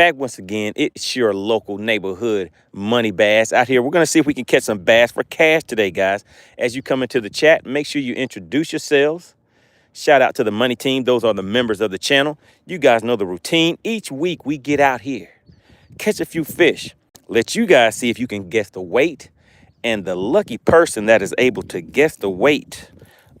back once again. It's your local neighborhood money bass out here. We're going to see if we can catch some bass for cash today, guys. As you come into the chat, make sure you introduce yourselves. Shout out to the money team. Those are the members of the channel. You guys know the routine. Each week we get out here, catch a few fish, let you guys see if you can guess the weight. And the lucky person that is able to guess the weight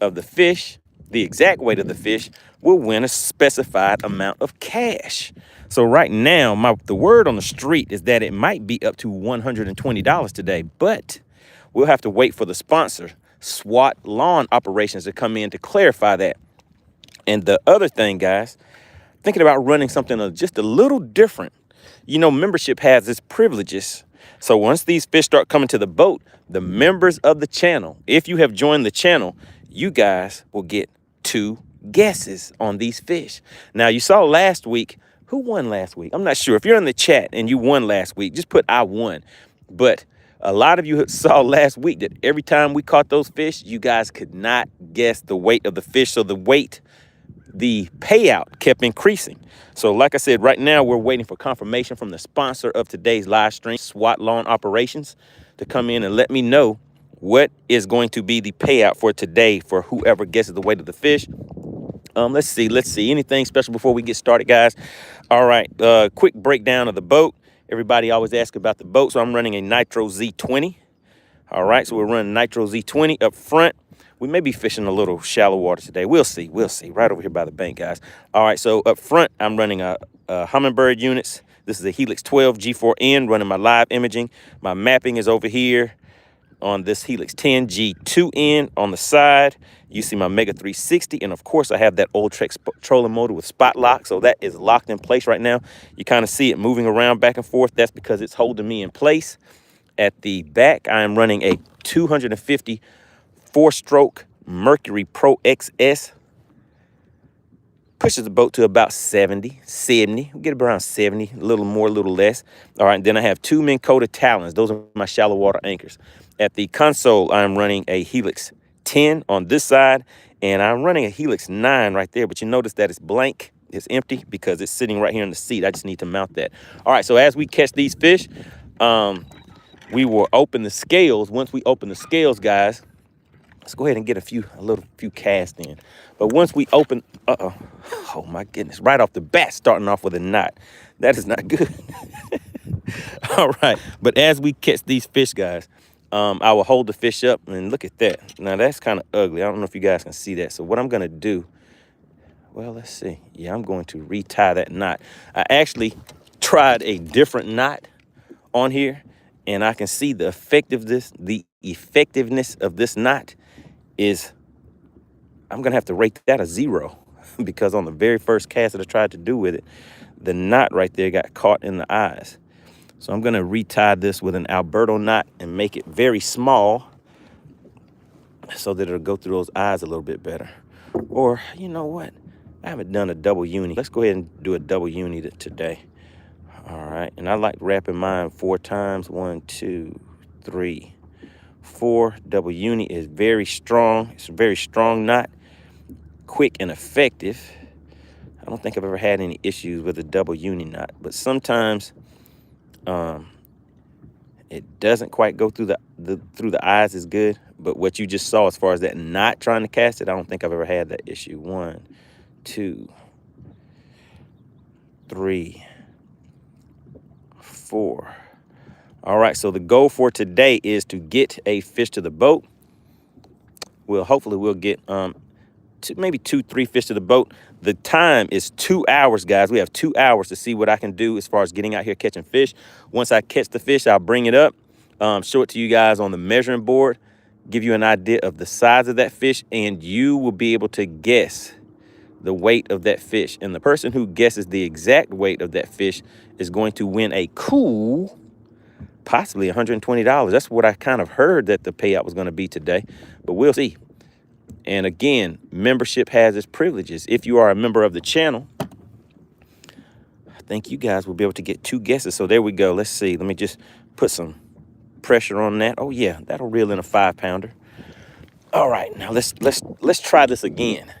of the fish, the exact weight of the fish, will win a specified amount of cash. So right now, the word on the street is that it might be up to $120 today, but we'll have to wait for the sponsor, SWAT Lawn Operations, to come in to clarify that. And the other thing, guys, thinking about running something just a little different. You know, membership has its privileges. So once these fish start coming to the boat, the members of the channel, if you have joined the channel, you guys will get 2 guesses on these fish. Now, you saw last week, who won last week? I'm not sure. If you're in the chat and you won last week, just put I won. But a lot of you saw last week that every time we caught those fish, you guys could not guess the weight of the fish. So the payout kept increasing. So like I said, right now we're waiting for confirmation from the sponsor of today's live stream, SWAT Lawn Operations, to come in and let me know what is going to be the payout for today for whoever guesses the weight of the fish. Let's see. Anything special before we get started, guys? All right, quick breakdown of the boat. Everybody always asks about the boat, so I'm running a Nitro Z20. All right, so we're running Nitro Z20 up front. We may be fishing a little shallow water today. We'll see. Right over here by the bank, guys. All right, so up front, I'm running a Humminbird units. This is a Helix 12 G4N, running my live imaging. My mapping is over here on this Helix 10 G2N on the side. You see my Mega 360, and of course I have that Ultrex trolling motor with spot lock, so that is locked in place right now. You kind of see it moving around back and forth. That's because it's holding me in place. At the back, I am running a 250 4-stroke Mercury Pro XS. Pushes the boat to about 70. We get around 70, a little more, a little less. All right, then I have 2 Minn Kota Talons. Those are my shallow water anchors. At the console, I'm running a Helix 10 on this side, and I'm running a Helix 9 right there, but you notice that it's blank, it's empty, because it's sitting right here in the seat. I just need to mount that. All right, so as we catch these fish, we will open the scales. Once we open the scales, guys, let's go ahead and get a few casts in. But once we open, oh my goodness, right off the bat, starting off with a knot. That is not good. All right, but as we catch these fish, guys, I will hold the fish up and look at that. Now that's kind of ugly. I don't know if you guys can see that. So what I'm gonna do, well, let's see. Yeah, I'm going to retie that knot. I actually tried a different knot on here, and I can see the effectiveness of this knot is, I'm gonna have to rate that a 0 because on the very first cast that I tried to do with it, the knot right there got caught in the eyes. So I'm gonna retie this with an Alberto knot and make it very small so that it'll go through those eyes a little bit better. Or, you know what? I haven't done a double uni. Let's go ahead and do a double uni today. All right, and I like wrapping mine 4 times. 1, 2, 3, 4. Double uni is very strong. It's a very strong knot, quick and effective. I don't think I've ever had any issues with a double uni knot, but sometimes it doesn't quite go through the eyes as good. But what you just saw as far as that knot trying to cast it, I don't think I've ever had that issue. 1, 2, 3, 4. All right, so the goal for today is to get a fish to the boat. Hopefully we'll get maybe 2, 3 fish to the boat. The time is 2 hours, guys. We have 2 hours to see what I can do as far as getting out here catching fish. Once I catch the fish, I'll bring it up, show it to you guys on the measuring board, give you an idea of the size of that fish, and you will be able to guess the weight of that fish. And the person who guesses the exact weight of that fish is going to win a cool, possibly $120. That's what I kind of heard that the payout was going to be today, but we'll see. And again, membership has its privileges. If you are a member of the channel, I think you guys will be able to get 2 guesses. So there we go. Let's see. Let me just put some pressure on that. Oh yeah, that'll reel in a 5-pounder. All right, now let's try this again.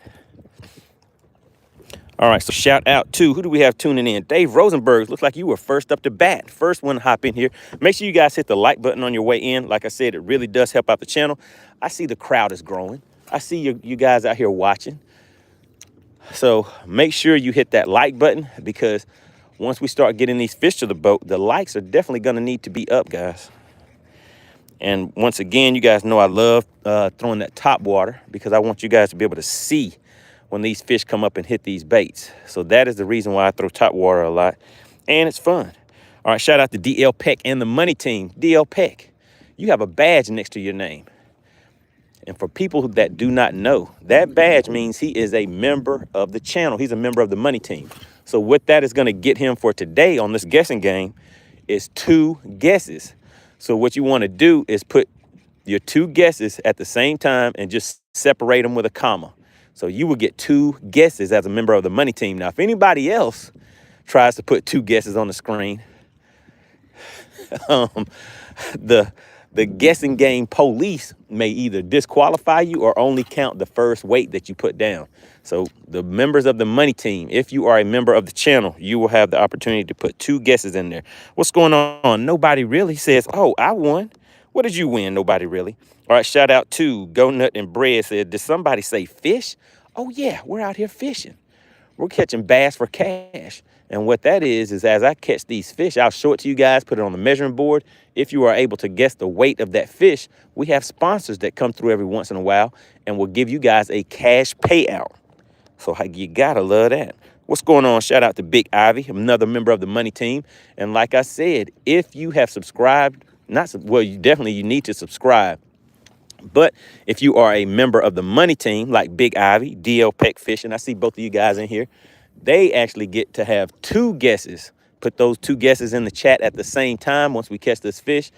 All right, so shout out to, who do we have tuning in? Dave Rosenberg, looks like you were first up to bat. First one to hop in here. Make sure you guys hit the like button on your way in. Like I said, it really does help out the channel. I see the crowd is growing. I see you guys out here watching. So make sure you hit that like button, because once we start getting these fish to the boat, the likes are definitely gonna need to be up, guys. And once again, you guys know I love throwing that top water, because I want you guys to be able to see when these fish come up and hit these baits. So that is the reason why I throw top water a lot, and it's fun. All right, shout out to DL Peck and the Money Team. DL Peck, you have a badge next to your name. And for people that do not know, that badge means he is a member of the channel. He's a member of the Money Team. So what that is gonna get him for today on this guessing game is 2 guesses. So what you wanna do is put your 2 guesses at the same time and just separate them with a comma. So you will get 2 guesses as a member of the Money Team. Now, if anybody else tries to put 2 guesses on the screen, the guessing game police may either disqualify you or only count the first weight that you put down. So the members of the Money Team, if you are a member of the channel, you will have the opportunity to put 2 guesses in there. What's going on? Nobody Really says, oh, I won. What did you win? Nobody Really. All right, shout out to Go Nut and Bread said, did somebody say fish? Oh yeah, we're out here fishing. We're catching bass for cash. And what that is as I catch these fish, I'll show it to you guys, put it on the measuring board. If you are able to guess the weight of that fish, we have sponsors that come through every once in a while and will give you guys a cash payout. So you gotta love that. What's going on? Shout out to Big Ivy, another member of the Money Team. And like I said, if you have subscribed, you need to subscribe. But if you are a member of the Money Team, like Big Ivy, DL Peck Fishing, I see both of you guys in here, they actually get to have 2 guesses. Put those 2 guesses in the chat at the same time once we catch this fish,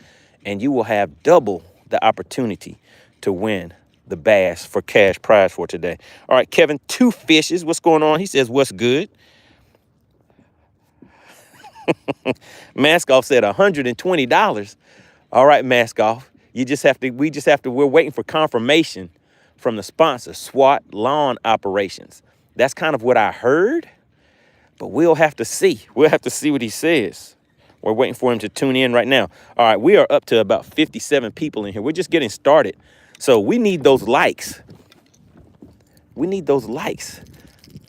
and you will have double the opportunity to win the bass for cash prize for today. All right, Kevin, 2 fishes. What's going on? He says, what's good? Mask Off said $120. All right, Mask Off. We're waiting for confirmation from the sponsor, SWAT Lawn Operations. That's kind of what I heard, but we'll have to see. We'll have to see what he says. We're waiting for him to tune in right now. All right, we are up to about 57 people in here. We're just getting started. So we need those likes. We need those likes.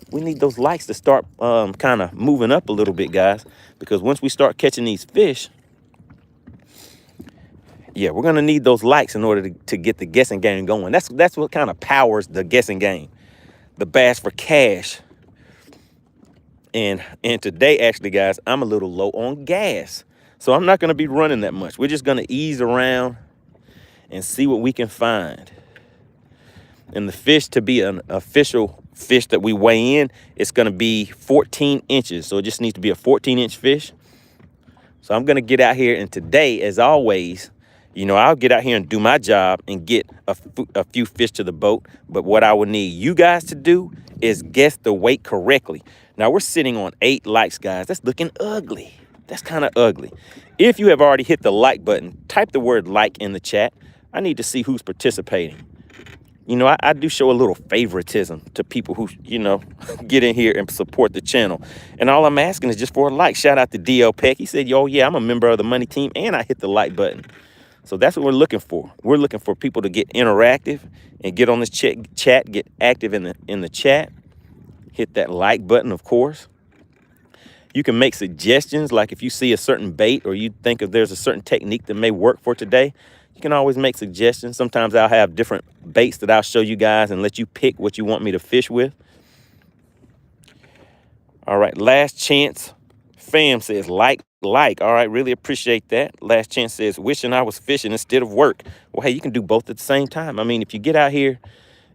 We need those likes to start kind of moving up a little bit, guys, because once we start catching these fish, yeah, we're going to need those likes in order to get the guessing game going. That's what kind of powers the guessing game, the bass for cash. And today, actually, guys, I'm a little low on gas. So I'm not going to be running that much. We're just going to ease around and see what we can find. And the fish, to be an official fish that we weigh in, it's going to be 14 inches. So it just needs to be a 14-inch fish. So I'm going to get out here, and today, as always, you know, I'll get out here and do my job and get a few fish to the boat. But what I would need you guys to do is guess the weight correctly. Now, we're sitting on 8 likes, guys. That's looking ugly. That's kind of ugly. If you have already hit the like button, type the word like in the chat. I need to see who's participating. You know, I do show a little favoritism to people who, you know, get in here and support the channel. And all I'm asking is just for a like. Shout out to DL Peck. He said, yo, yeah, I'm a member of the Money Team, and I hit the like button. So that's what we're looking for. We're looking for people to get interactive and get on this chat, get active in the chat. Hit that like button, of course. You can make suggestions, like if you see a certain bait or you think if there's a certain technique that may work for today, you can always make suggestions. Sometimes I'll have different baits that I'll show you guys and let you pick what you want me to fish with. All right, Last Chance Fam says like. All right, really appreciate that. Last Chance says, wishing I was fishing instead of work. Well, hey, you can do both at the same time. I mean, if you get out here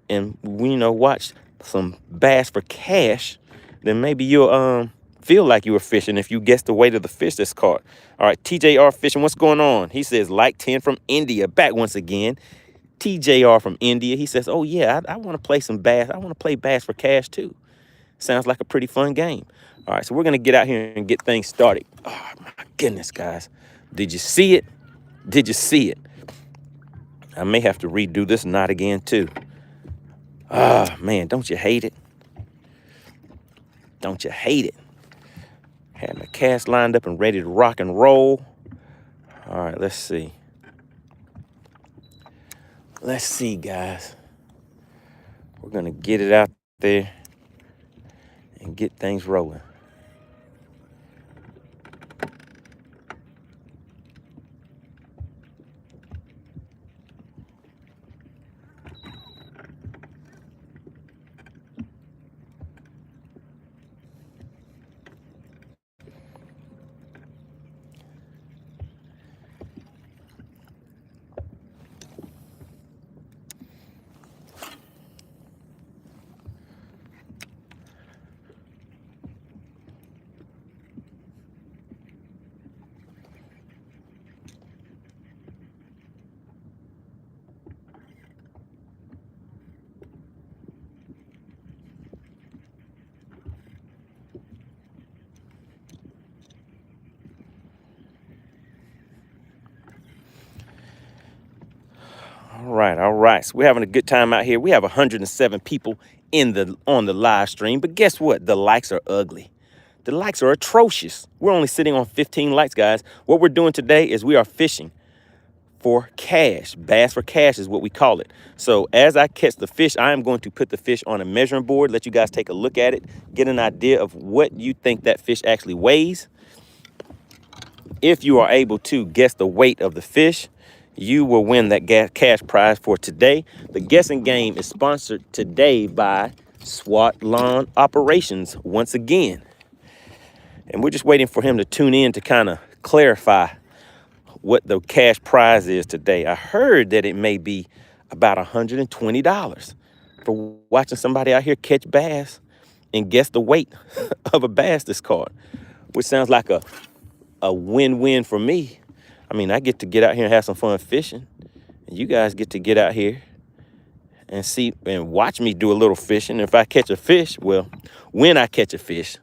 and, you know, watch some bass for cash, then maybe you'll feel like you were fishing if you guess the weight of the fish that's caught. All right, TJR Fishing, what's going on? He says, like 10 from India. Back once again. TJR from India. He says, oh, yeah, I want to play some bass. I want to play bass for cash, too. Sounds like a pretty fun game. All right, so we're going to get out here and get things started. Oh, my goodness, guys. Did you see it? Did you see it? I may have to redo this knot again, too. Ah, man, don't you hate it? Don't you hate it? Had my cast lined up and ready to rock and roll. All right, let's see. Let's see, guys. We're gonna get it out there and get things rolling. All right. So we're having a good time out here. We have 107 people on the live stream, but guess what? The likes are ugly. The likes are atrocious. We're only sitting on 15 likes, guys. What we're doing today is we are fishing for cash. Bass for cash is what we call it. So as I catch the fish, I am going to put the fish on a measuring board, let you guys take a look at it, get an idea of what you think that fish actually weighs. If you are able to guess the weight of the fish, you will win that cash prize for today. The guessing game is sponsored today by SWAT Lawn Operations once again. And we're just waiting for him to tune in to kind of clarify what the cash prize is today. I heard that it may be about $120 for watching somebody out here catch bass and guess the weight of a bass that's caught, which sounds like a win-win for me. I mean, I get to get out here and have some fun fishing, and you guys get to get out here and see and watch me do a little fishing. If I catch a fish, well, when I catch a fish,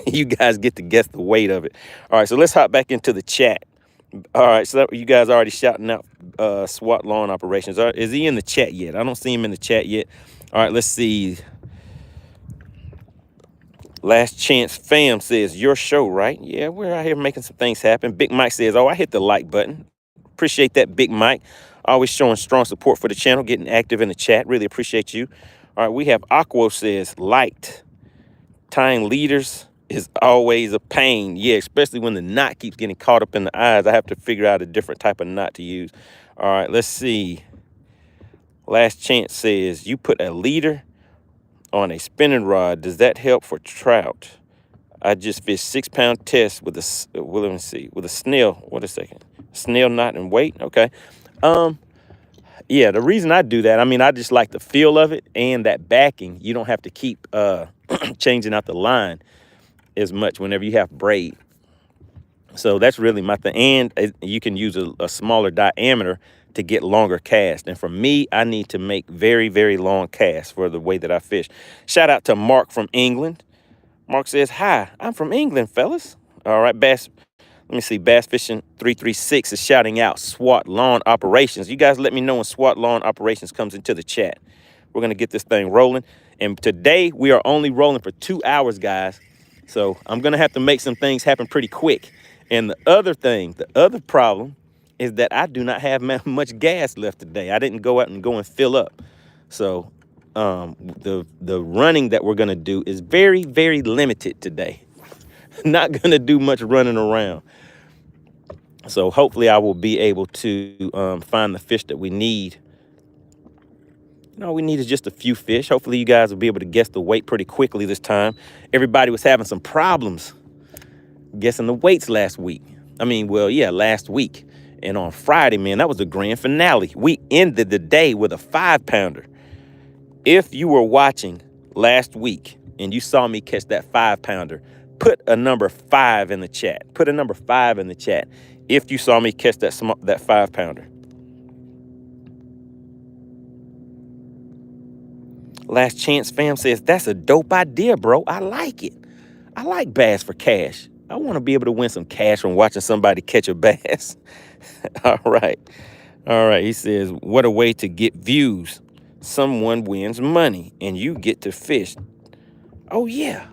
you guys get to guess the weight of it. All right, so let's hop back into the chat. All right, so you guys already shouting out SWAT Lawn Operations. Is he in the chat yet? I don't see him in the chat yet. All right, let's see. Last Chance Fam says, your show, right? Yeah, we're out here making some things happen. Big Mike says, oh, I hit the like button. Appreciate that, Big Mike. Always showing strong support for the channel, getting active in the chat. Really appreciate you. All right, we have Aqua says, liked. Tying leaders is always a pain. Yeah, especially when the knot keeps getting caught up in the eyes. I have to figure out a different type of knot to use. All right, let's see. Last Chance says, you put a leader on a spinning rod. Does that help for trout? I just fished 6-pound test with a, well, let me see, with a snail. What a second. Snail knot and weight. Okay. Yeah, the reason I do that, I mean, I just like the feel of it and that backing. You don't have to keep changing out the line as much whenever you have braid. So that's really my thing. And you can use a smaller diameter to get longer cast. And for me, I need to make very, very long casts for the way that I fish. Shout out to Mark from England. Mark says, hi, I'm from England, fellas. All right, Bass. Let me see. Bass Fishing 336 is shouting out SWAT Lawn Operations. You guys let me know when SWAT Lawn Operations comes into the chat. We're going to get this thing rolling. And today we are only rolling for 2 hours, guys. So I'm going to have to make some things happen pretty quick. And the other problem is that I do not have much gas left today. I didn't go out and fill up. So the running that we're going to do is very, very limited today. Not going to do much running around. So hopefully I will be able to find the fish that we need. All we need is just a few fish. Hopefully you guys will be able to guess the weight pretty quickly this time. Everybody was having some problems guessing the weights last week. Last week. And on Friday, man, that was the grand finale. We ended the day with a 5-pounder. If you were watching last week and you saw me catch that 5-pounder, put a number 5 in the chat. Put a number 5 in the chat if you saw me catch that 5-pounder. Last Chance Fam says, that's a dope idea, bro. I like it. I like bass for cash. I want to be able to win some cash from watching somebody catch a bass. All right. He says, what a way to get views. Someone wins money and you get to fish. Oh, yeah.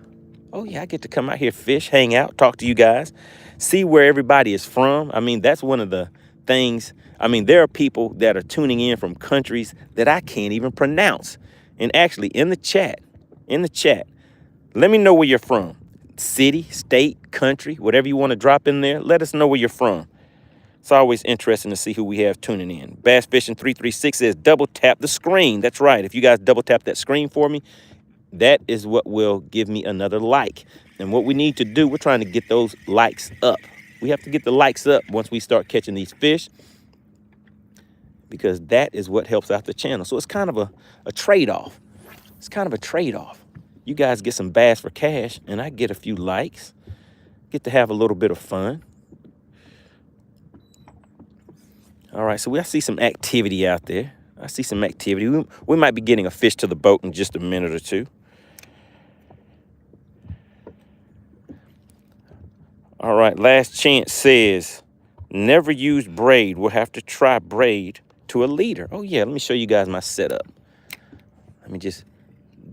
Oh, yeah, I get to come out here, fish, hang out, talk to you guys, see where everybody is from. I mean, that's one of the things. I mean, there are people that are tuning in from countries that I can't even pronounce. And actually, in the chat, let me know where you're from. City, state, country, whatever you want to drop in there, let us know where you're from. It's always interesting to see who we have tuning in. Bass Fishing 336 says double tap the screen. That's right. If you guys double tap that screen for me, that is what will give me another like. And what we need to do, we're trying to get those likes up. We have to get the likes up once we start catching these fish, because that is what helps out the channel. So it's kind of a trade-off. It's kind of a trade-off. You guys get some bass for cash, and I get a few likes. Get to have a little bit of fun. All right, so I see some activity out there. I see some activity. We might be getting a fish to the boat in just a minute or two. All right, Last Chance says, never used braid. We'll have to try braid to a leader. Oh, yeah, let me show you guys my setup. Let me just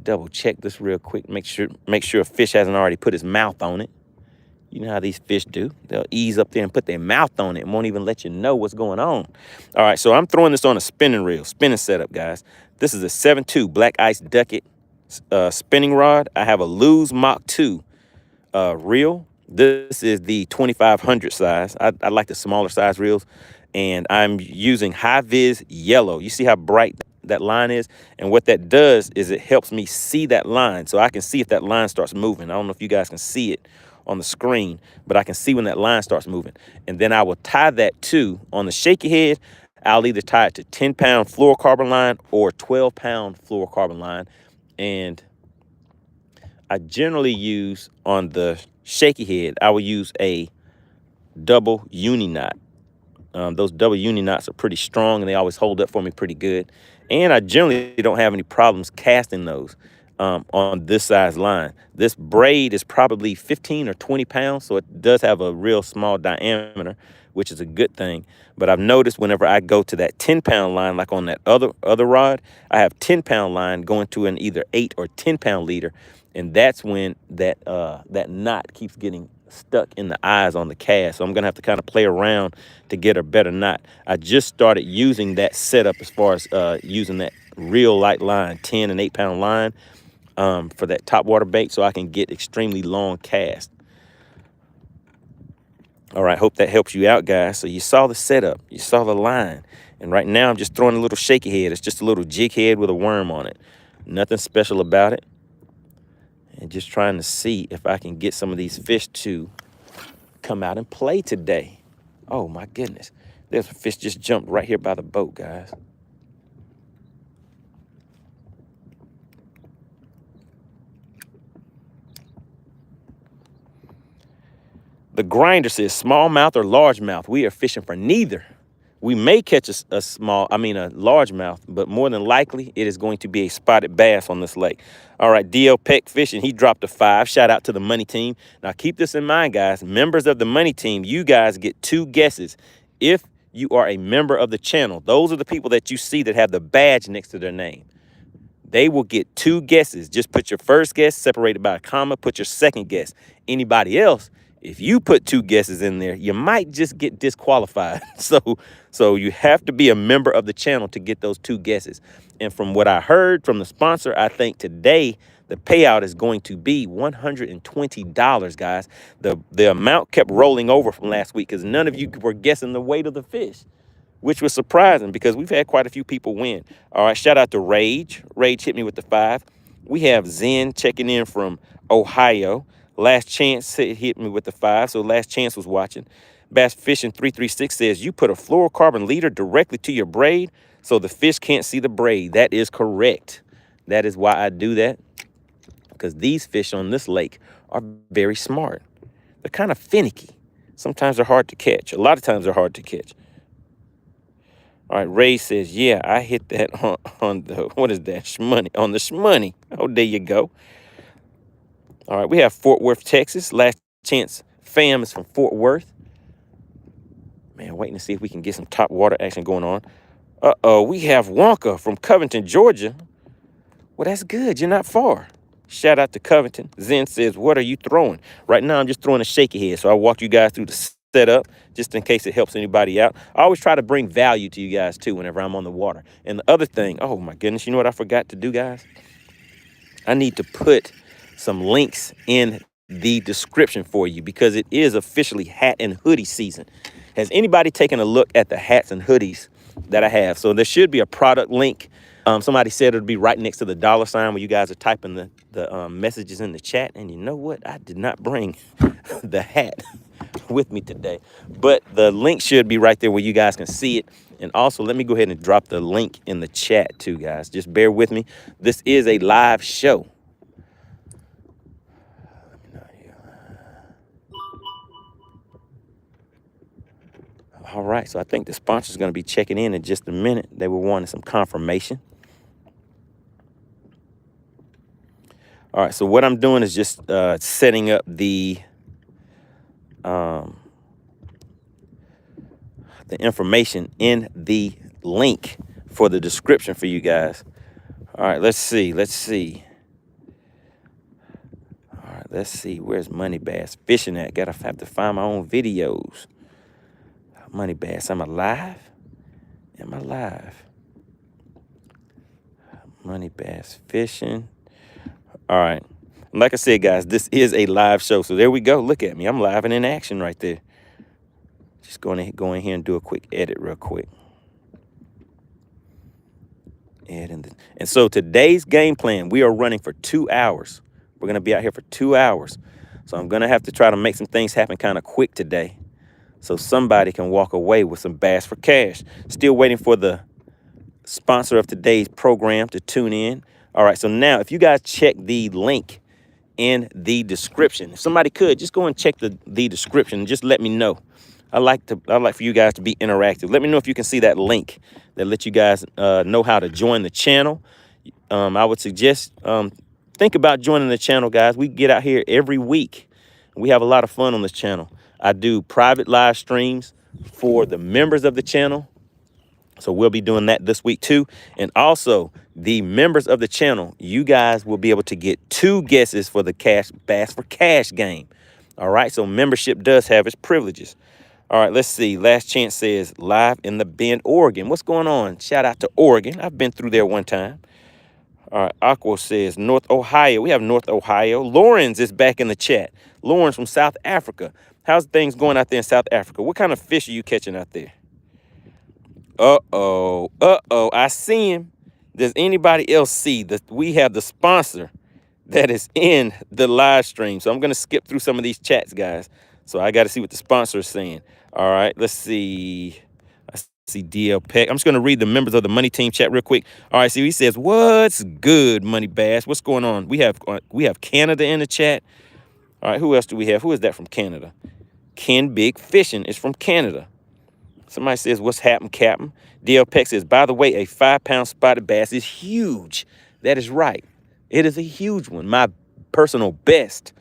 double check this real quick. Make sure a fish hasn't already put his mouth on it. You know how these fish do. They'll ease up there and put their mouth on it and won't even let you know what's going on. All right, so I'm throwing this on a spinning reel, spinning setup, guys. This is a 7.2 Black Ice Ducket spinning rod. I have a Lose Mach 2 reel. This is the 2500 size. I like the smaller size reels, and I'm using high vis yellow. You see how bright that line is? And what that does is it helps me see that line, so I can see if that line starts moving. I don't know if you guys can see it on the screen, but I can see when that line starts moving. And then I will tie that to, on the shaky head, I'll either tie it to 10-pound fluorocarbon line or 12-pound fluorocarbon line. And I generally use, on the shaky head, I will use a double uni knot. Those double uni knots are pretty strong, and they always hold up for me pretty good. And I generally don't have any problems casting those on this size line. This braid is probably 15 or 20 pounds, so it does have a real small diameter, which is a good thing. But I've noticed whenever I go to that 10-pound line, like on that other rod, I have 10-pound line going to an either 8 or 10-pound leader, and that's when that knot keeps getting stuck in the eyes on the cast. So I'm gonna have to kind of play around to get a better knot. I just started using that setup as far as using that real light line, 10 and 8-pound line, for that topwater bait, so I can get extremely long cast. All right, hope that helps you out, guys. So you saw the setup, you saw the line, and right now I'm just throwing a little shaky head. It's just a little jig head with a worm on it. Nothing special about it. And just trying to see if I can get some of these fish to come out and play today. Oh my goodness. There's a fish just jumped right here by the boat, guys. The grinder says smallmouth or largemouth. We are fishing for neither. We may catch a largemouth, but more than likely it is going to be a spotted bass on this lake. All right, DL Peck Fishing, he dropped a 5. Shout out to the Money Team. Now keep this in mind, guys. Members of the Money Team, you guys get 2 guesses if you are a member of the channel. Those are the people that you see that have the badge next to their name. They will get 2 guesses. Just put your first guess separated by a comma. Put your second guess. Anybody else, if you put 2 guesses in there, you might just get disqualified. So you have to be a member of the channel to get those 2 guesses. And from what I heard from the sponsor, I think today the payout is going to be $120, guys. The amount kept rolling over from last week because none of you were guessing the weight of the fish, which was surprising because we've had quite a few people win. All right, shout out to Rage. Rage hit me with the 5. We have Zen checking in from Ohio. Last Chance hit me with the 5, so Last Chance was watching. Bass Fishing 336 says, you put a fluorocarbon leader directly to your braid so the fish can't see the braid. That is correct. That is why I do that, because these fish on this lake are very smart. They're kind of finicky. Sometimes they're hard to catch. A lot of times they're hard to catch. All right, Ray says, yeah, I hit that on the, what is that, shmoney, on the shmoney. Oh, there you go. All right, we have Fort Worth, Texas. Last Chance fam is from Fort Worth. Man, waiting to see if we can get some top water action going on. Uh-oh, we have Wonka from Covington, Georgia. Well, that's good. You're not far. Shout out to Covington. Zen says, what are you throwing? Right now, I'm just throwing a shaky head. So I'll walk you guys through the setup just in case it helps anybody out. I always try to bring value to you guys, too, whenever I'm on the water. And the other thing, oh, my goodness, you know what I forgot to do, guys? I need to put some links in the description for you because it is officially hat and hoodie season. Has anybody taken a look at the hats and hoodies that I have? So there should be a product link. Somebody said it'll be right next to the $ where you guys are typing the messages in the chat. And you know what? I did not bring the hat with me today, but the link should be right there where you guys can see it. And also, let me go ahead and drop the link in the chat too, guys. Just bear with me. This is a live show. All right, so I think the sponsor's going to be checking in just a minute. They were wanting some confirmation. All right, so what I'm doing is just setting up the information in the link for the description for you guys. All right, let's see. All right, let's see. Where's MoneyBass fishing at? Have to find my own videos. MoneyBass, am I live? Am I live? MoneyBass fishing. All right. Like I said, guys, this is a live show. So there we go. Look at me. I'm live and in action right there. Just going to go in here and do a quick edit real quick. And so today's game plan, we are running for 2 hours. We're going to be out here for 2 hours. So I'm going to have to try to make some things happen kind of quick today so somebody can walk away with some bass for cash. Still waiting for the sponsor of today's program to tune in. All right, so now if you guys check the link in the description, if somebody could just go and check the description and just let me know. I like for you guys to be interactive. Let me know if you can see that link that lets you guys know how to join the channel. I would suggest think about joining the channel, guys. We get out here every week. We have a lot of fun on this channel. I do private live streams for the members of the channel. So we'll be doing that this week too. And also the members of the channel, you guys will be able to get 2 guesses for the bass for cash game. All right. So membership does have its privileges. All right, let's see. Last Chance says live in the Bend, Oregon. What's going on? Shout out to Oregon. I've been through there one time. All right, Aqua says North Ohio. We have North Ohio. Lawrence is back in the chat. Lawrence from South Africa. How's things going out there in South Africa? What kind of fish are you catching out there? Uh-oh. I see him. Does anybody else see that we have the sponsor that is in the live stream? So I'm going to skip through some of these chats, guys. So I got to see what the sponsor is saying. All right, let's see. I see DL Peck. I'm just going to read the members of the Money Team chat real quick. All right, so he says, what's good, MoneyBass? What's going on? We have Canada in the chat. All right, who else do we have? Who is that from Canada? Ken Big Fishing is from Canada. Somebody says, what's happening, Captain? DL Peck says, by the way, a 5-pound spotted bass is huge. That is right. It is a huge one. My personal best.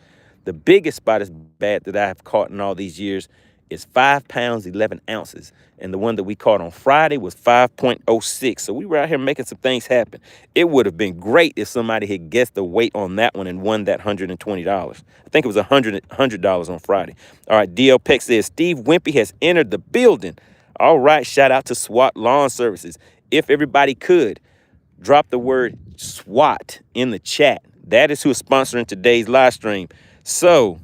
The biggest spotted bass that I've caught in all these years is 5 pounds, 11 ounces. And the one that we caught on Friday was 5.06. So we were out here making some things happen. It would have been great if somebody had guessed the weight on that one and won that $120. I think it was $100 on Friday. All right, DL Peck says, Steve Wimpy has entered the building. All right, shout out to SWAT Lawn Services. If everybody could, drop the word SWAT in the chat. That is who is sponsoring today's live stream. So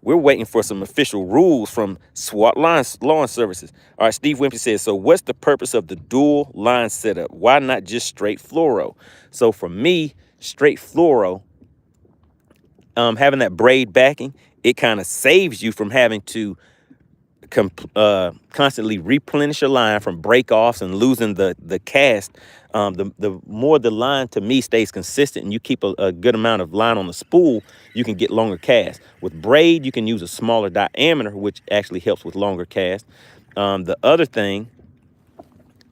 we're waiting for some official rules from SWAT Lawn Services. All right, Steve Wimpy says, so what's the purpose of the dual line setup? Why not just straight fluoro? So for me, straight fluoro, having that braid backing, it kind of saves you from having to constantly replenish your line from break-offs and losing the cast. The more the line to me stays consistent and you keep a good amount of line on the spool, you can get longer casts. With braid, you can use a smaller diameter, which actually helps with longer casts. The other thing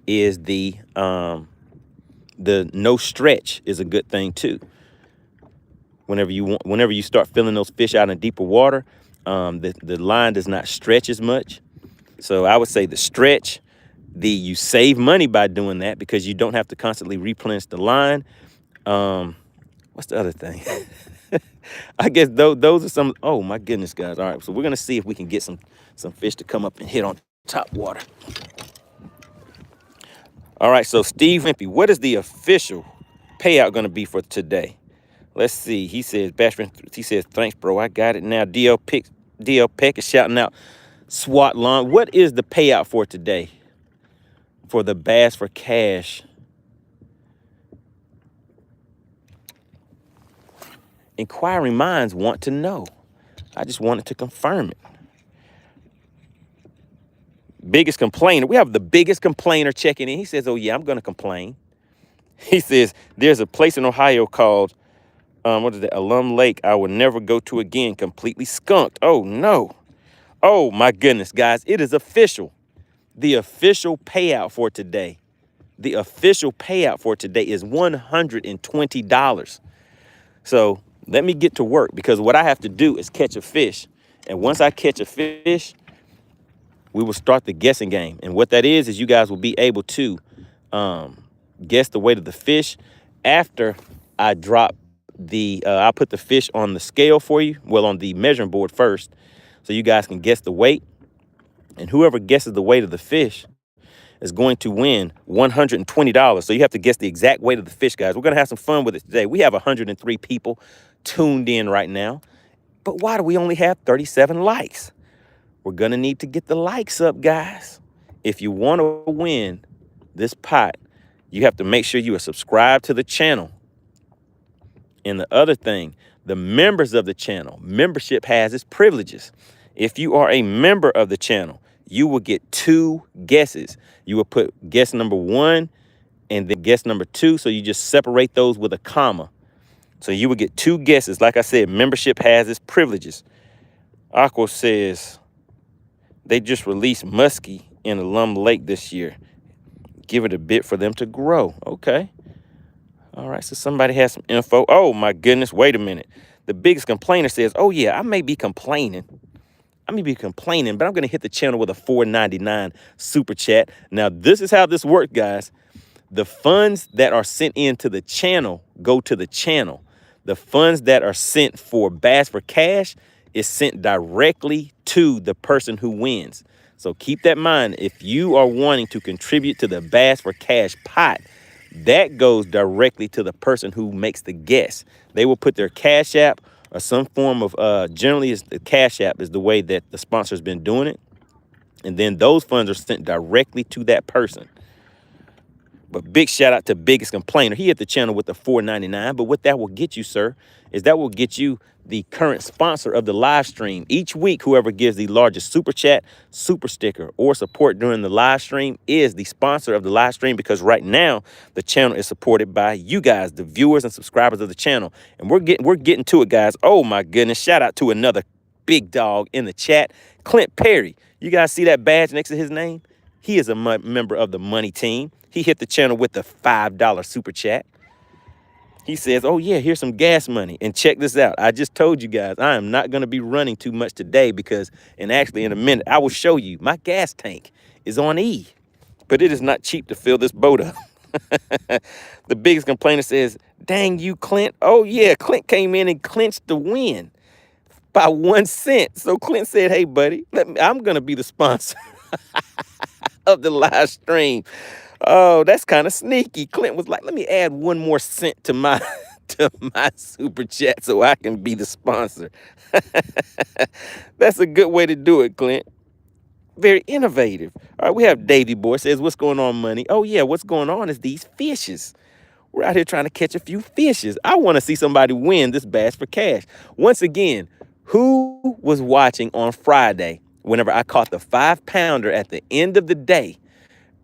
is the no stretch is a good thing too. Whenever you start filling those fish out in deeper water, the line does not stretch as much. So I would say the stretch, you save money by doing that because you don't have to constantly replenish the line. What's the other thing? I guess those are some. Oh my goodness, guys! All right, so we're gonna see if we can get some fish to come up and hit on top water. All right, so Steve Wimpy, what is the official payout gonna be for today? Let's see. He says, Bashman. He says, thanks, bro. I got it now. DL Peck is shouting out SWAT Lawn. What is the payout for today for the Bass for Cash? Inquiring minds want to know. I just wanted to confirm it. Biggest complainer. We have the biggest complainer checking in. He says, oh, yeah, I'm going to complain. He says, there's a place in Ohio called, what is that? Alum Lake. I will never go to again. Completely skunked. Oh, no. Oh, my goodness, guys. It is official. The official payout for today. The official payout for today is $120. So let me get to work, because what I have to do is catch a fish. And once I catch a fish, we will start the guessing game. And what that is you guys will be able to guess the weight of the fish after I drop the, I'll put the fish on the scale for you. Well, on the measuring board first, so you guys can guess the weight. And whoever guesses the weight of the fish is going to win $120. So you have to guess the exact weight of the fish, guys. We're going to have some fun with it today. We have 103 people tuned in right now. But why do we only have 37 likes? We're going to need to get the likes up, guys. If you want to win this pot, you have to make sure you are subscribed to the channel. And the other thing, the members of the channel, membership has its privileges. If you are a member of the channel, you will get 2 guesses. You will put guess number 1 and then guess number 2. So you just separate those with a comma. So you will get 2 guesses. Like I said, membership has its privileges. Aqua says they just released muskie in Alum Lake this year. Give it a bit for them to grow. Okay. All right. So somebody has some info. Oh, my goodness. Wait a minute. The biggest complainer says, oh, yeah, I may be complaining. but I'm going to hit the channel with a $4.99 super chat. Now, this is how this works, guys. The funds that are sent into the channel go to the channel. The funds that are sent for Bass for Cash is sent directly to the person who wins. So keep that in mind. If you are wanting to contribute to the Bass for Cash pot, that goes directly to the person who makes the guess. They will put their Cash App or some form of, generally it's the Cash App is the way that the sponsor's been doing it. And then those funds are sent directly to that person. But big shout out to Biggest Complainer. He hit the channel with the $4.99. But what that will get you, sir, is that will get you the current sponsor of the live stream. Each week, whoever gives the largest super chat, super sticker, or support during the live stream is the sponsor of the live stream, because right now the channel is supported by you guys, the viewers and subscribers of the channel. And we're getting to it, guys. Oh my goodness. Shout out to another big dog in the chat, Clint Perry. You guys see that badge next to his name? He is a member of the Money Team. He hit the channel with the $5 super chat. He says, oh, yeah, here's some gas money. And check this out. I just told you guys, I am not going to be running too much today because, and actually in a minute, I will show you my gas tank is on E. But it is not cheap to fill this boat up. The Biggest Complainer says, dang you, Clint. Oh, yeah, Clint came in and clinched the win by 1 cent. So Clint said, hey, buddy, I'm going to be the sponsor of the live stream. Oh, that's kind of sneaky. Clint was like, let me add 1 more cent to my super chat so I can be the sponsor. That's a good way to do it, Clint. Very innovative. All right, we have Davey Boy says, what's going on, Money? Oh, yeah, what's going on is these fishes. We're out here trying to catch a few fishes. I want to see somebody win this Bass for Cash. Once again, who was watching on Friday whenever I caught the 5-pounder at the end of the day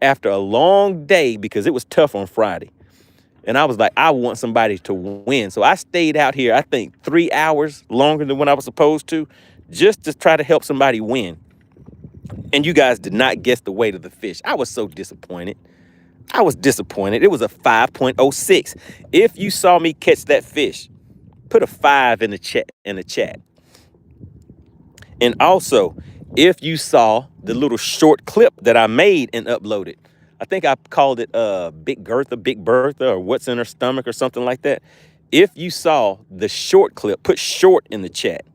after a long day, because it was tough on Friday? And I was like, I want somebody to win. So I stayed out here, I think 3 hours longer than when I was supposed to, just to try to help somebody win. And you guys did not guess the weight of the fish. I was so disappointed. I was disappointed. It was a 5.06. If you saw me catch that fish, put a 5 in the chat. And also, if you saw the little short clip that I made and uploaded, I think I called it Big Bertha, or What's in Her Stomach or something like that. if you saw the short clip, put short in the chat.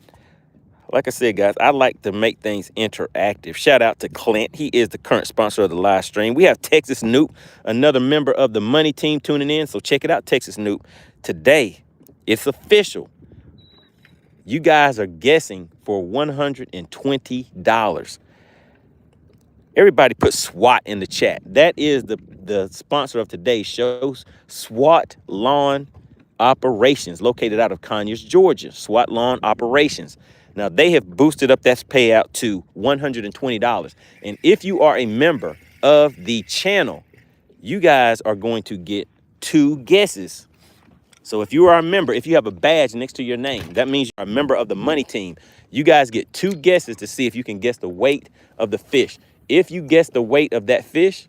Like I said, guys, I like to make things interactive. Shout out to Clint. He is the current sponsor of the live stream. We have Texas Noop, another member of the Money Team, tuning in. So check it out, Texas Noop. Today, it's official. You guys are guessing for $120. Everybody put SWAT in the chat. That is the sponsor of today's show, SWAT Lawn Operations, located out of Conyers, Georgia. SWAT Lawn Operations. Now, they have boosted up that payout to $120. And if you are a member of the channel, you guys are going to get 2 guesses. So if you are a member, if you have a badge next to your name, that means you're a member of the Money Team. You guys get 2 guesses to see if you can guess the weight of the fish. If you guess the weight of that fish,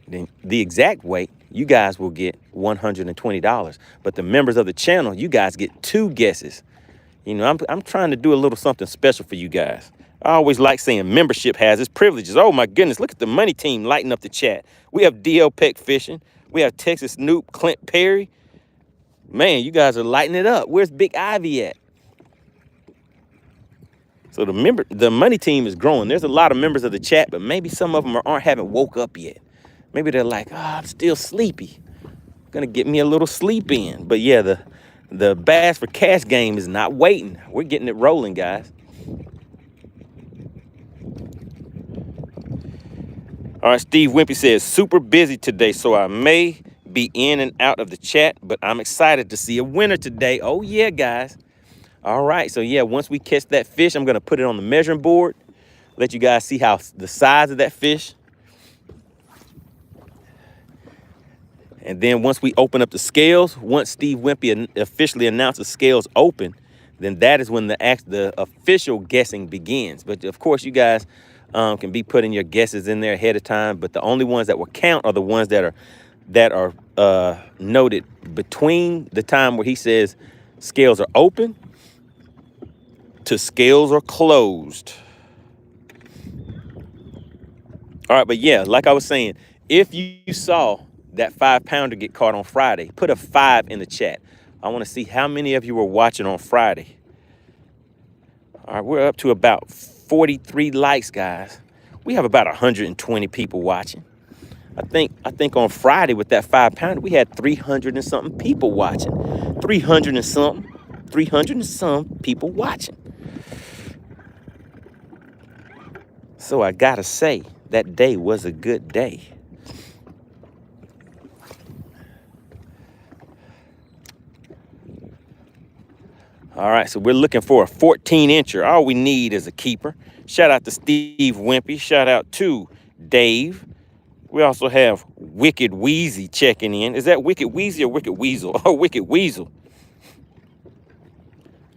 then the exact weight, you guys will get $120. But the members of the channel, you guys get 2 guesses. You know, I'm trying to do a little something special for you guys. I always like saying membership has its privileges. Oh my goodness, look at the Money Team lighting up the chat. We have DL Peck Fishing. We have Texas Noop, Clint Perry. Man, you guys are lighting it up. Where's Big Ivy at? So the Money Team is growing. There's a lot of members of the chat, but maybe some of them haven't woke up yet. Maybe they're like, I'm still sleepy. Gonna get me a little sleep in. But yeah, the Bass for Cash game is not waiting. We're getting it rolling, guys. All right, Steve Wimpy says, super busy today, so I may be in and out of the chat, but I'm excited to see a winner today. Oh, yeah, guys. All right, so yeah, once we catch that fish, I'm going to put it on the measuring board, let you guys see how the size of that fish. And then once we open up the scales, once Steve Wimpy officially announces scales open, then that is when the official guessing begins. But, of course, you guys can be putting your guesses in there ahead of time, but the only ones that will count are the ones that are noted between the time where he says scales are open to scales are closed. All right, but yeah, like I was saying, if you saw that 5-pounder get caught on Friday, put a 5 in the chat. I want to see how many of you were watching on Friday. All right, we're up to about 43 likes, guys. We have about 120 people watching. I think on Friday with that 5-pounder, we had 300 and something people watching. 300 and some people watching. So I gotta say, that day was a good day. All right, so we're looking for a 14-incher. All we need is a keeper. Shout out to Steve Wimpy. Shout out to Dave. We also have Wicked Wheezy checking in. Is that Wicked Wheezy or Wicked Weasel? Oh, Wicked Weasel.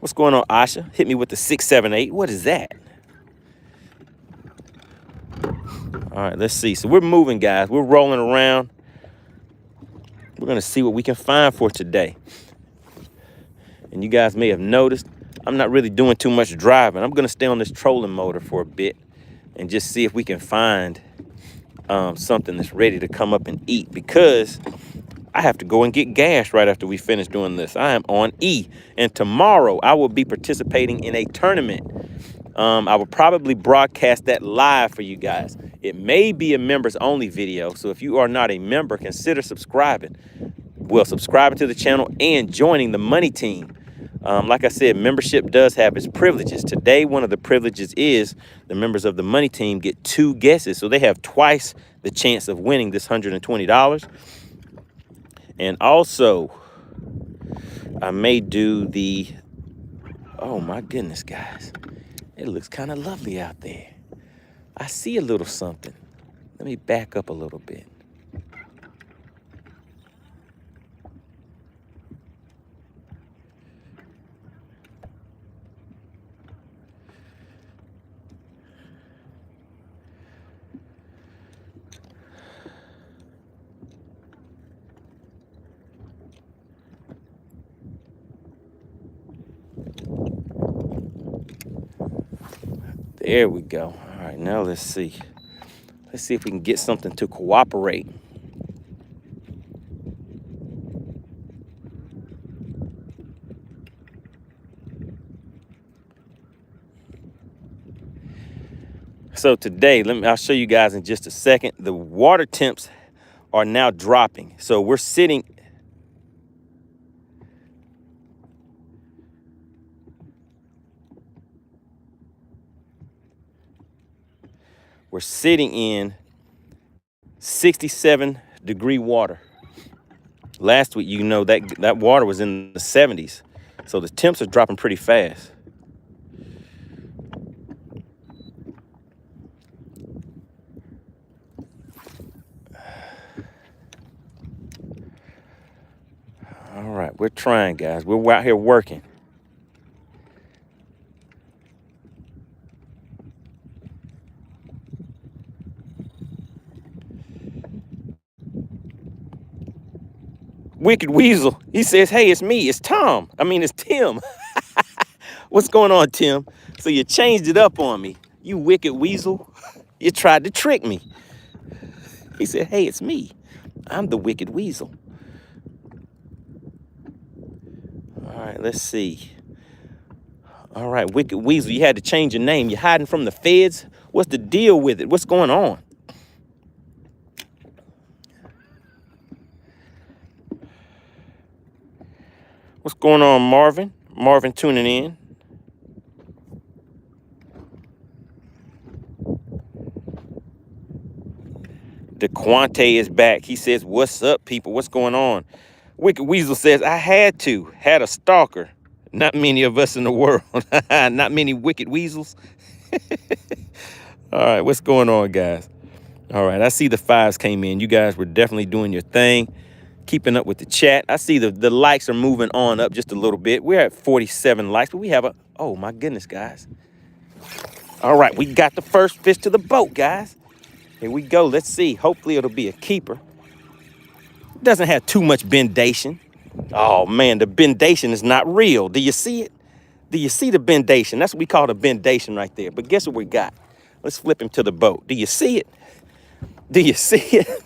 What's going on, Asha? Hit me with the 678. What is that? All right, let's see. So we're moving, guys. We're rolling around. We're going to see what we can find for today. And you guys may have noticed, I'm not really doing too much driving. I'm going to stay on this trolling motor for a bit and just see if we can find something that's ready to come up and eat, because I have to go and get gas right after we finish doing this. I am on E. And tomorrow I will be participating in a tournament. I will probably broadcast that live for you guys. It may be a members only video. So if you are not a member, consider subscribing. Well, subscribing to the channel and joining the Money Team. Like I said, membership does have its privileges. Today, one of the privileges is the members of the Money Team get 2 guesses. So they have twice the chance of winning this $120. And also, I may do the, oh my goodness, guys. It looks kind of lovely out there. I see a little something. Let me back up a little bit. There we go. All right, now let's see. Let's see if we can get something to cooperate. So today, I'll show you guys in just a second. The water temps are now dropping. So we're sitting in 67-degree water. Last week, you know, that water was in the 70s. So the temps are dropping pretty fast. All right, we're trying, guys. We're out here working. Wicked Weasel, he says, hey, it's me, it's Tom. It's Tim. What's going on, Tim? So you changed it up on me. You wicked weasel. You tried to trick me. He said, hey, it's me. I'm the wicked weasel. All right, let's see. All right, wicked weasel, you had to change your name. You're hiding from the feds? What's the deal with it? What's going on? What's going on, Marvin? Marvin tuning in. DeQuante is back. He says, what's up, people? What's going on? Wicked Weasel says, I had a stalker. Not many of us in the world. Not many wicked weasels. All right, what's going on, guys? All right, I see the fives came in. You guys were definitely doing your thing, keeping up with the chat. I see the likes are moving on up just a little bit. We're at 47 likes, but we have oh my goodness, guys. All right, we got the first fish to the boat, guys. Here we go. Let's see. Hopefully it'll be a keeper. Doesn't have too much bendation. Oh man, the bendation is not real. Do you see it? Do you see the bendation? That's what we call the bendation right there. But guess what we got? Let's flip him to the boat. Do you see it? Do you see it?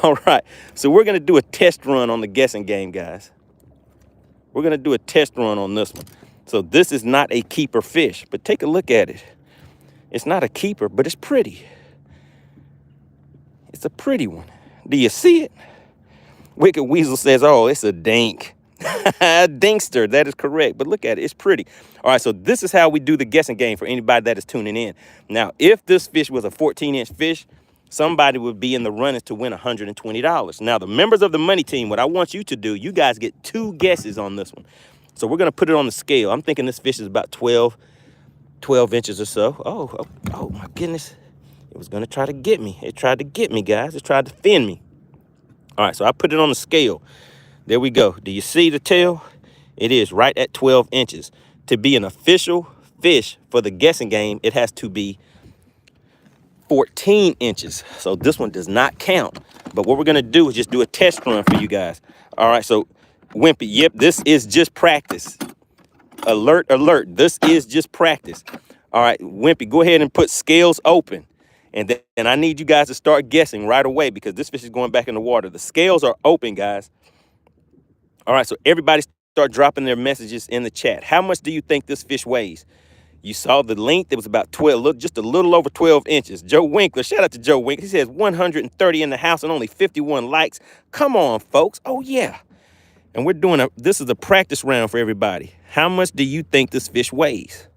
All right. So we're going to do a test run on the guessing game, guys. We're going to do a test run on this one. So this is not a keeper fish, but take a look at it. It's not a keeper, but it's pretty. It's a pretty one. Do you see it? Wicked Weasel says, oh, it's a dink. Dinkster, that is correct. But look at it, it's pretty. All right, so this is how we do the guessing game for anybody that is tuning in. Now, if this fish was a 14-inch fish, somebody would be in the runnings to win $120. Now, the members of the money team, what I want you to do, you guys get 2 guesses on this one. So we're going to put it on the scale. I'm thinking this fish is about 12 inches or so. Oh, my goodness. It was going to try to get me. It tried to get me, guys. It tried to fin me. All right, so I put it on the scale. There we go. Do you see the tail? It is right at 12 inches. To be an official fish for the guessing game, it has to be 14 inches. So this one does not count. But what we're going to do is just do a test run for you guys. All right, so Wimpy, yep, this is just practice. Alert, alert. This is just practice. All right, Wimpy, go ahead and put scales open. And then I need you guys to start guessing right away because this fish is going back in the water. The scales are open, guys. All right, so everybody start dropping their messages in the chat. How much do you think this fish weighs? You saw the length. It was about 12, just a little over 12 inches. Joe Winkler, shout out to Joe Winkler. He says 130 in the house and only 51 likes. Come on, folks. Oh, yeah. And we're doing this is a practice round for everybody. How much do you think this fish weighs?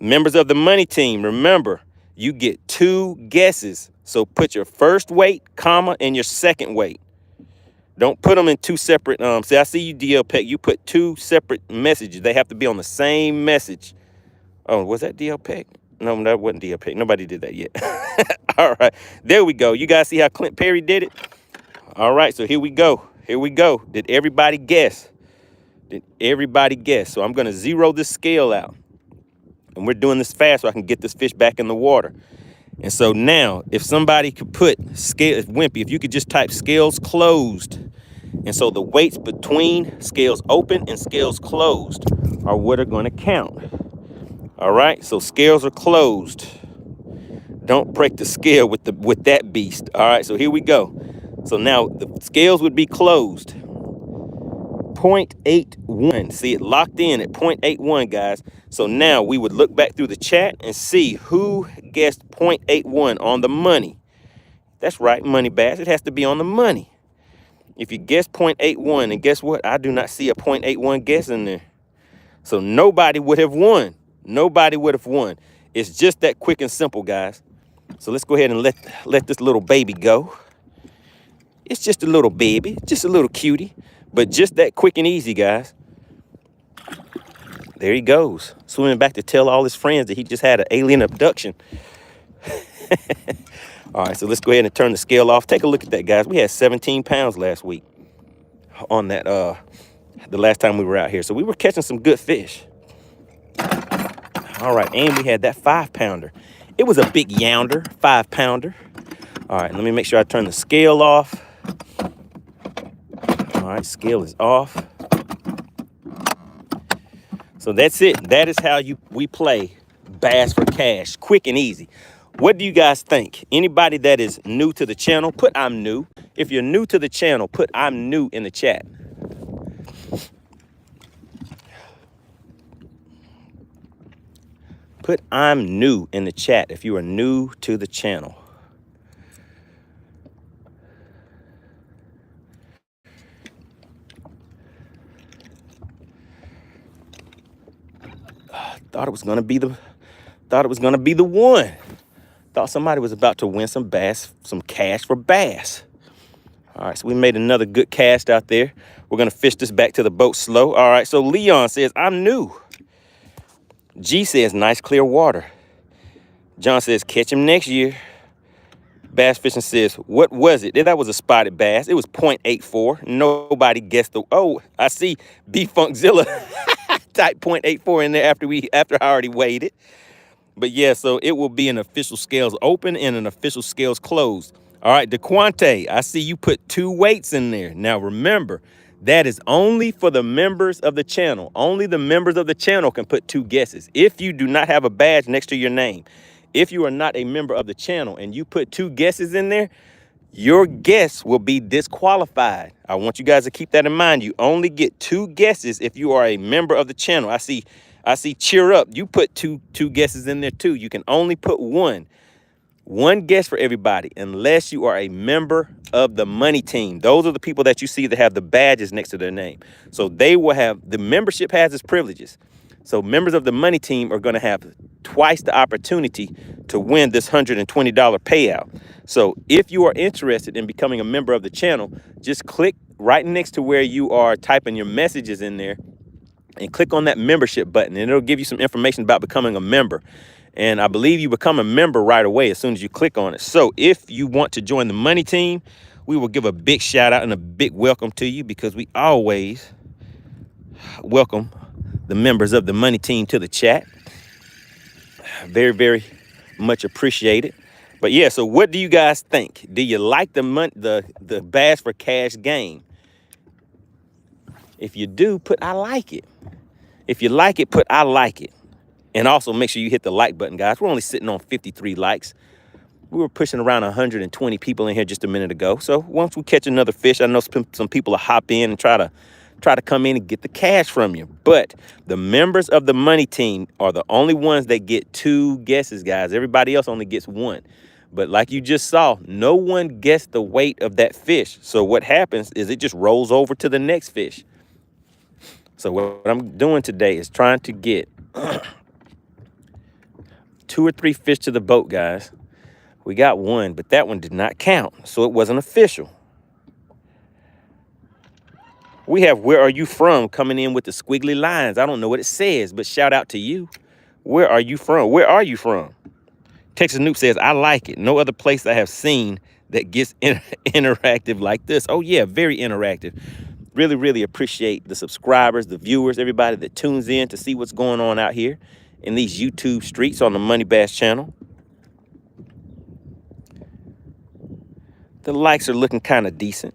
Members of the money team, remember, you get 2 guesses. So put your first weight, comma, and your second weight. Don't put them in 2 separate. See, I see you, DL Peck. You put 2 separate messages. They have to be on the same message. Oh, was that DL Peck? No, that wasn't DL Peck. Nobody did that yet. All right. There we go. You guys see how Clint Perry did it? All right. So here we go. Here we go. Did everybody guess? Did everybody guess? So I'm going to zero this scale out. And we're doing this fast so I can get this fish back in the water. And so now, if somebody could put scale, Wimpy, if you could just type scales closed. And so the weights between scales open and scales closed are what are going to count. All right, so scales are closed. Don't break the scale with that beast. All right, so here we go. So now the scales would be closed. 0.81. See, it locked in at 0.81, guys. So now we would look back through the chat and see who guessed 0.81 on the money. That's right, MoneyBass. It has to be on the money. If you guess 0.81, and guess what? I do not see a 0.81 guess in there. So nobody would have won. Nobody would have won. It's just that quick and simple, guys. So let's go ahead and let this little baby go. It's just a little baby, just a little cutie, but just that quick and easy, guys. There he goes, swimming back to tell all his friends that he just had an alien abduction. All right, so let's go ahead and turn the scale off. Take a look at that, guys. We had 17 pounds last week on that, the last time we were out here. So we were catching some good fish. All right, and we had that 5-pounder. It was a big younder, 5-pounder. All right, let me make sure I turn the scale off. All right, scale is off. So that's it. That is how we play Bass for Cash, quick and easy. What do you guys think? Anybody that is new to the channel, put I'm new. If you're new to the channel, put I'm new in the chat. Put I'm new in the chat if you are new to the channel. Thought it was gonna be the one. Thought somebody was about to win some cash for bass. All right, so we made another good cast out there. We're gonna fish this back to the boat slow. All right, so Leon says, I'm new. G says, nice clear water. John says, catch him next year. Bass Fishing says, what was it? That was a spotted bass. It was 0.84. Nobody guessed the, oh, I see B-Funkzilla type 0.84 in there after I already weighed it. But yeah, so it will be an official scales open and an official scales closed. All right, DeQuante, I see you put 2 weights in there. Now remember, that is only for the members of the channel. Only the members of the channel can put 2 guesses. If you do not have a badge next to your name, if you are not a member of the channel and you put 2 guesses in there, your guess will be disqualified. I want you guys to keep that in mind. You only get 2 guesses if you are a member of the channel. I see Cheer Up. You put two guesses in there too. You can only put one guess for everybody unless you are a member of the money team. Those are the people that you see that have the badges next to their name. So they will have, the membership has its privileges. So members of the money team are going to have twice the opportunity to win this $120 payout. So if you are interested in becoming a member of the channel, just click right next to where you are typing your messages in there and click on that membership button, and it'll give you some information about becoming a member. And I believe you become a member right away as soon as you click on it. So if you want to join the money team, we will give a big shout out and a big welcome to you, because we always welcome the members of the money team to the chat. Very, very much appreciated. But yeah, so what do you guys think? Do you like the Bass for Cash game? If you do, put I like it. If you like it, put I like it. And also make sure you hit the like button, guys. We're only sitting on 53 likes. We were pushing around 120 people in here just a minute ago. So once we catch another fish, I know some people will hop in and try to come in and get the cash from you. But the members of the money team are the only ones that get 2 guesses, guys. Everybody else only gets 1. But like you just saw, no one guessed the weight of that fish. So what happens is it just rolls over to the next fish. So what I'm doing today is trying to get 2 or 3 fish to the boat, guys. We got 1, but that one did not count, so it wasn't official. We have Where Are You From coming in with the squiggly lines. I don't know what it says, but shout out to you. Where are you from? Where are you from? Texas Noob says, I like it. No other place I have seen that gets interactive like this. Oh, yeah, very interactive. Really, really appreciate the subscribers, the viewers, everybody that tunes in to see what's going on out here in these YouTube streets on the MoneyBass channel. The likes are looking kind of decent.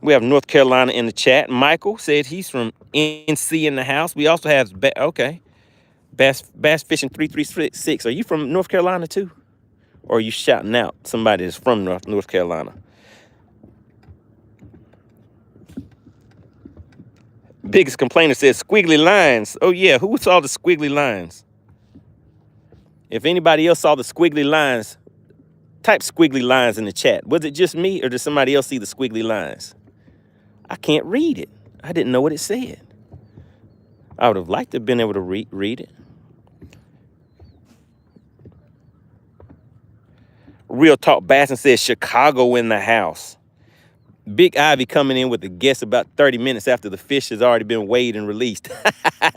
We have North Carolina in the chat. Michael said he's from NC in the house. We also have, Bass Fishing 336. Are you from North Carolina too? Or are you shouting out somebody that's from North Carolina? Biggest complainer says squiggly lines. Oh yeah, who saw the squiggly lines? If anybody else saw the squiggly lines, type squiggly lines in the chat. Was it just me or did somebody else see the squiggly lines? I can't read it. I didn't know what it said. I would have liked to have been able to read it. Real Talk Bassin says Chicago in the house. Big Ivy coming in with a guess about 30 minutes after the fish has already been weighed and released.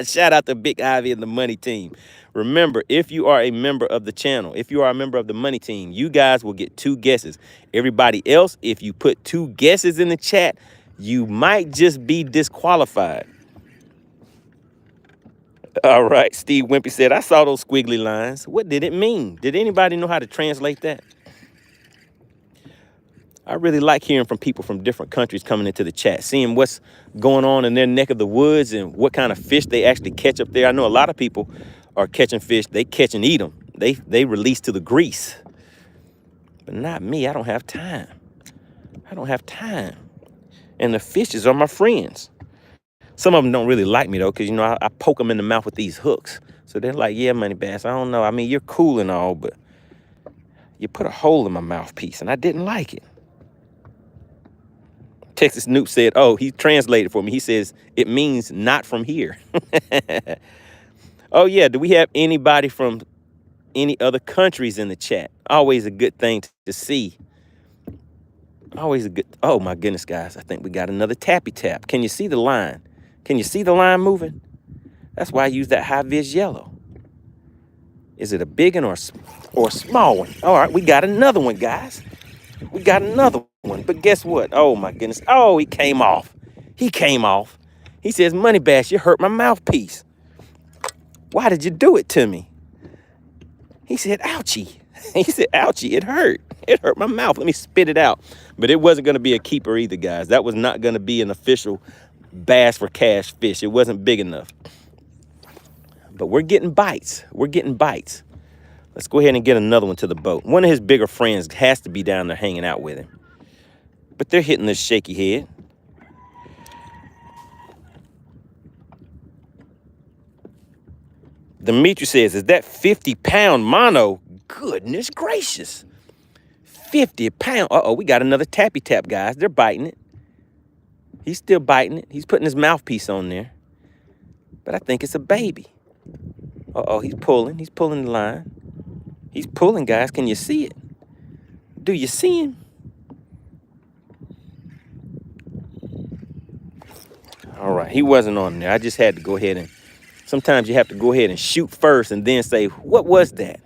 Shout out to Big Ivy and the Money Team. Remember, if you are a member of the channel, if you are a member of the Money Team, you guys will get 2 guesses. Everybody else, if you put 2 guesses in the chat, you might just be disqualified. All right, Steve Wimpy said, I saw those squiggly lines. What did it mean? Did anybody know how to translate that? I really like hearing from people from different countries coming into the chat, seeing what's going on in their neck of the woods and what kind of fish they actually catch up there. I know a lot of people are catching fish. They catch and eat them. They release to the grease. But not me. I don't have time. I don't have time. And the fishes are my friends. Some of them don't really like me, though, because, you know, I poke them in the mouth with these hooks. So they're like, yeah, MoneyBass, I don't know. I mean, you're cool and all, but you put a hole in my mouthpiece, and I didn't like it. Texas Snoop said, oh, he translated for me. He says, it means not from here. Oh, yeah. Do we have anybody from any other countries in the chat? Always a good thing to see. Always a good. Oh, my goodness, guys. I think we got another tappy tap. Can you see the line? Can you see the line moving? That's why I use that high-vis yellow. Is it a big one or a small one? All right, we got another one, guys. We got another one, but guess what? Oh, my goodness. Oh, he came off. He came off. He says, MoneyBass, you hurt my mouthpiece. Why did you do it to me? He said, ouchie. He said, ouchie, it hurt. It hurt my mouth. Let me spit it out. But it wasn't going to be a keeper either, guys. That was not going to be an official bass for cash fish. It wasn't big enough. But we're getting bites. We're getting bites. Let's go ahead and get another one to the boat. One of his bigger friends has to be down there hanging out with him. But they're hitting this shaky head. Dimitri says, is that 50-pound mono? Goodness gracious. 50 pounds. Uh-oh, we got another tappy tap, guys. They're biting it. He's still biting it. He's putting his mouthpiece on there. But I think it's a baby. Uh-oh, he's pulling. He's pulling the line. He's pulling, guys. Can you see it? Do you see him? All right, he wasn't on there. I just had to go ahead and, sometimes you have to go ahead and shoot first and then say, what was that?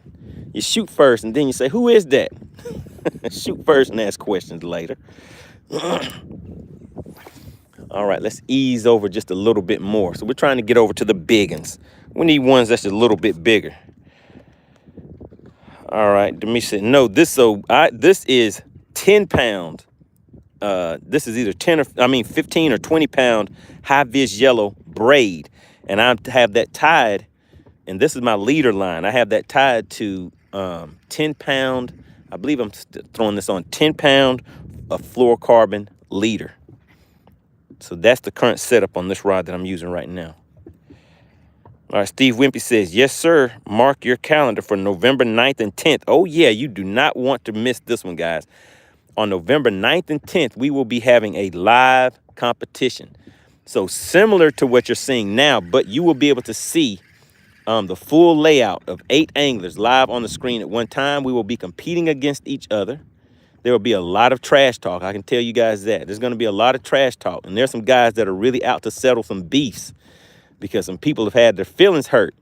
You shoot first and then you say, who is that? Shoot first and ask questions later. All right, let's ease over just a little bit more. So we're trying to get over to the big ones. We need ones that's just a little bit bigger. All right, Demetri said, no, this is 10 pound. This is either 15 or 20 pound high-vis yellow braid. And I have that tied, and this is my leader line. I have that tied to 10 pound. I believe I'm throwing this on 10 pound of fluorocarbon leader. So that's the current setup on this rod that I'm using right now. All right, Steve Wimpy says, yes, sir. Mark your calendar for November 9th and 10th. Oh, yeah, you do not want to miss this one, guys. On November 9th and 10th, we will be having a live competition. So similar to what you're seeing now, but you will be able to see the full layout of 8 anglers live on the screen at one time. We will be competing against each other. There will be a lot of trash talk. I can tell you guys that. There's going to be a lot of trash talk. And there's some guys that are really out to settle some beefs because some people have had their feelings hurt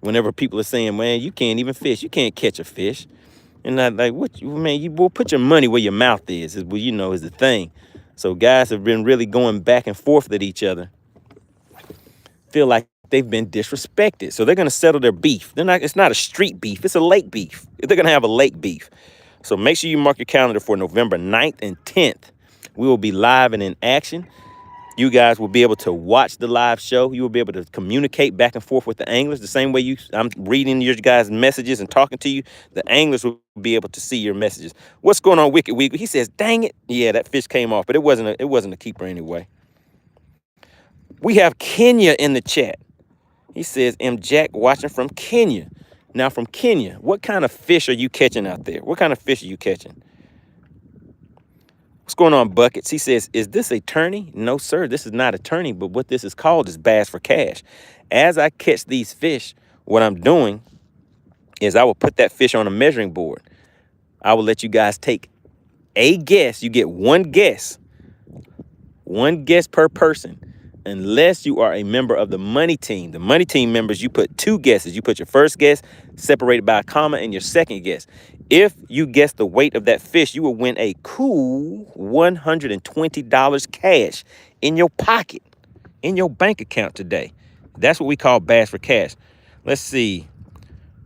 whenever people are saying, man, you can't even fish. You can't catch a fish. And I'm like, what, man, you will put your money where your mouth is well, you know, is the thing. So guys have been really going back and forth with each other. Feel like they've been disrespected. So they're going to settle their beef. It's not a street beef. It's a lake beef. They're going to have a lake beef. So make sure you mark your calendar for November 9th and 10th. We will be live and in action. You guys will be able to watch the live show. You will be able to communicate back and forth with the anglers the same way I'm reading your guys' messages and talking to you. The anglers will be able to see your messages. What's going on, Wicked Week? He says, dang it. Yeah, that fish came off, but it wasn't a keeper anyway. We have Kenya in the chat. He says, M. Jack watching from Kenya. Now from Kenya, what kind of fish are you catching out there? What kind of fish are you catching? What's going on, Buckets? He says, is this a tourney? No, sir, this is not a tourney, but what this is called is bass for cash. As I catch these fish, what I'm doing is I will put that fish on a measuring board. I will let you guys take a guess. You get one guess per person, unless you are a member of the Money Team. The Money Team members, you put 2 guesses. You put your first guess separated by a comma and your second guess. If you guess the weight of that fish, you will win a cool $120 cash in your pocket, in your bank account today. That's what we call bass for cash. Let's see.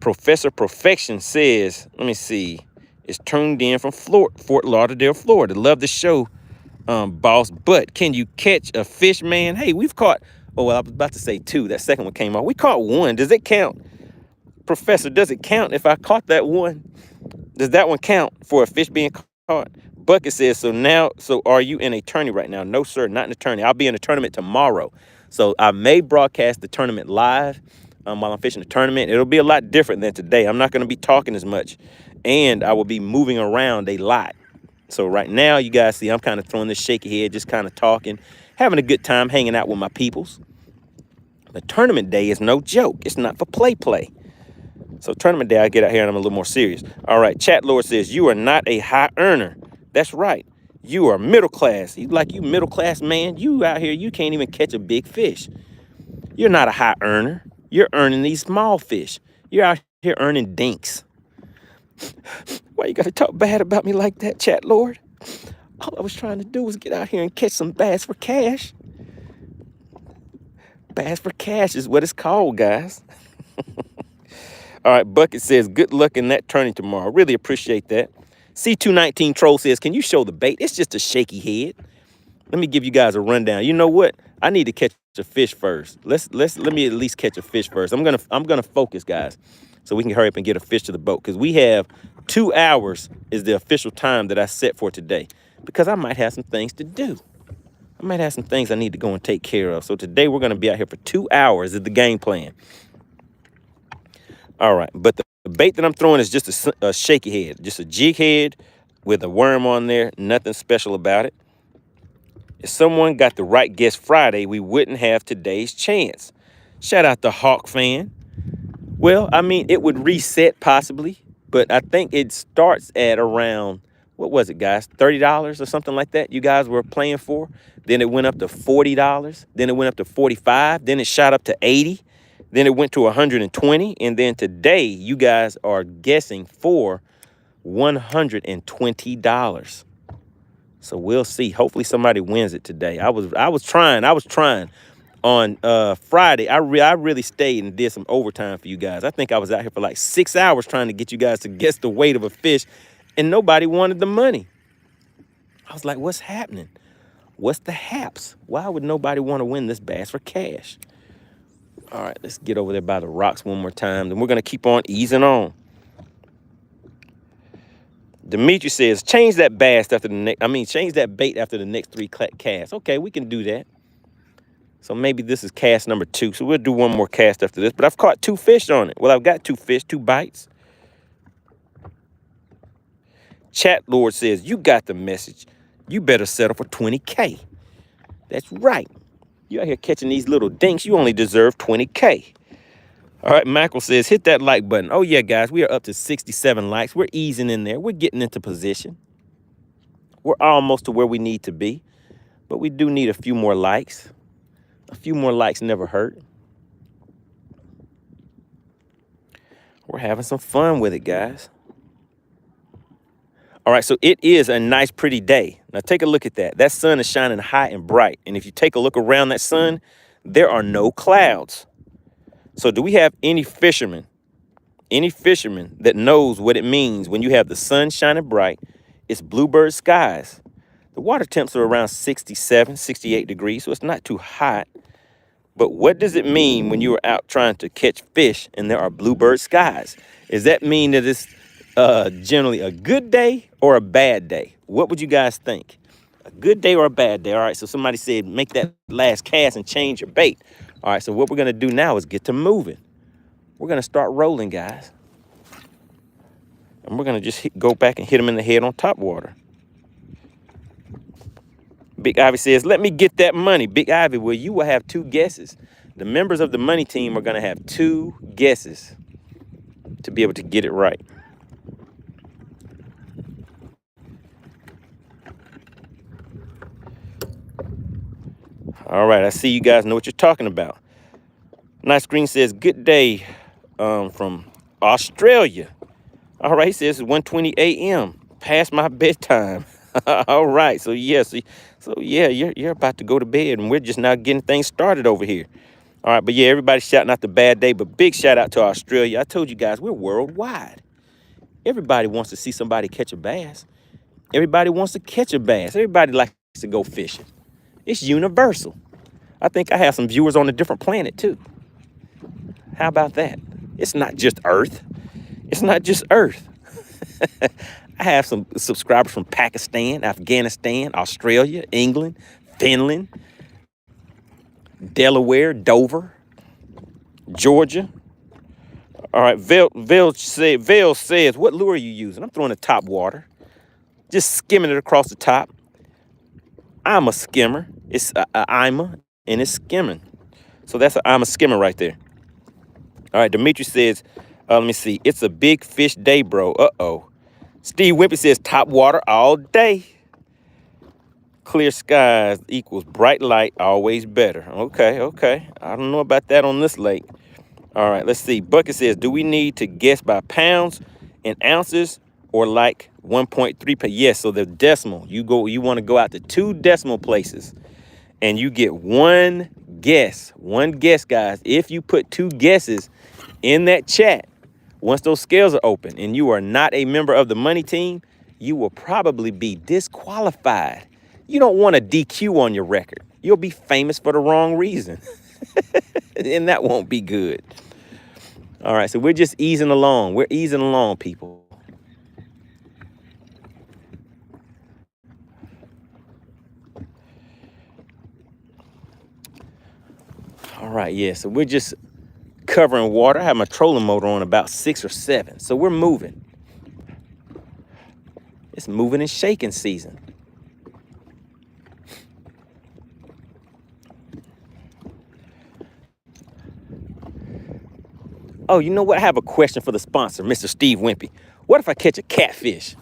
Professor Perfection says, let me see, it's tuned in from Fort Lauderdale, Florida. Love the show, boss. But can you catch a fish, man? Hey, we've caught, oh, well, I was about to say 2. That second one came off. We caught 1. Does it count? Professor, does it count if I caught that one? Does that one count for a fish being caught? Bucket says, so are you in a tourney right now? No, sir, not in a tourney. I'll be in a tournament tomorrow. So I may broadcast the tournament live while I'm fishing the tournament. It'll be a lot different than today. I'm not going to be talking as much, and I will be moving around a lot. So right now, you guys see, I'm kind of throwing this shaky head, just kind of talking, having a good time, hanging out with my peoples. The tournament day is no joke. It's not for play. So tournament day, I get out here and I'm a little more serious. All right, Chat Lord says, you are not a high earner. That's right. You are middle class. You middle class, man. You out here, you can't even catch a big fish. You're not a high earner. You're earning these small fish. You're out here earning dinks. Why you got to talk bad about me like that, Chat Lord? All I was trying to do was get out here and catch some bass for cash. Bass for cash is what it's called, guys. All right, Bucket says, good luck in that tourney tomorrow. Really appreciate that. C219 Troll says, can you show the bait? It's just a shaky head. Let me give you guys a rundown. You know what? I need to catch a fish first. Let me at least catch a fish first. I'm gonna focus, guys, so we can hurry up and get a fish to the boat, because we have 2 hours is the official time that I set for today, because I might have some things to do. I might have some things I need to go and take care of. So today we're gonna be out here for 2 hours is the game plan. All right, but the bait that I'm throwing is just a shaky head, just a jig head with a worm on there. Nothing special about it. If someone got the right guess Friday, we wouldn't have today's chance. Shout out to Hawk Fan. Well, I mean, it would reset possibly, but I think it starts at around, what was it, guys? $30 or something like that you guys were playing for. Then it went up to $40. Then it went up to $45. Then it shot up to $80. Then it went to $120. And then today you guys are guessing for $120. So we'll see. Hopefully somebody wins it today. I was trying on Friday. I really stayed and did some overtime for you guys. I think I was out here for like 6 hours trying to get you guys to guess the weight of a fish, and nobody wanted the money. I was like, what's happening? What's the haps? Why would nobody want to win this bass for cash? All right, let's get over there by the rocks one more time. Then we're going to keep on easing on. Dimitri says, change that bass after the next, change that bait after the next 3 casts. Okay, we can do that. So maybe this is cast number 2. So we'll do one more cast after this. But I've caught 2 fish on it. Well, I've got 2 fish, 2 bites. Chat Lord says, you got the message. You better settle for 20K. That's right. You out here catching these little dinks. You only deserve 20K. All right, Michael says, hit that like button. Oh, yeah, guys, we are up to 67 likes. We're easing in there. We're getting into position. We're almost to where we need to be, but we do need a few more likes. A few more likes never hurt. We're having some fun with it, guys. All right, so it is a nice, pretty day. Now, take a look at that. That sun is shining high and bright, and if you take a look around that sun, there are no clouds. So do we have any fisherman that knows what it means when you have the sun shining bright, it's bluebird skies. The water temps are around 67, 68 degrees, so it's not too hot. But what does it mean when you are out trying to catch fish and there are bluebird skies? Does that mean that it's generally a good day or a bad day? What would you guys think? A good day or a bad day. All right, so somebody said make that last cast and change your bait. All right, so what we're gonna do now is get to moving. We're gonna start rolling, guys. And we're gonna just go back and hit them in the head on top water. Big Ivy says, let me get that money. Big Ivy, well, you will have 2 guesses. The members of the money team are gonna have 2 guesses to be able to get it right. All right, I see you guys know what you're talking about. Nice Green says, good day from Australia. All right, he says it's 1:20 a.m. past my bedtime. All right, so yeah, you're about to go to bed, and we're just now getting things started over here. All right, but yeah, everybody's shouting out the bad day, but big shout out to Australia. I told you guys, we're worldwide. Everybody wants to see somebody catch a bass. Everybody wants to catch a bass. Everybody likes to go fishing. It's universal. I think I have some viewers on a different planet too. How about that? It's not just Earth. It's not just Earth. I have some subscribers from Pakistan, Afghanistan, Australia, England, Finland, Delaware, Dover, Georgia. All right, Vail says, what lure are you using? I'm throwing a top water, just skimming it across the top. I'm a skimmer. It's I'm a, and it's skimming. So that's I'm a skimmer right there. All right, Dimitri says, let me see. It's a big fish day, bro. Uh-oh. Steve Wimpy says top water all day. Clear skies equals bright light, always better. Okay. I don't know about that on this lake. All right, let's see. Bucket says, do we need to guess by pounds and ounces or like 1.3 per? Yes, so the decimal. You want to go out to 2 decimal places and you get 1 guess. 1 guess, guys. If you put 2 guesses in that chat, once those scales are open and you are not a member of the money team, you will probably be disqualified. You don't want a DQ on your record. You'll be famous for the wrong reason. And that won't be good. All right, so we're just easing along. We're easing along, people. All right, yeah, so we're just covering water. I have my trolling motor on about 6 or 7. So we're moving. It's moving and shaking season. Oh, you know what? I have a question for the sponsor, Mr. Steve Wimpy. What if I catch a catfish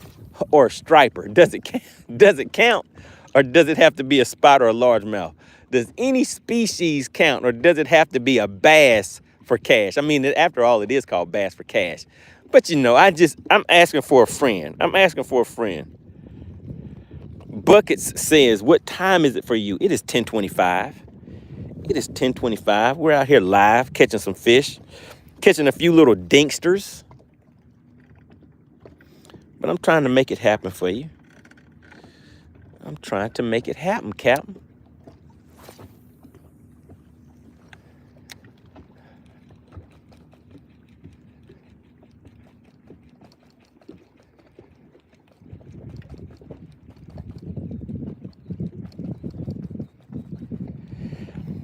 or a striper? Does it count? Or does it have to be a spot or a largemouth? Does any species count, or does it have to be a bass for cash? I mean, after all, it is called bass for cash. But you know, I'm asking for a friend. Buckets says, what time is it for you? It is 10:25. It is 10:25. We're out here live catching some fish, catching a few little dinksters. But I'm trying to make it happen for you. I'm trying to make it happen, Captain.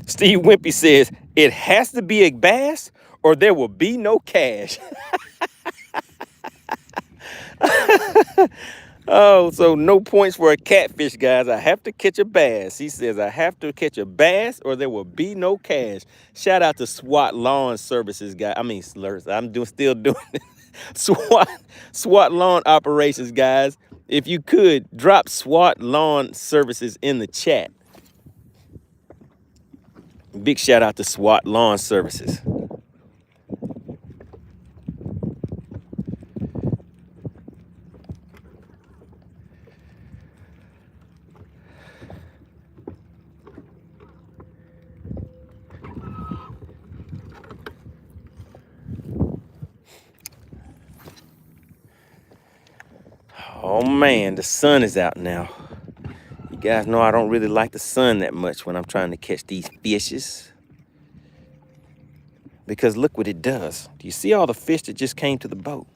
Steve Wimpy says, it has to be a bass or there will be no cash. Oh, so no points for a catfish, guys. I have to catch a bass. He says, I have to catch a bass or there will be no cash. Shout out to SWAT Lawn Services, guys. I mean, slurs. Still doing it. SWAT Lawn Operations, guys. If you could, drop SWAT Lawn Services in the chat. Big shout out to SWAT Lawn Services. Oh man, the sun is out now. You guys know I don't really like the sun that much when I'm trying to catch these fishes. Because look what it does. Do you see all the fish that just came to the boat?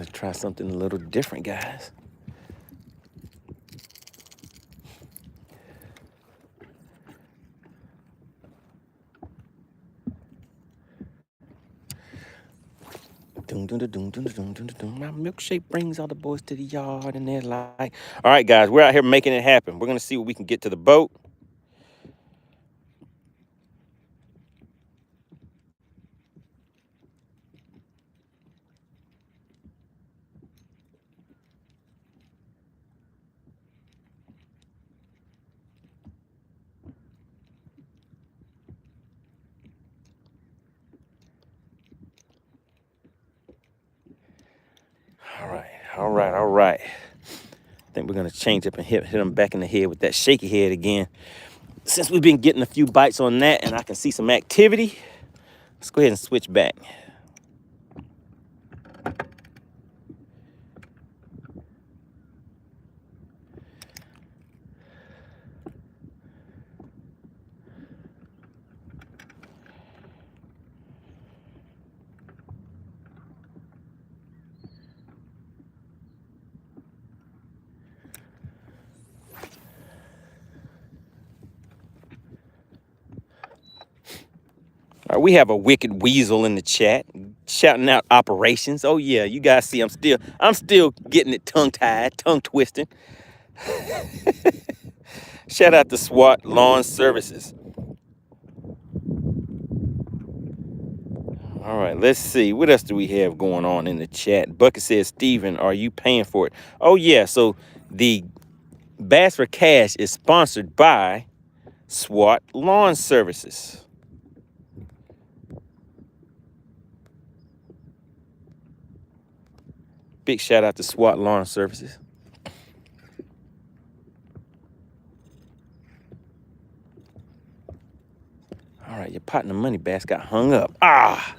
gonna try something a little different, guys. My milkshake brings all the boys to the yard, and they're like, all right, guys, we're out here making it happen. We're gonna see what we can get to the boat. All right. I think we're gonna change up and hit them back in the head with that shaky head again. Since we've been getting a few bites on that and I can see some activity, let's go ahead and switch back. All right, we have a wicked weasel in the chat shouting out operations. Oh yeah, you guys see I'm still getting it tongue-tied, tongue-twisting. Shout out to SWAT Lawn Services. All right, let's see. What else do we have going on in the chat? Bucket says, Steven, are you paying for it? Oh yeah, so the Bass for Cash is sponsored by SWAT Lawn Services. Big shout out to SWAT Lawn Services. All right, your partner MoneyBass got hung up. Ah,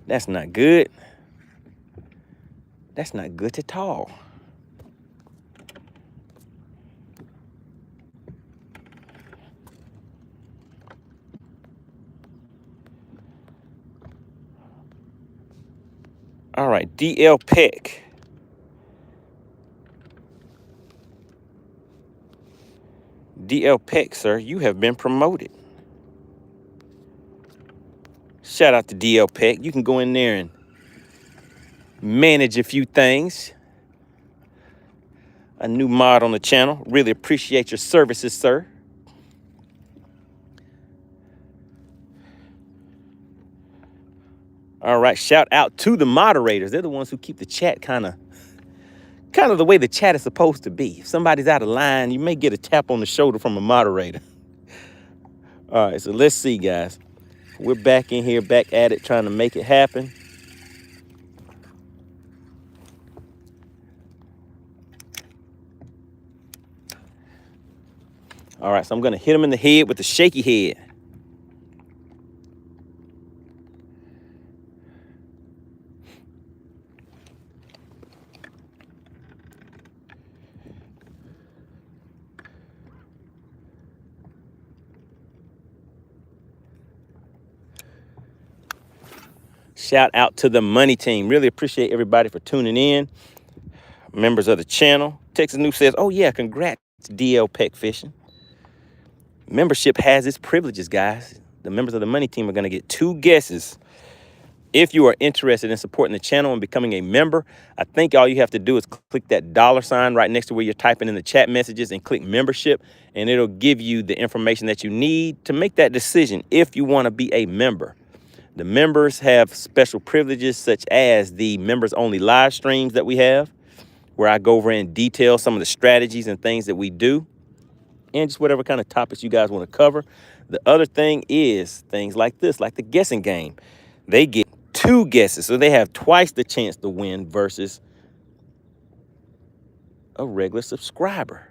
that's not good. That's not good at all. All right, DL Peck. DL Peck, sir, you have been promoted. Shout out to DL Peck. You can go in there and manage a few things. A new mod on the channel. Really appreciate your services, sir. All right, shout out to the moderators. They're the ones who keep the chat kind of the way the chat is supposed to be. If somebody's out of line, you may get a tap on the shoulder from a moderator. All right, so let's see, guys. We're back in here, back at it, trying to make it happen. All right, so I'm gonna hit him in the head with the shaky head. Shout out to the Money Team. Really appreciate everybody for tuning in. Members of the channel. Texas News says, oh yeah, congrats, DL Peck Fishing. Membership has its privileges, guys. The members of the Money Team are going to get 2 guesses. If you are interested in supporting the channel and becoming a member, I think all you have to do is click that $ right next to where you're typing in the chat messages and click membership, and it'll give you the information that you need to make that decision if you want to be a member. The members have special privileges such as the members only live streams that we have, where I go over and detail some of the strategies and things that we do, and just whatever kind of topics you guys want to cover. The other thing is things like this, like the guessing game. They get 2 guesses, so they have twice the chance to win versus a regular subscriber.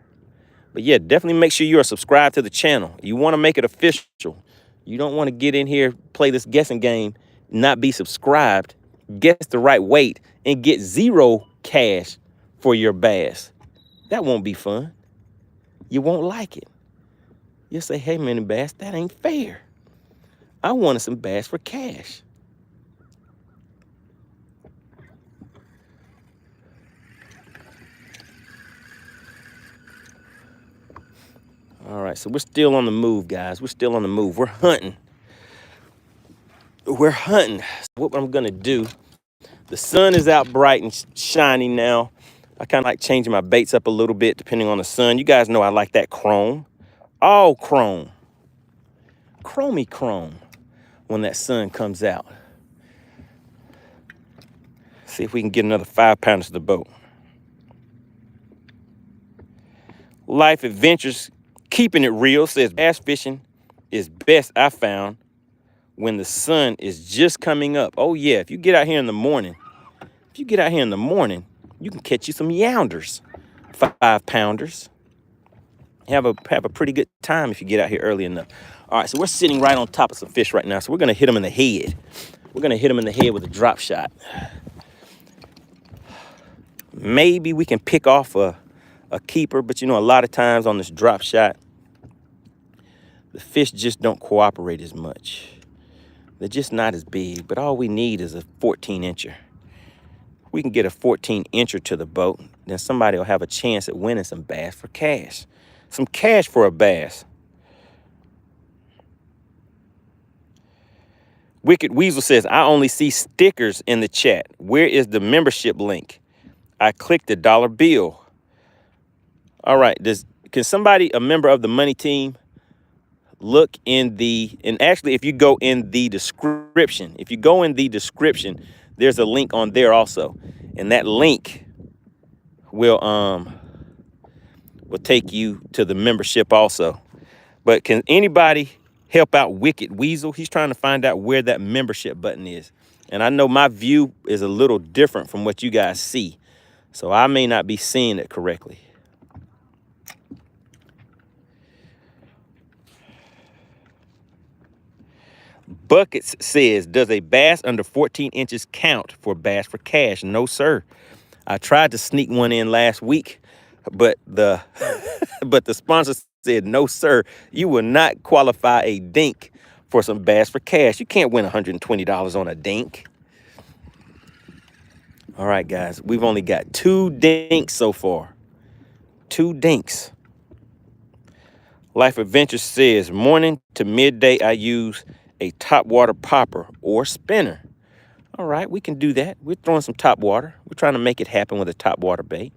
But yeah, definitely make sure you are subscribed to the channel. You want to make it official. You don't want to get in here, play this guessing game, not be subscribed, guess the right weight, and get 0 cash for your bass. That won't be fun. You won't like it. You'll say, hey, MoneyBass, that ain't fair. I wanted some bass for cash. All right, so we're still on the move, guys. We're still on the move. We're hunting. We're hunting. So what I'm gonna do, the sun is out bright and shiny now. I kind of like changing my baits up a little bit depending on the sun. You guys know I like that chrome. All chrome. Chromey chrome when that sun comes out. See if we can get another 5-pounder to the boat. Life Adventures, keeping it real, says bass fishing is best I found when the sun is just coming up. Oh yeah, if you get out here in the morning, you can catch you some younders, 5-pounders. Have a pretty good time if you get out here early enough. All right, so we're sitting right on top of some fish right now, so we're gonna hit them in the head. We're gonna hit them in the head with a drop shot. Maybe we can pick off a keeper, but you know, a lot of times on this drop shot, the fish just don't cooperate as much. They're just not as big, but all we need is a 14-incher. We can get a 14-incher to the boat, then somebody will have a chance at winning some bass for cash. Some cash for a bass. Wicked Weasel says, I only see stickers in the chat. Where is the membership link? I clicked the dollar bill. All right, can somebody, a member of the Money Team, look in and actually if you go in the description, there's a link on there also. And that link will take you to the membership also. But can anybody help out Wicked Weasel? He's trying to find out where that membership button is. And I know my view is a little different from what you guys see, so I may not be seeing it correctly. Buckets says, does a bass under 14 inches count for bass for cash? No, sir. I tried to sneak one in last week, but the sponsor said, no, sir, you will not qualify a dink for some bass for cash. You can't win $120 on a dink. All right, guys, we've only got 2 dinks so far. 2 dinks. Life Adventure says, morning to midday, I use a top water popper or spinner. All right, we can do that. We're throwing some top water. We're trying to make it happen with a top water bait.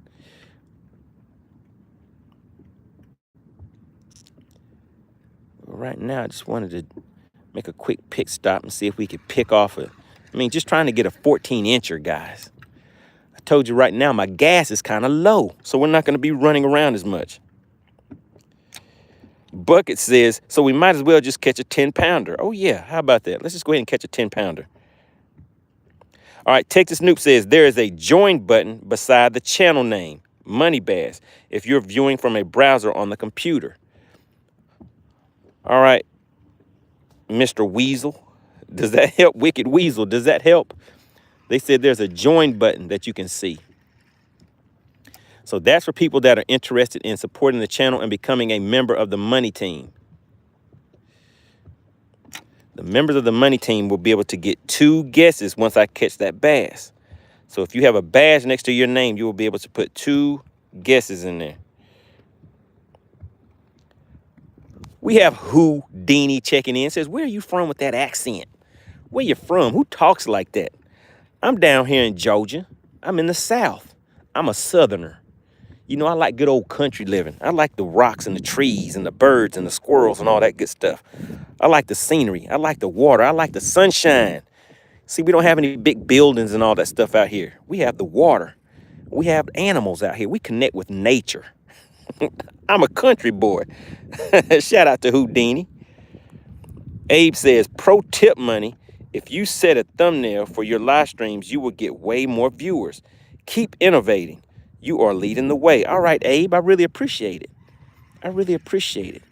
Right now, I just wanted to make a quick pick stop and see if we could pick off just trying to get a 14-incher, guys. I told you right now, my gas is kind of low, so we're not going to be running around as much. Bucket says, so we might as well just catch a 10-pounder. Oh, yeah. How about that? Let's just go ahead and catch a 10-pounder. All right. Texas Snoop says, there is a join button beside the channel name, MoneyBass, if you're viewing from a browser on the computer. All right, Mr. Weasel. Does that help? Wicked Weasel, does that help? They said there's a join button that you can see. So that's for people that are interested in supporting the channel and becoming a member of the Money Team. The members of the Money Team will be able to get 2 guesses once I catch that bass. So if you have a badge next to your name, you will be able to put 2 guesses in there. We have Hoodie checking in. Says, where are you from with that accent? Where you from? Who talks like that? I'm down here in Georgia. I'm in the South. I'm a Southerner. You know, I like good old country living. I like the rocks and the trees and the birds and the squirrels and all that good stuff. I like the scenery. I like the water. I like the sunshine. See, we don't have any big buildings and all that stuff out here. We have the water. We have animals out here. We connect with nature. I'm a country boy. Shout out to Houdini. Abe says, pro tip money. If you set a thumbnail for your live streams, you will get way more viewers. Keep innovating. You are leading the way. All right, Abe, I really appreciate it. I really appreciate it.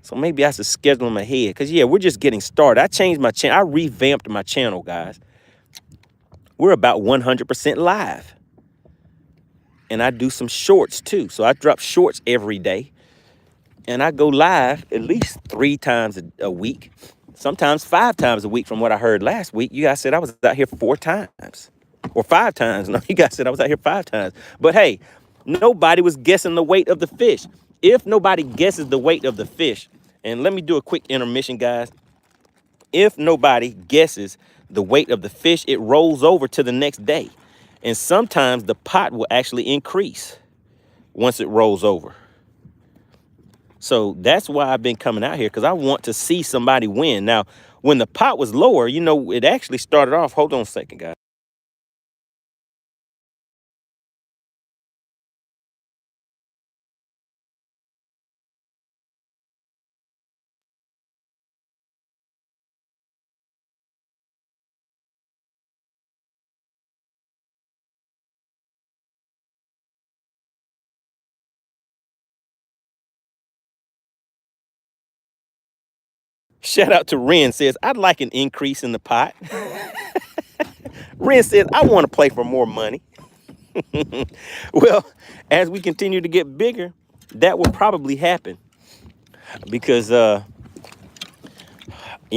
So maybe I should schedule them ahead. Because, yeah, we're just getting started. I changed my channel. I revamped my channel, guys. We're about 100% live. And I do some shorts, too. So I drop shorts every day. And I go live at least 3 times a week. Sometimes 5 times a week from what I heard last week. You guys said I was out here 4 times. Or 5 times. No, you guys said I was out here 5 times. But, hey, nobody was guessing the weight of the fish. If nobody guesses the weight of the fish, and let me do a quick intermission, guys. If nobody guesses the weight of the fish, it rolls over to the next day. And sometimes the pot will actually increase once it rolls over. So that's why I've been coming out here, because I want to see somebody win. Now, when the pot was lower, you know, it actually started off. Hold on a second, guys. Shout out to Ren, says, I'd like an increase in the pot. Ren says, I want to play for more money. Well, as we continue to get bigger, that will probably happen because, you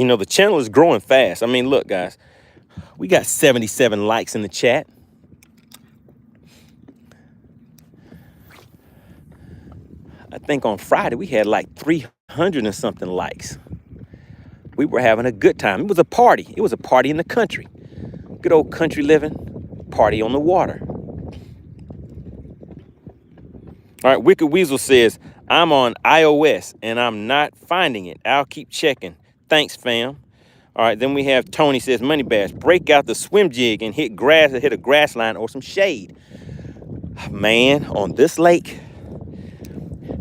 know, the channel is growing fast. I mean, look, guys, we got 77 likes in the chat. I think on Friday we had like 300 and something likes. We were having a good time. It was a party. It was a party in the country. Good old country living, party on the water. All right, Wicked Weasel says, I'm on iOS and I'm not finding it. I'll keep checking. Thanks, fam. All right, then we have Tony says, MoneyBass, break out the swim jig and hit a grass line or some shade. Man, on this lake,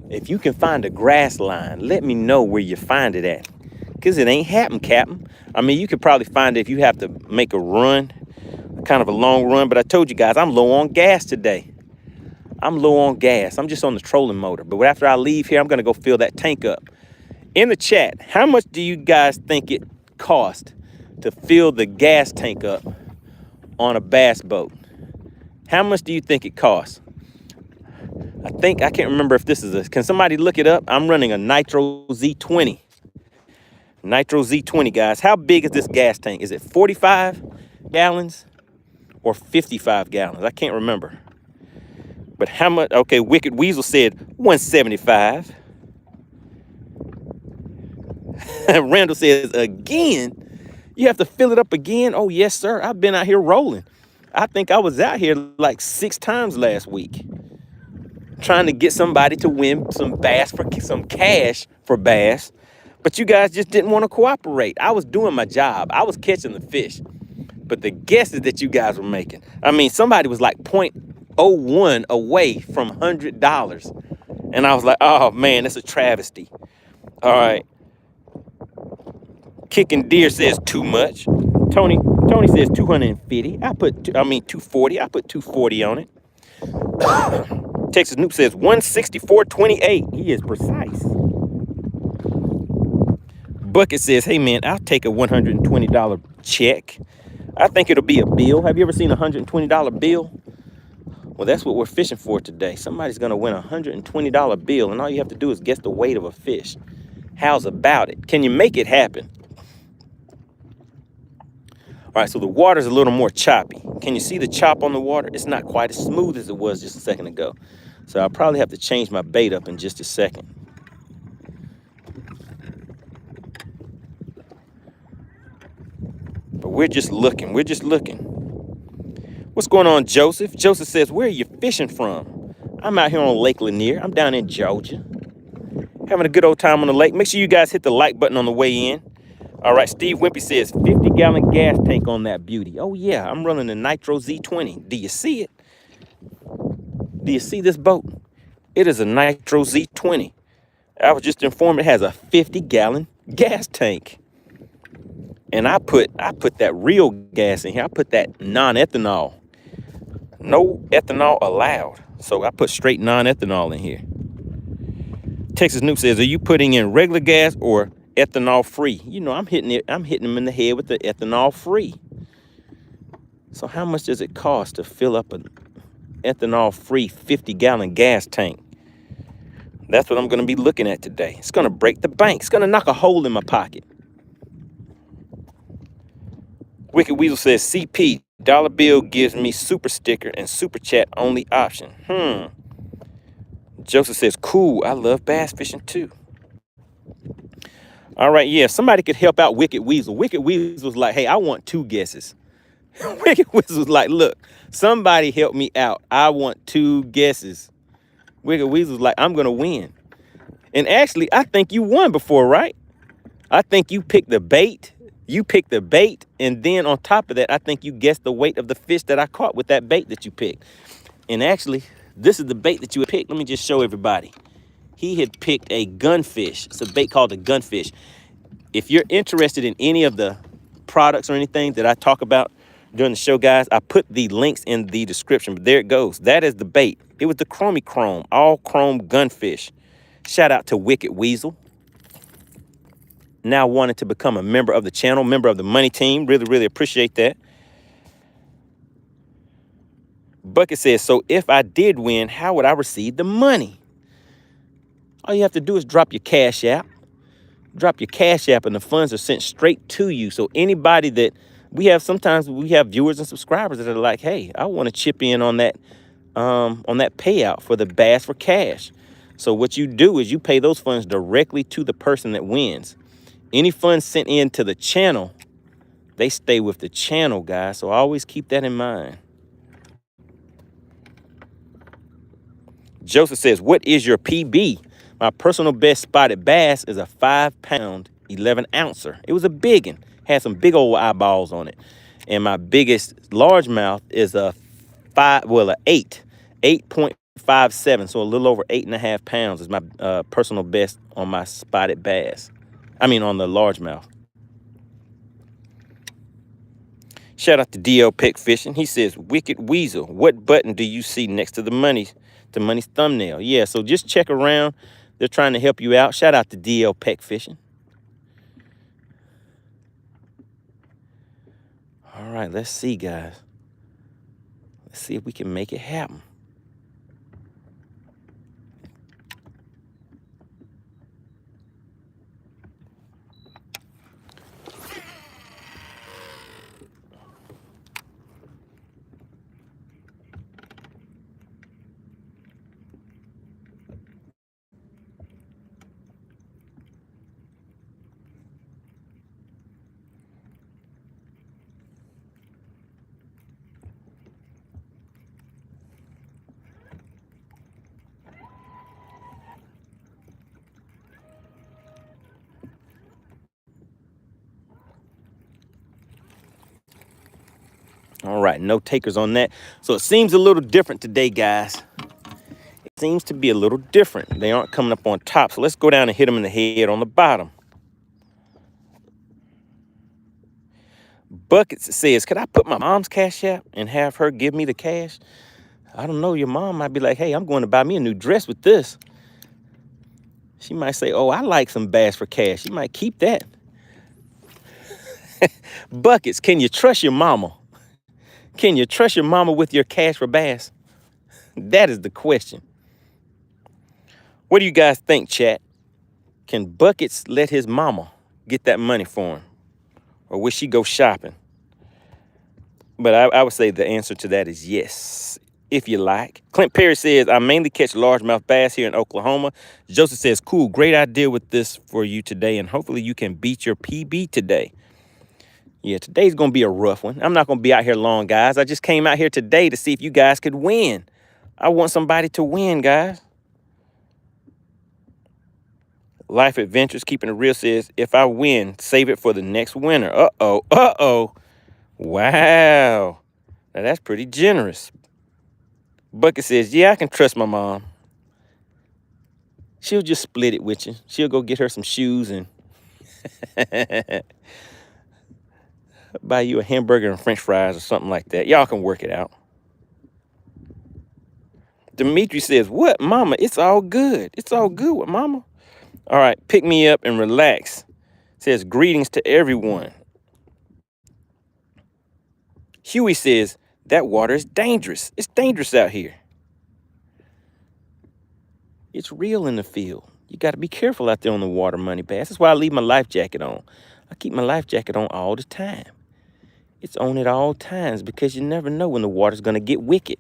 if you can find a grass line, let me know where you find it at. Because it ain't happening, Captain. I mean, you could probably find it if you have to make a run, kind of a long run. But I told you guys, I'm low on gas today. I'm low on gas. I'm just on the trolling motor. But after I leave here, I'm going to go fill that tank up. In the chat, how much do you guys think it cost to fill the gas tank up on a bass boat? How much do you think it costs? I can't remember if this is can somebody look it up? I'm running a Nitro Z20. Nitro Z20, guys. How big is this gas tank? Is it 45 gallons or 55 gallons? I can't remember. But how much? Okay, Wicked Weasel said 175. Randall says, again? You have to fill it up again? Oh, yes, sir. I've been out here rolling. I think I was out here like 6 times last week trying to get somebody to win some bass for some cash for bass. But you guys just didn't want to cooperate. I was doing my job. I was catching the fish. But the guesses that you guys were making, I mean, somebody was like 0.01 away from $100. And I was like, oh, man, that's a travesty. All right. Kicking Deer says too much. Tony says 250. 240. I put 240 on it. Texas Noob says 164.28. He is precise. Bucket says, hey, man, I'll take a $120 check. I think it'll be a bill. Have you ever seen a $120 bill? Well, that's what we're fishing for today. Somebody's going to win a $120 bill, and all you have to do is guess the weight of a fish. How's about it? Can you make it happen? All right, so the water's a little more choppy. Can you see the chop on the water? It's not quite as smooth as it was just a second ago. So I'll probably have to change my bait up in just a second. But we're just looking. What's going on, Joseph? Joseph says, where are you fishing from? I'm out here on Lake Lanier. I'm down in Georgia. Having a good old time on the lake. Make sure you guys hit the like button on the way in. All right, Steve Wimpy says 50-gallon gas tank on that beauty. Oh, yeah, I'm running a Nitro Z20. Do you see it? Do you see this boat? It is a Nitro Z20. I was just informed it has a 50-gallon gas tank. And I put that real gas in here. I put that non-ethanol. No ethanol allowed. So I put straight non-ethanol in here. Texas Noob says, are you putting in regular gas or ethanol free? You know, I'm hitting them in the head with the ethanol free. So how much does it cost to fill up an ethanol free 50-gallon gas tank? That's what I'm going to be looking at today. It's going to break the bank. It's going to knock a hole in my pocket. Wicked Weasel says, CP, dollar bill gives me super sticker and super chat only option. Joseph says, cool, I love bass fishing too. All right, yeah, if somebody could help out Wicked Weasel. Wicked Weasel was like, hey, I want 2 guesses. Wicked Weasel was like, look, somebody help me out. I want 2 guesses. Wicked Weasel was like, I'm going to win. And actually, I think you won before, right? I think you picked the bait. You picked the bait. And then on top of that, I think you guessed the weight of the fish that I caught with that bait that you picked. And actually, this is the bait that you had picked. Let me just show everybody. He had picked a gunfish. It's a bait called a gunfish. If you're interested in any of the products or anything that I talk about during the show, guys, I put the links in the description. But there it goes. That is the bait. It was the Chromie Chrome, all chrome gunfish. Shout out to Wicked Weasel. Now wanting to become a member of the channel, member of the Money Team. Really, really appreciate that. Bucket says, so if I did win, how would I receive the money? All you have to do is drop your Cash App. Drop your Cash App and the funds are sent straight to you. So anybody that sometimes we have viewers and subscribers that are like, hey, I want to chip in on that payout for the Bass for Cash. So what you do is you pay those funds directly to the person that wins. Any funds sent in to the channel, they stay with the channel, guys. So always keep that in mind. Joseph says, what is your PB? My personal best spotted bass is a 5-pound, 11-ouncer. It was a big one. Had some big old eyeballs on it. And my biggest largemouth is a 8.57. So a little over 8.5 pounds is my personal best on my spotted bass. I mean, on the largemouth. Shout out to DL Peck Fishing. He says, Wicked Weasel, what button do you see next to the money's thumbnail? Yeah, so just check around. They're trying to help you out. Shout out to DL Peck Fishing. All right, let's see, guys. Let's see if we can make it happen. All right, no takers on that. So it seems a little different today, guys. It seems to be a little different. They aren't coming up on top. So let's go down and hit them in the head on the bottom. Buckets says, could I put my mom's Cash App and have her give me the cash? I don't know. Your mom might be like, hey, I'm going to buy me a new dress with this. She might say, oh, I like some Bass for Cash. She might keep that. Buckets, can you trust your mama? Can you trust your mama with your cash for bass? That is the question. What do you guys think, chat? Can Buckets let his mama get that money for him? Or will she go shopping? But I would say the answer to that is yes, if you like. Clint Perry says, I mainly catch largemouth bass here in Oklahoma. Joseph says, cool, great idea with this for you today, and hopefully you can beat your PB today. Yeah, today's going to be a rough one. I'm not going to be out here long, guys. I just came out here today to see if you guys could win. I want somebody to win, guys. Life Adventures, Keeping It Real says, if I win, save it for the next winner. Uh-oh, uh-oh. Wow. Now, that's pretty generous. Bucket says, yeah, I can trust my mom. She'll just split it with you. She'll go get her some shoes and buy you a hamburger and french fries or something like that. Y'all can work it out. Dimitri says, what, mama? It's all good. It's all good with mama. All right, pick me up and relax. Says, greetings to everyone. Huey says, that water is dangerous. It's dangerous out here. It's real in the field. You got to be careful out there on the water, MoneyBass. That's why I leave my life jacket on. I keep my life jacket on all the time. It's on at all times because you never know when the water's going to get wicked.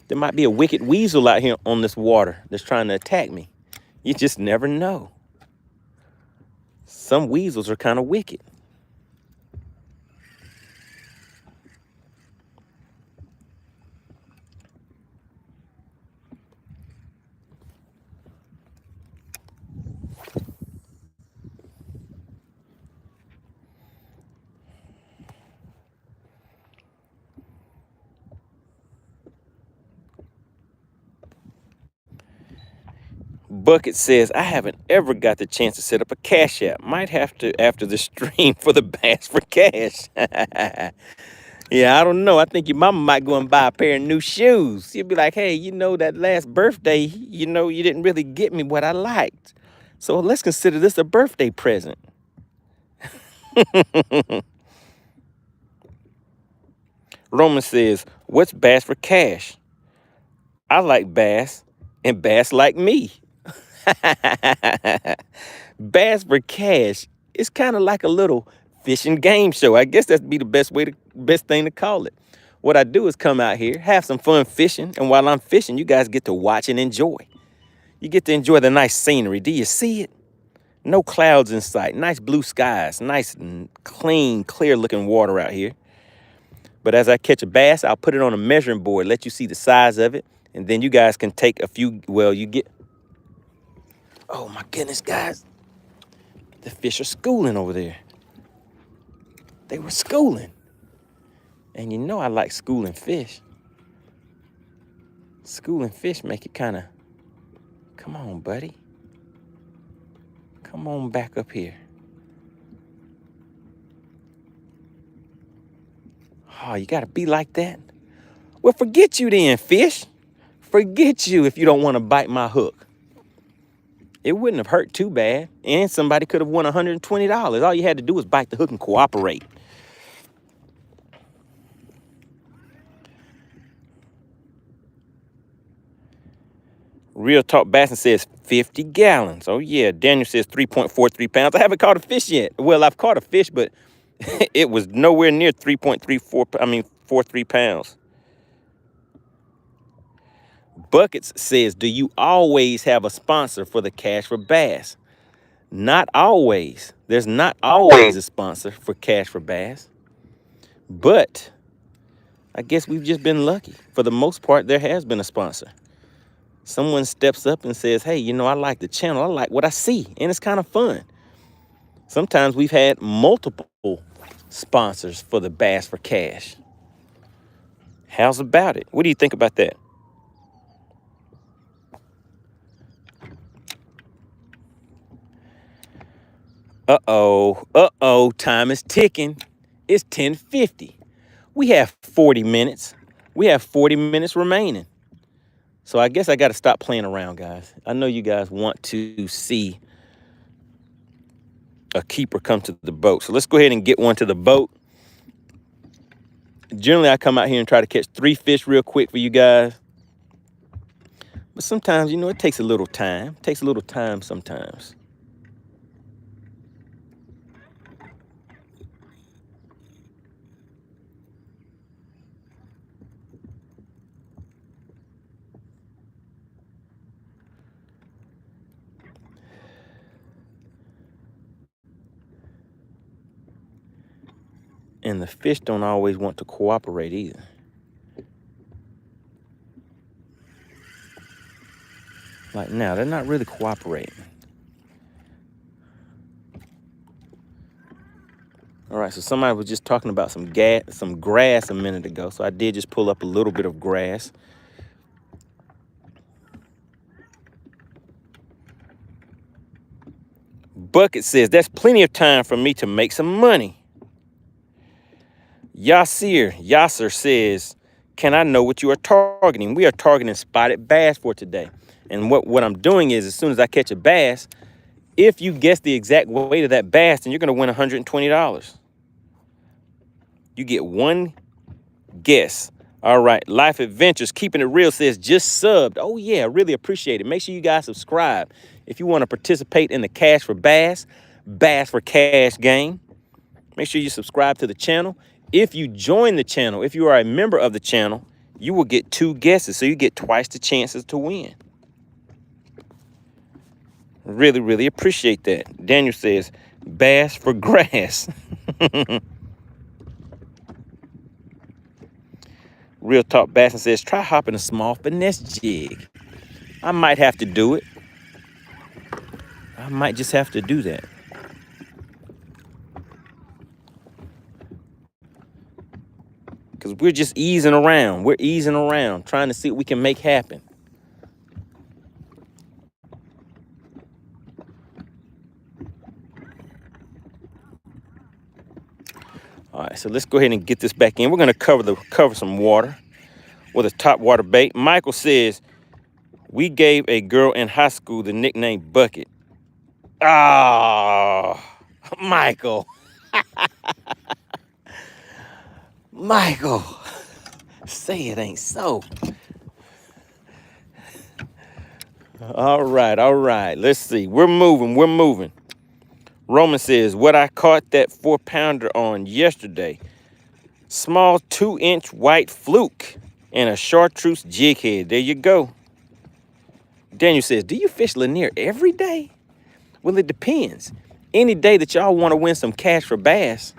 There might be a wicked weasel out here on this water that's trying to attack me. You just never know. Some weasels are kind of wicked. Bucket says, I haven't ever got the chance to set up a Cash App. Might have to after the stream for the Bass for Cash. Yeah, I don't know. I think your mama might go and buy a pair of new shoes. She'll be like, hey, you know, that last birthday, you know, you didn't really get me what I liked. So let's consider this a birthday present. Roman says, what's Bass for Cash? I like Bass, and Bass like me. Bass for Cash is kind of like a little fishing game show. I guess that'd be the best thing to call it. What I do is come out here, have some fun fishing, and while I'm fishing, you guys get to watch and enjoy. You get to enjoy the nice scenery. Do you see it? No clouds in sight, nice blue skies, nice clean, clear-looking water out here. But as I catch a bass, I'll put it on a measuring board, let you see the size of it, and then you guys can take a few, well, you get, oh my goodness, guys. The fish are schooling over there. They were schooling. And you know I like schooling fish. Schooling fish make it kind of, come on, buddy. Come on back up here. Oh, you got to be like that? Well, forget you then, fish. Forget you if you don't want to bite my hook. It wouldn't have hurt too bad, and somebody could have won $120. All you had to do was bite the hook and cooperate. Real Talk Bassin says 50 gallons. Oh, yeah. Daniel says 3.43 pounds. I haven't caught a fish yet. Well, I've caught a fish, but it was nowhere near 43 pounds. Buckets says, do you always have a sponsor for the Cash for Bass? Not always. There's not always a sponsor for Cash for Bass. But I guess we've just been lucky. For the most part, there has been a sponsor. Someone steps up and says, hey, you know, I like the channel. I like what I see, and it's kind of fun. Sometimes we've had multiple sponsors for the Bass for Cash. How's about it? What do you think about that? Uh-oh, time is ticking. It's 10:50. We have 40 minutes. We have 40 minutes remaining. So I guess I got to stop playing around, guys. I know you guys want to see a keeper come to the boat. So let's go ahead and get one to the boat. Generally, I come out here and try to catch 3 fish real quick for you guys. But sometimes, you know, it takes a little time. It takes a little time sometimes. And the fish don't always want to cooperate either. Like now, they're not really cooperating. All right, so somebody was just talking about some grass a minute ago. So I did just pull up a little bit of grass. Bucket says, that's plenty of time for me to make some money. Yasser says, can I know what you are targeting? We are targeting spotted bass for today. And what I'm doing is, as soon as I catch a bass, if you guess the exact weight of that bass, then you're going to win $120. You get one guess. All right, Life Adventures, Keeping It Real says, just subbed. Oh, yeah, really appreciate it. Make sure you guys subscribe if you want to participate in the Cash for Bass, Bass for Cash game. Make sure you subscribe to the channel. If you join the channel, if you are a member of the channel, you will get 2 guesses. So you get twice the chances to win. Really, really appreciate that. Daniel says, bass for grass. Real Talk Bassin says, try hopping a small finesse jig. I might have to do it. I might just have to do that. Because we're just easing around. We're easing around, trying to see what we can make happen. All right, so let's go ahead and get this back in. We're going to cover some water with a top water bait. Michael says, we gave a girl in high school the nickname Bucket. Oh, Michael. Michael, say it ain't so. All right. Let's see. We're moving. Roman says, what I caught that 4-pounder on yesterday. Small 2-inch white fluke and a chartreuse jig head. There you go. Daniel says, do you fish Lanier every day? Well, it depends. Any day that y'all want to win some cash for bass,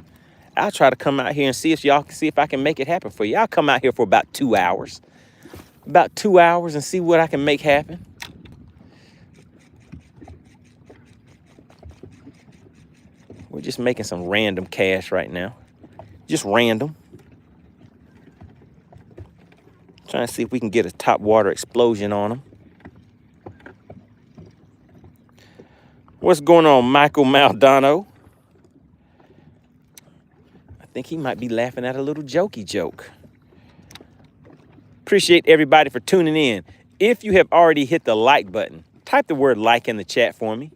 I'll try to come out here and see if I can make it happen for you. I'll come out here for about 2 hours. About 2 hours and see what I can make happen. We're just making some random cash right now. Just random. Trying to see if we can get a top water explosion on them. What's going on, Michael Maldonado? I think he might be laughing at a little jokey joke. Appreciate everybody for tuning in. If you have already hit the like button, type the word like in the chat for me.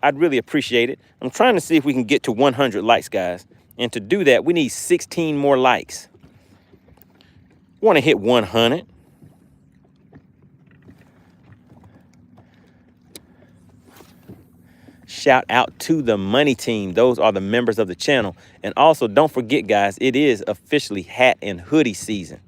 I'd really appreciate it. I'm trying to see if we can get to 100 likes, guys. And to do that, we need 16 more likes. Want to hit 100. Shout out to the Money Team. Those are the members of the channel. And also, don't forget, guys, it is officially hat and hoodie season.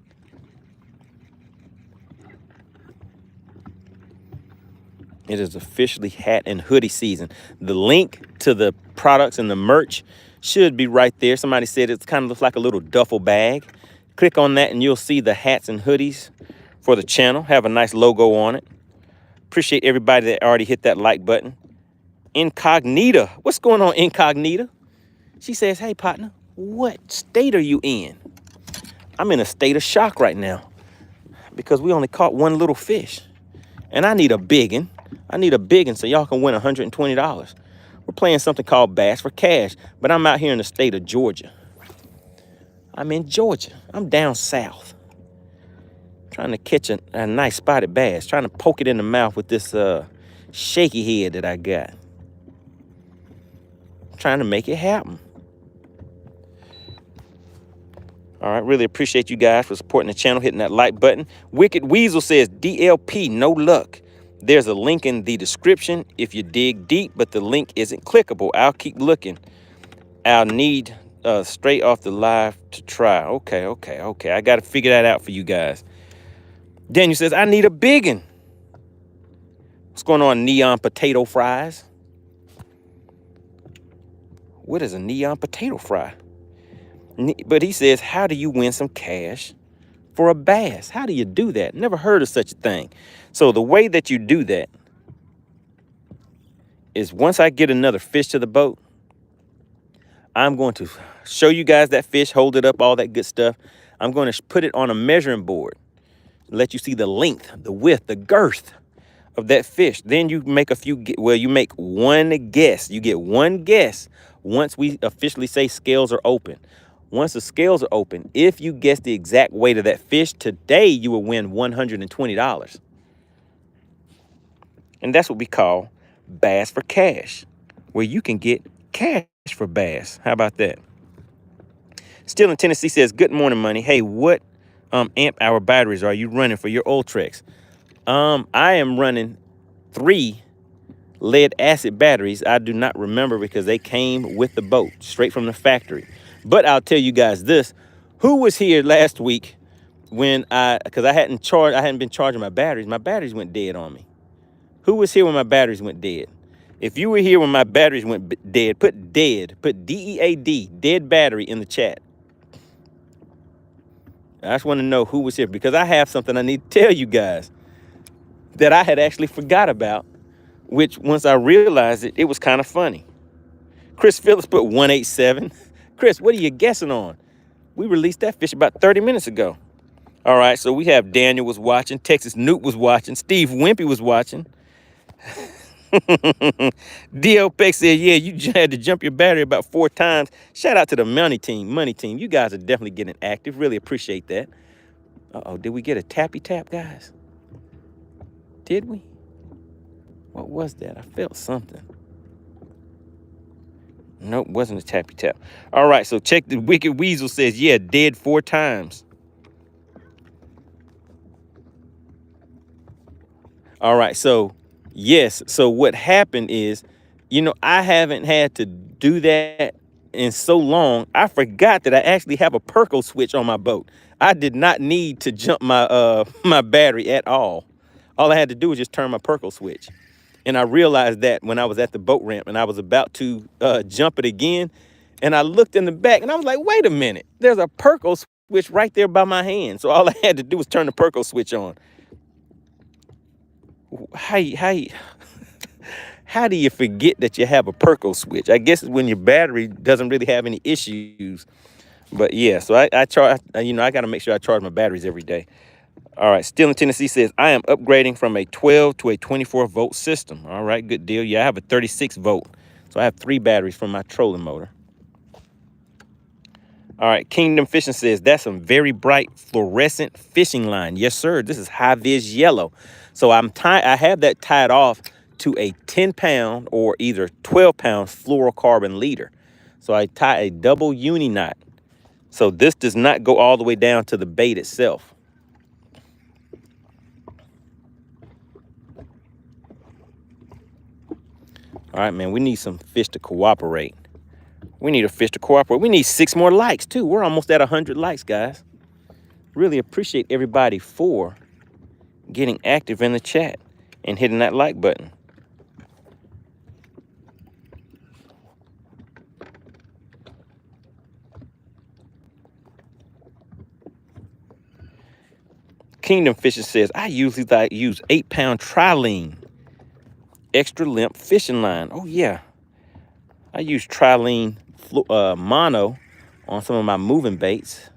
It is officially hat and hoodie season. The link to the products and the merch should be right there. Somebody said it kind of looks like a little duffel bag. Click on that and you'll see the hats and hoodies for the channel. Have a nice logo on it. Appreciate everybody that already hit that like button. Incognita. What's going on, Incognita? She says, hey, partner, what state are you in? I'm in a state of shock right now because we only caught one little fish. And I need a biggin. I need a biggin so y'all can win $120. We're playing something called Bass for Cash, but I'm out here in the state of Georgia. I'm in Georgia. I'm down south. Trying to catch a nice spotted bass. Trying to poke it in the mouth with this shaky head that I got. Trying to make it happen. All right, really appreciate you guys for supporting the channel, hitting that like button. Wicked Weasel says, DLP, no luck. There's a link in the description if you dig deep, but the link isn't clickable. I'll keep looking. I'll need straight off the live to try. Okay. I got to figure that out for you guys. Daniel says, I need a biggin. What's going on, neon potato fries? What is a neon potato fry? But he says, how do you win some cash for a bass? How do you do that? Never heard of such a thing. So the way that you do that is once I get another fish to the boat, I'm going to show you guys that fish, hold it up, all that good stuff. I'm going to put it on a measuring board, let you see the length, the width, the girth of that fish. Then you make you make one guess. You get one guess once we officially say scales are open. Once the scales are open, if you guess the exact weight of that fish, today you will win $120. And that's what we call Bass for Cash, where you can get cash for bass. How about that? Still in Tennessee says, good morning, Money. Hey, what amp hour batteries are you running for your Ultrex? I am running 3 lead acid batteries. I do not remember because they came with the boat straight from the factory. But I'll tell you guys this. Who was here last week because I hadn't been charging my batteries went dead on me. Who was here when my batteries went dead? If you were here when my batteries went dead, put DEAD, dead battery in the chat. I just want to know who was here, because I have something I need to tell you guys that I had actually forgot about, which once I realized it, it was kind of funny. Chris Phillips put 187. Chris, what are you guessing on? We released that fish about 30 minutes ago. All right, so we have Daniel was watching, Texas Newt was watching, Steve Wimpy was watching. D.L. Peck said, yeah, you had to jump your battery about 4 times. Shout out to the Money Team. You guys are definitely getting active. Really appreciate that. Uh-oh, did we get a tappy tap, guys? Did we? What was that? I felt something. Nope, wasn't a tappy tap. All right, so check the Wicked Weasel says, yeah, dead 4 times. All right, so yes. So what happened is, I haven't had to do that in so long. I forgot that I actually have a Perco switch on my boat. I did not need to jump my my battery at all. All I had to do was just turn my Perco switch. And I realized that when I was at the boat ramp and I was about to jump it again. And I looked in the back and I was like, wait a minute, there's a Perco switch right there by my hand. So all I had to do was turn the Perco switch on. How do you forget that you have a Perco switch? I guess it's when your battery doesn't really have any issues. But yeah, so I got to make sure I charge my batteries every day. All right, Still in Tennessee says, I am upgrading from a 12 to a 24 volt system. All right, good deal. Yeah, I have a 36 volt. So I have 3 batteries from my trolling motor. All right, Kingdom Fishing says, that's some very bright fluorescent fishing line. Yes, sir. This is high vis yellow. So I have that tied off to a 10-pound or either 12-pound fluorocarbon leader. So I tie a double uni knot. So this does not go all the way down to the bait itself. All right, man, we need some fish to cooperate. We need a fish to cooperate. We need 6 more likes, too. We're almost at 100 likes, guys. Really appreciate everybody for getting active in the chat and hitting that like button. Kingdom Fishing says, I usually use 8-pound trilene, extra limp fishing line. Oh, yeah. I use trilene mono on some of my moving baits.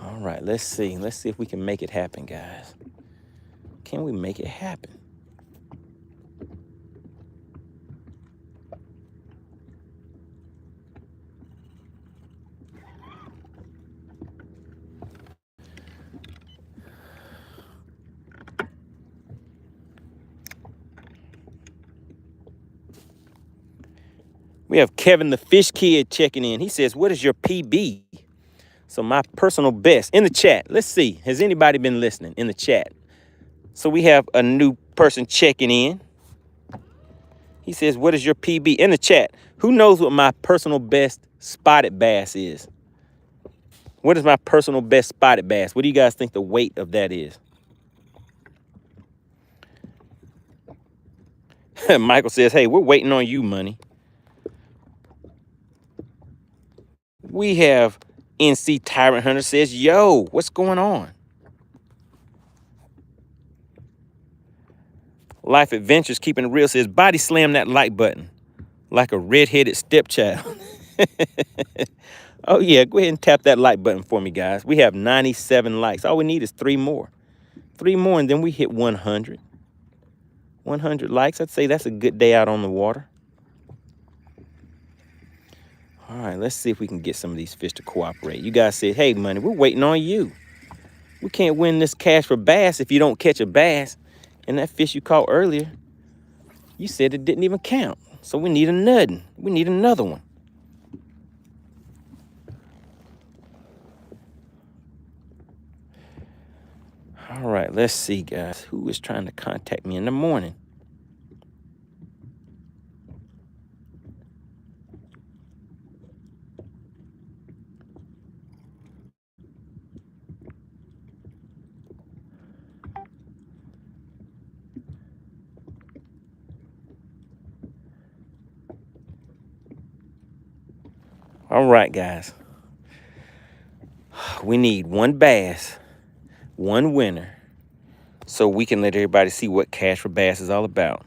All right, let's see. Let's see if we can make it happen, guys. Can we make it happen? We have Kevin the Fish Kid checking in. He says, what is your PB? So my personal best in the chat. Let's see. Has anybody been listening in the chat? So we have a new person checking in. He says, what is your PB? In the chat. Who knows what my personal best spotted bass is? What is my personal best spotted bass? What do you guys think the weight of that is? Michael says, hey, we're waiting on you, Money. We have NC Tyrant Hunter says, yo, what's going on? Life Adventures Keeping It Real says, body slam that like button like a redheaded stepchild. Oh, yeah, go ahead and tap that like button for me, guys. We have 97 likes. All we need is 3 more. 3 more, and then we hit 100. 100 likes. I'd say that's a good day out on the water. All right, let's see if we can get some of these fish to cooperate. You guys said, hey, Money, we're waiting on you. We can't win this cash for bass if you don't catch a bass. And that fish you caught earlier, you said it didn't even count. So we need another. We need another one. All right, let's see, guys. Who is trying to contact me in the morning? All right, guys. We need one bass, one winner, so we can let everybody see what Cash for Bass is all about.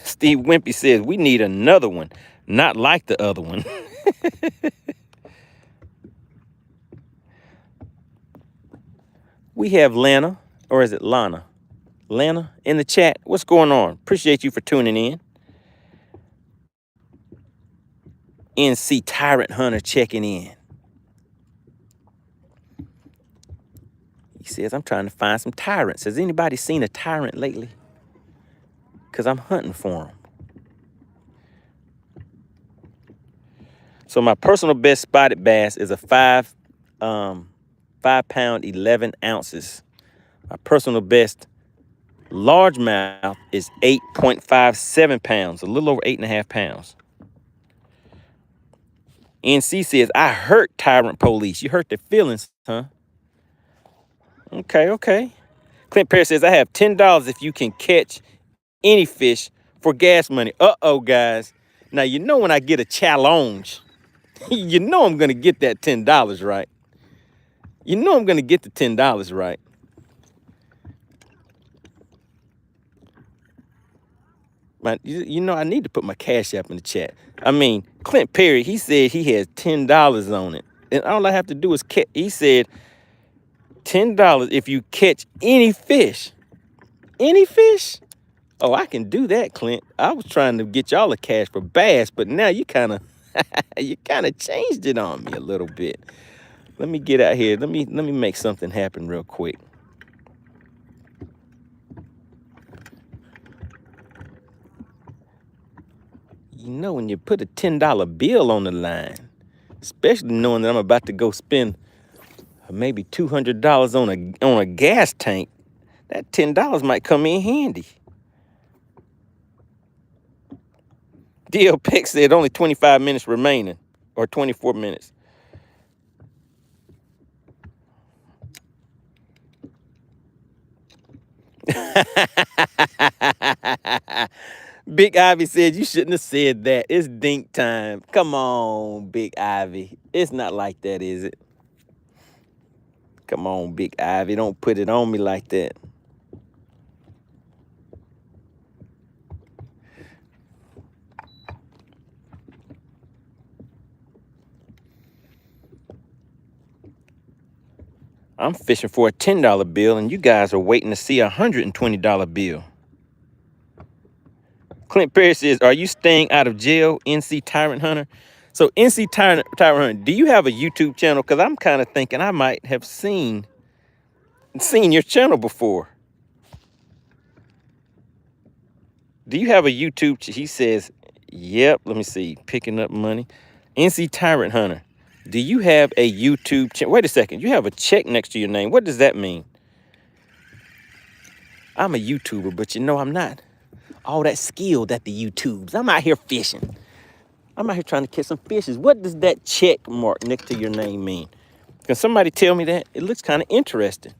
Steve Wimpy says, we need another one, not like the other one. We have Lana, or is it Lana? Lana in the chat. What's going on? Appreciate you for tuning in. NC Tyrant Hunter checking in. He says, I'm trying to find some tyrants. Has anybody seen a tyrant lately? Because I'm hunting for them. So my personal best spotted bass is a 5 pound, 11 ounces. My personal best largemouth is 8.57 pounds, a little over 8.5 pounds. NC says, I hurt tyrant police. You hurt their feelings, huh? Okay. Clint Perry says, I have $10 if you can catch any fish for gas money. Uh-oh, guys. Now, you know when I get a challenge, you know I'm going to get that $10, right? You know I'm going to get the $10, right? You know, I need to put my Cash App in the chat. I mean, Clint Perry, he said he has $10 on it. And all I have to do is catch. He said $10 if you catch any fish. Any fish? Oh, I can do that, Clint. I was trying to get y'all a Cash for Bass, but now you kind of changed it on me a little bit. Let me get out here. Let me make something happen real quick. You know, when you put a $10 bill on the line, especially knowing that I'm about to go spend maybe $200 on a gas tank, that $10 might come in handy. DL Pick said only 25 minutes remaining, or 24 minutes. Big Ivy said, you shouldn't have said that. It's dink time. Come on, Big Ivy. It's not like that, is it? Come on, Big Ivy. Don't put it on me like that. I'm fishing for a $10 bill, and you guys are waiting to see a $120 bill. Clint Perry says, are you staying out of jail, NC Tyrant Hunter? So, NC Tyrant Hunter, do you have a YouTube channel? Because I'm kind of thinking I might have seen your channel before. Do you have a YouTube? He says, yep. Let me see. Picking up money. NC Tyrant Hunter. Do you have a YouTube channel? Wait a second. You have a check next to your name. What does that mean? I'm a YouTuber, but you know I'm not all that skilled at the YouTubes. I'm out here fishing. I'm out here trying to catch some fishes. What does that check mark next to your name mean? Can somebody tell me that? It looks kind of interesting.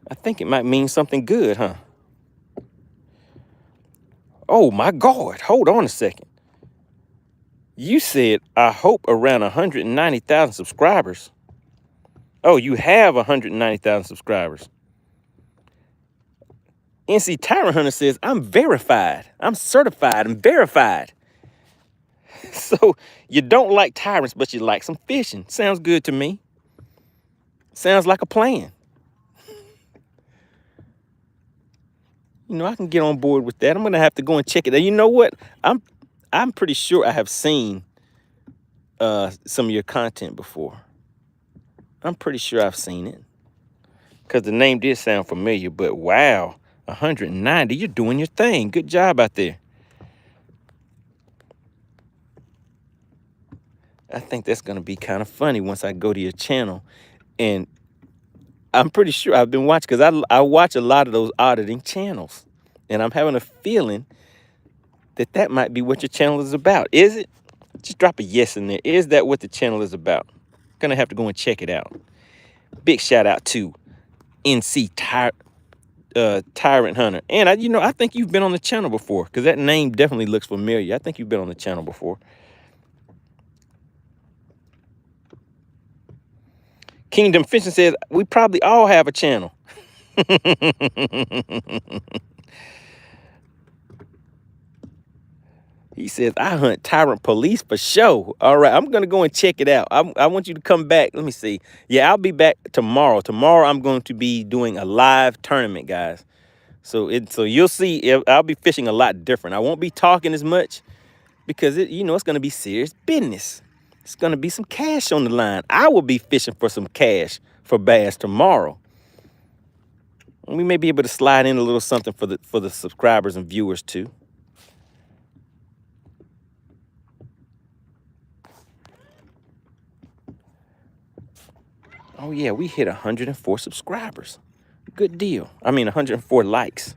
I think it might mean something good, huh? Oh, my God. Hold on a second. You said, I hope around 190,000 subscribers. Oh, you have 190,000 subscribers. NC Tyrant Hunter says, I'm verified. I'm certified and verified. So you don't like tyrants, but you like some fishing. Sounds good to me. Sounds like a plan. You know, I can get on board with that. I'm going to have to go and check it out. You know what? I'm pretty sure I have seen some of your content before. I'm pretty sure I've seen it. Because the name did sound familiar, but wow, 190, you're doing your thing. Good job out there. I think that's going to be kind of funny once I go to your channel. And I'm pretty sure I've been watching, because I watch a lot of those auditing channels. And I'm having a feeling that might be what your channel is about. Is it? Just drop a yes in there. Is that what the channel is about? Gonna have to go and check it out. Big shout out to NC Tyrant. Tyrant Hunter. And I think you've been on the channel before, because that name definitely looks familiar. I think you've been on the channel before. Kingdom Fishing says, we probably all have a channel. He says, I hunt tyrant police for show. All right, I'm going to go and check it out. I want you to come back. Let me see. Yeah, I'll be back tomorrow. Tomorrow, I'm going to be doing a live tournament, guys. So you'll see, I'll be fishing a lot different. I won't be talking as much because, it's going to be serious business. It's going to be some cash on the line. I will be fishing for some cash for bass tomorrow. And we may be able to slide in a little something for the subscribers and viewers too. Oh yeah, we hit 104 subscribers. Good deal. I mean, 104 likes.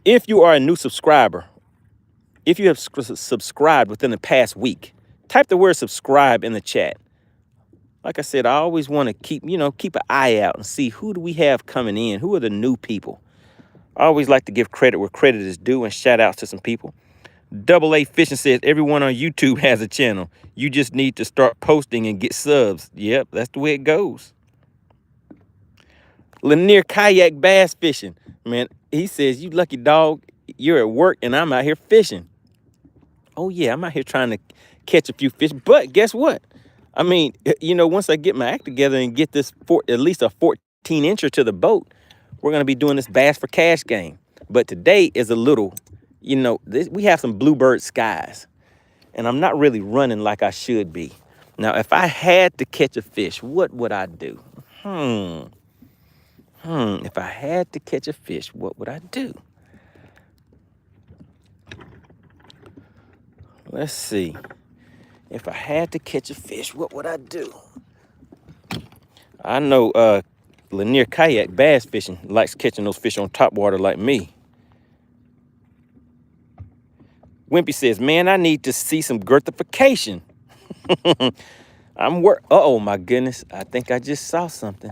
If you are a new subscriber, if you have subscribed within the past week, type the word subscribe in the chat. Like I said, I always want to keep an eye out and see who do we have coming in. Who are the new people? I always like to give credit where credit is due and shout out to some people. Double A Fishing says, everyone on YouTube has a channel. You just need to start posting and get subs. Yep, that's the way it goes. Lanier Kayak Bass Fishing. Man, he says, you lucky dog, you're at work and I'm out here fishing. Oh yeah, I'm out here trying to catch a few fish. But guess what? I mean, once I get my act together and get this at least a 14-incher to the boat, we're going to be doing this bass for cash game. But today is a little, we have some bluebird skies. And I'm not really running like I should be. Now, if I had to catch a fish, what would I do? If I had to catch a fish, what would I do? Let's see. If I had to catch a fish, what would I do? I know Lanier Kayak Bass Fishing likes catching those fish on top water like me. Wimpy says, man, I need to see some girthification. Uh-oh, my goodness. I think I just saw something.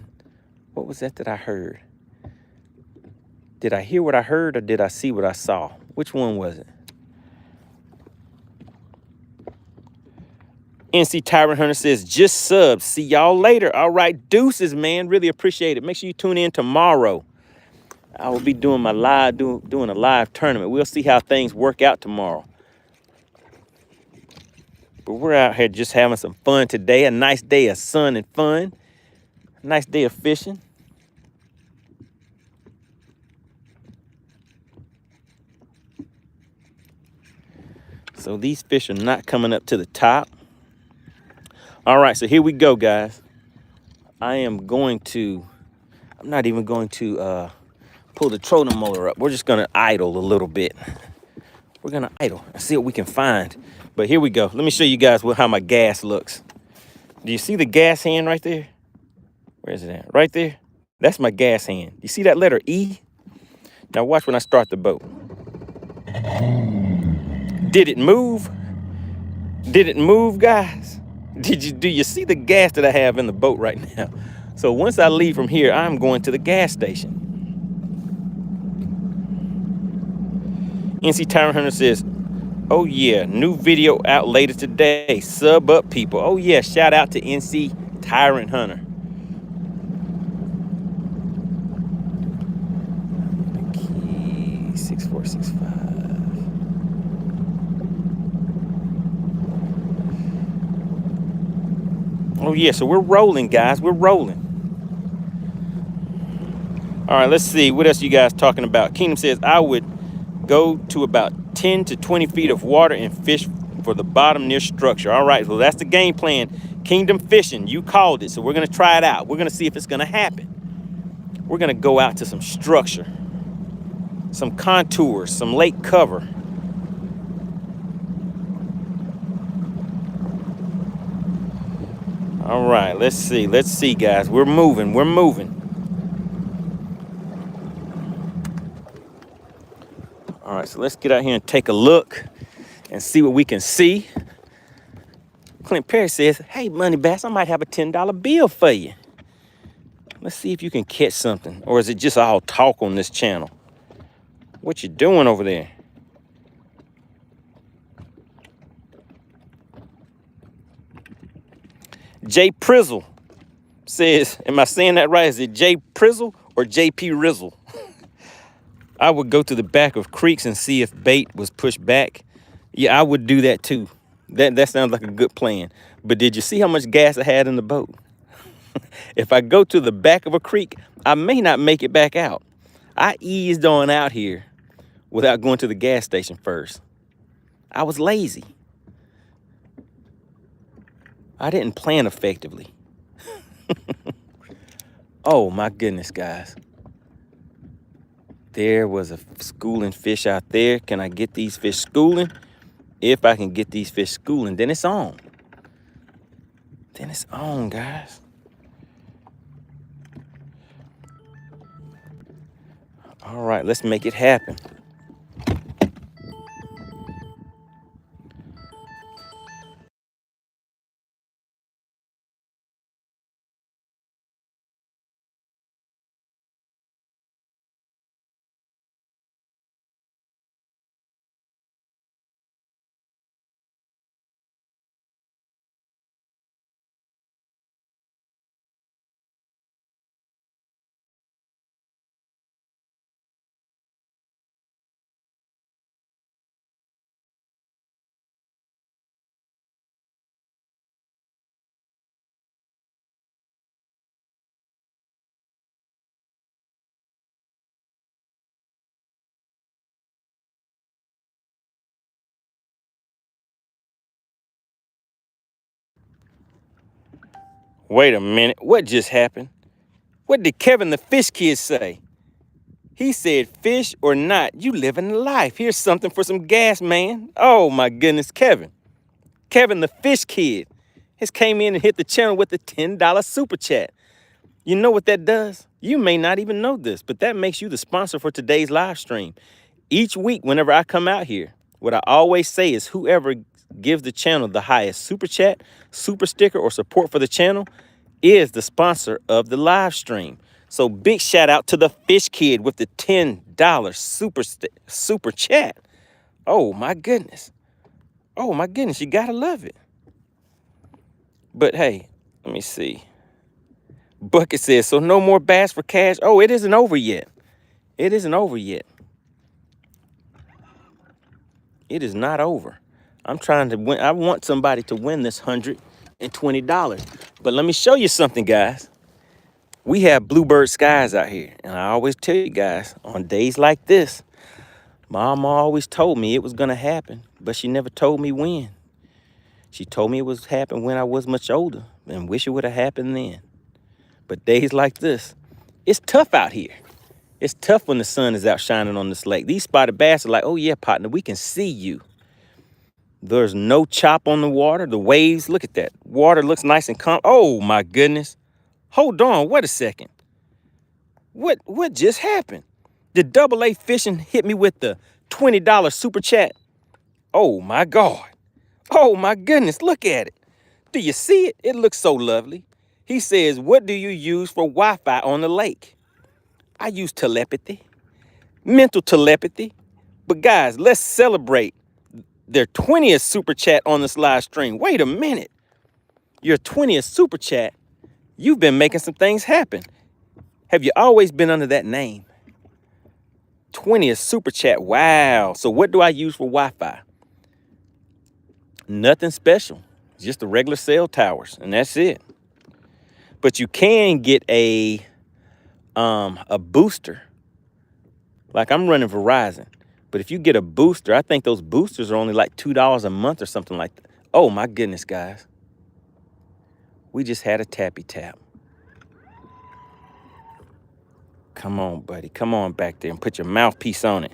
What was that I heard? Did I hear what I heard or did I see what I saw? Which one was it? NC Tyrant Hunter says, just subs. See y'all later. All right, deuces, man. Really appreciate it. Make sure you tune in tomorrow. I will be doing my doing a live tournament. We'll see how things work out tomorrow. But we're out here just having some fun today. A nice day of sun and fun. A nice day of fishing. So these fish are not coming up to the top. All right, so here we go, guys. I'm not even going to pull the trolling motor up. We're just going to idle a little bit. We're going to idle and see what we can find. But here we go. Let me show you guys how my gas looks. Do you see the gas hand right there? Where is it at? Right there? That's my gas hand. You see that letter E? Now watch when I start the boat. Did it move? Did it move, guys? Do you see the gas that I have in the boat right now? So once I leave from here, I'm going to the gas station. NC Tyrant Hunter says, oh yeah, new video out later today. Sub up, people. Oh yeah, shout out to NC Tyrant Hunter. Key 6465. Oh yeah, so we're rolling, guys. We're rolling. All right, let's see. What else you guys talking about? Kingdom says, I would go to about 10 to 20 feet of water and fish for the bottom near structure. All right, well, that's the game plan. Kingdom Fishing, you called it. So we're going to try it out. We're going to see if it's going to happen. We're going to go out to some structure, some contours, some lake cover. All right, let's see, guys. We're moving. All right, so let's get out here and take a look and see what we can see. Clint Perry says, hey, MoneyBass, I might have a $10 bill for you. Let's see if you can catch something. Or is it just all talk on this channel? What you doing over there? J Prizzle says, am I saying that right? Is it J Prizzle or JP Rizzle? I would go to the back of creeks and see if bait was pushed back. Yeah, I would do that too. That sounds like a good plan. But did you see how much gas I had in the boat? If I go to the back of a creek, I may not make it back out. I eased on out here without going to the gas station first. I was lazy. I didn't plan effectively. Oh my goodness, guys. There was a schooling fish out there. Can I get these fish schooling? If I can get these fish schooling, then it's on. Then it's on, guys. All right, let's make it happen. Wait a minute, what just happened? What did Kevin the Fish Kid say? He said, fish or not, you living the life. Here's something for some gas, man. Oh my goodness, Kevin. Kevin the Fish Kid has came in and hit the channel with the $10 super chat. You know what that does? You may not even know this, but that makes you the sponsor for today's live stream. Each week, whenever I come out here, what I always say is whoever gives the channel the highest super chat, super sticker, or support for the channel is the sponsor of the live stream. So big shout out to the Fish Kid with the $10 super chat. Oh my goodness. Oh my goodness, you gotta love it. But hey, let me see. Bucket says, so no more bass for cash. Oh, it isn't over yet. It isn't over yet. It is not over. I'm trying to win. I want somebody to win this $120. But let me show you something, guys. We have bluebird skies out here. And I always tell you guys, on days like this, Mama always told me it was going to happen, but she never told me when. She told me it was happen when I was much older and wish it would have happened then. But days like this, it's tough out here. It's tough when the sun is out shining on this lake. These spotted bass are like, oh yeah, partner, we can see you. There's no chop on the water. The waves, look at that. Water looks nice and calm. Oh my goodness. Hold on, wait a second. What just happened? Did Double A Fishing hit me with the $20 super chat? Oh my God. Oh my goodness, look at it. Do you see it? It looks so lovely. He says, what do you use for Wi-Fi on the lake? I use telepathy, mental telepathy. But guys, let's celebrate their 20th super chat on this live stream. Wait a minute. Your 20th super chat, you've been making some things happen. Have you always been under that name? 20th super chat, wow. So what do I use for Wi-Fi? Nothing special, just the regular cell towers, and that's it. But you can get a booster. Like I'm running Verizon. But if you get a booster, I think those boosters are only like $2 a month or something like that. Oh my goodness, guys. We just had a tappy tap. Come on, buddy. Come on back there and put your mouthpiece on it.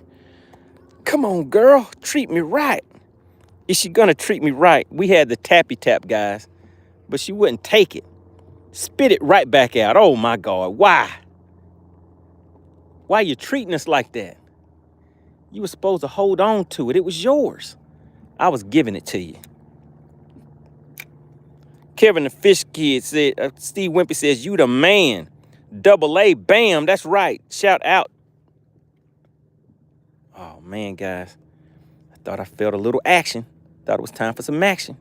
Come on, girl. Treat me right. Is she gonna treat me right? We had the tappy tap, guys, but she wouldn't take it. Spit it right back out. Oh my God, why? Why are you treating us like that? You were supposed to hold on to it. It was yours. I was giving it to you. Kevin the Fish Kid said, Steve Wimpy says, you the man. Double A, bam, that's right. Shout out. Oh, man, guys. I thought I felt a little action. Thought it was time for some action.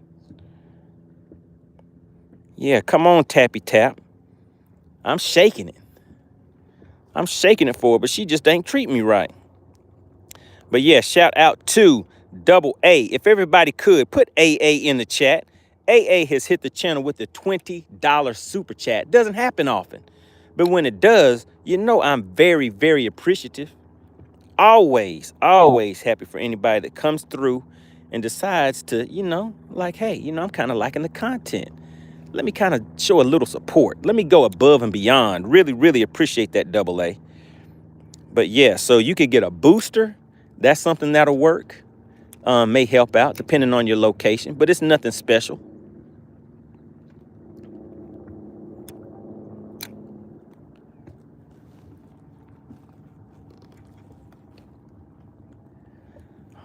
Yeah, come on, Tappy Tap. I'm shaking it. I'm shaking it for her, but she just ain't treating me right. But yeah, shout out to Double A. If everybody could, put AA in the chat. AA has hit the channel with the $20 super chat. Doesn't happen often. But when it does, you know I'm very, very appreciative. Always, always happy for anybody that comes through and decides to, you know, like, hey, you know, I'm kind of liking the content. Let me kind of show a little support. Let me go above and beyond. Really, really appreciate that, Double A. But yeah, so you could get a booster. That's something that'll work. May help out depending on your location, but it's nothing special.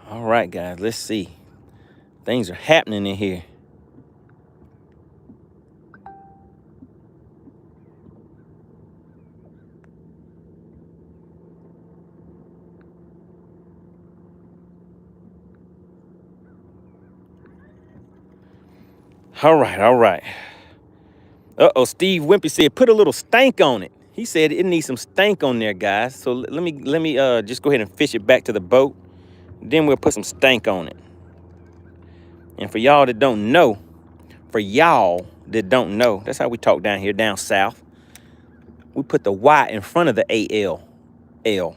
All right, guys, let's see. Things are happening in here. All right, all right. Uh-oh, Steve Wimpy said, put a little stank on it. He said it needs some stank on there, guys. So let me just go ahead and fish it back to the boat. Then we'll put some stank on it. And for y'all that don't know, that's how we talk down here, down south. We put the Y in front of the AL. All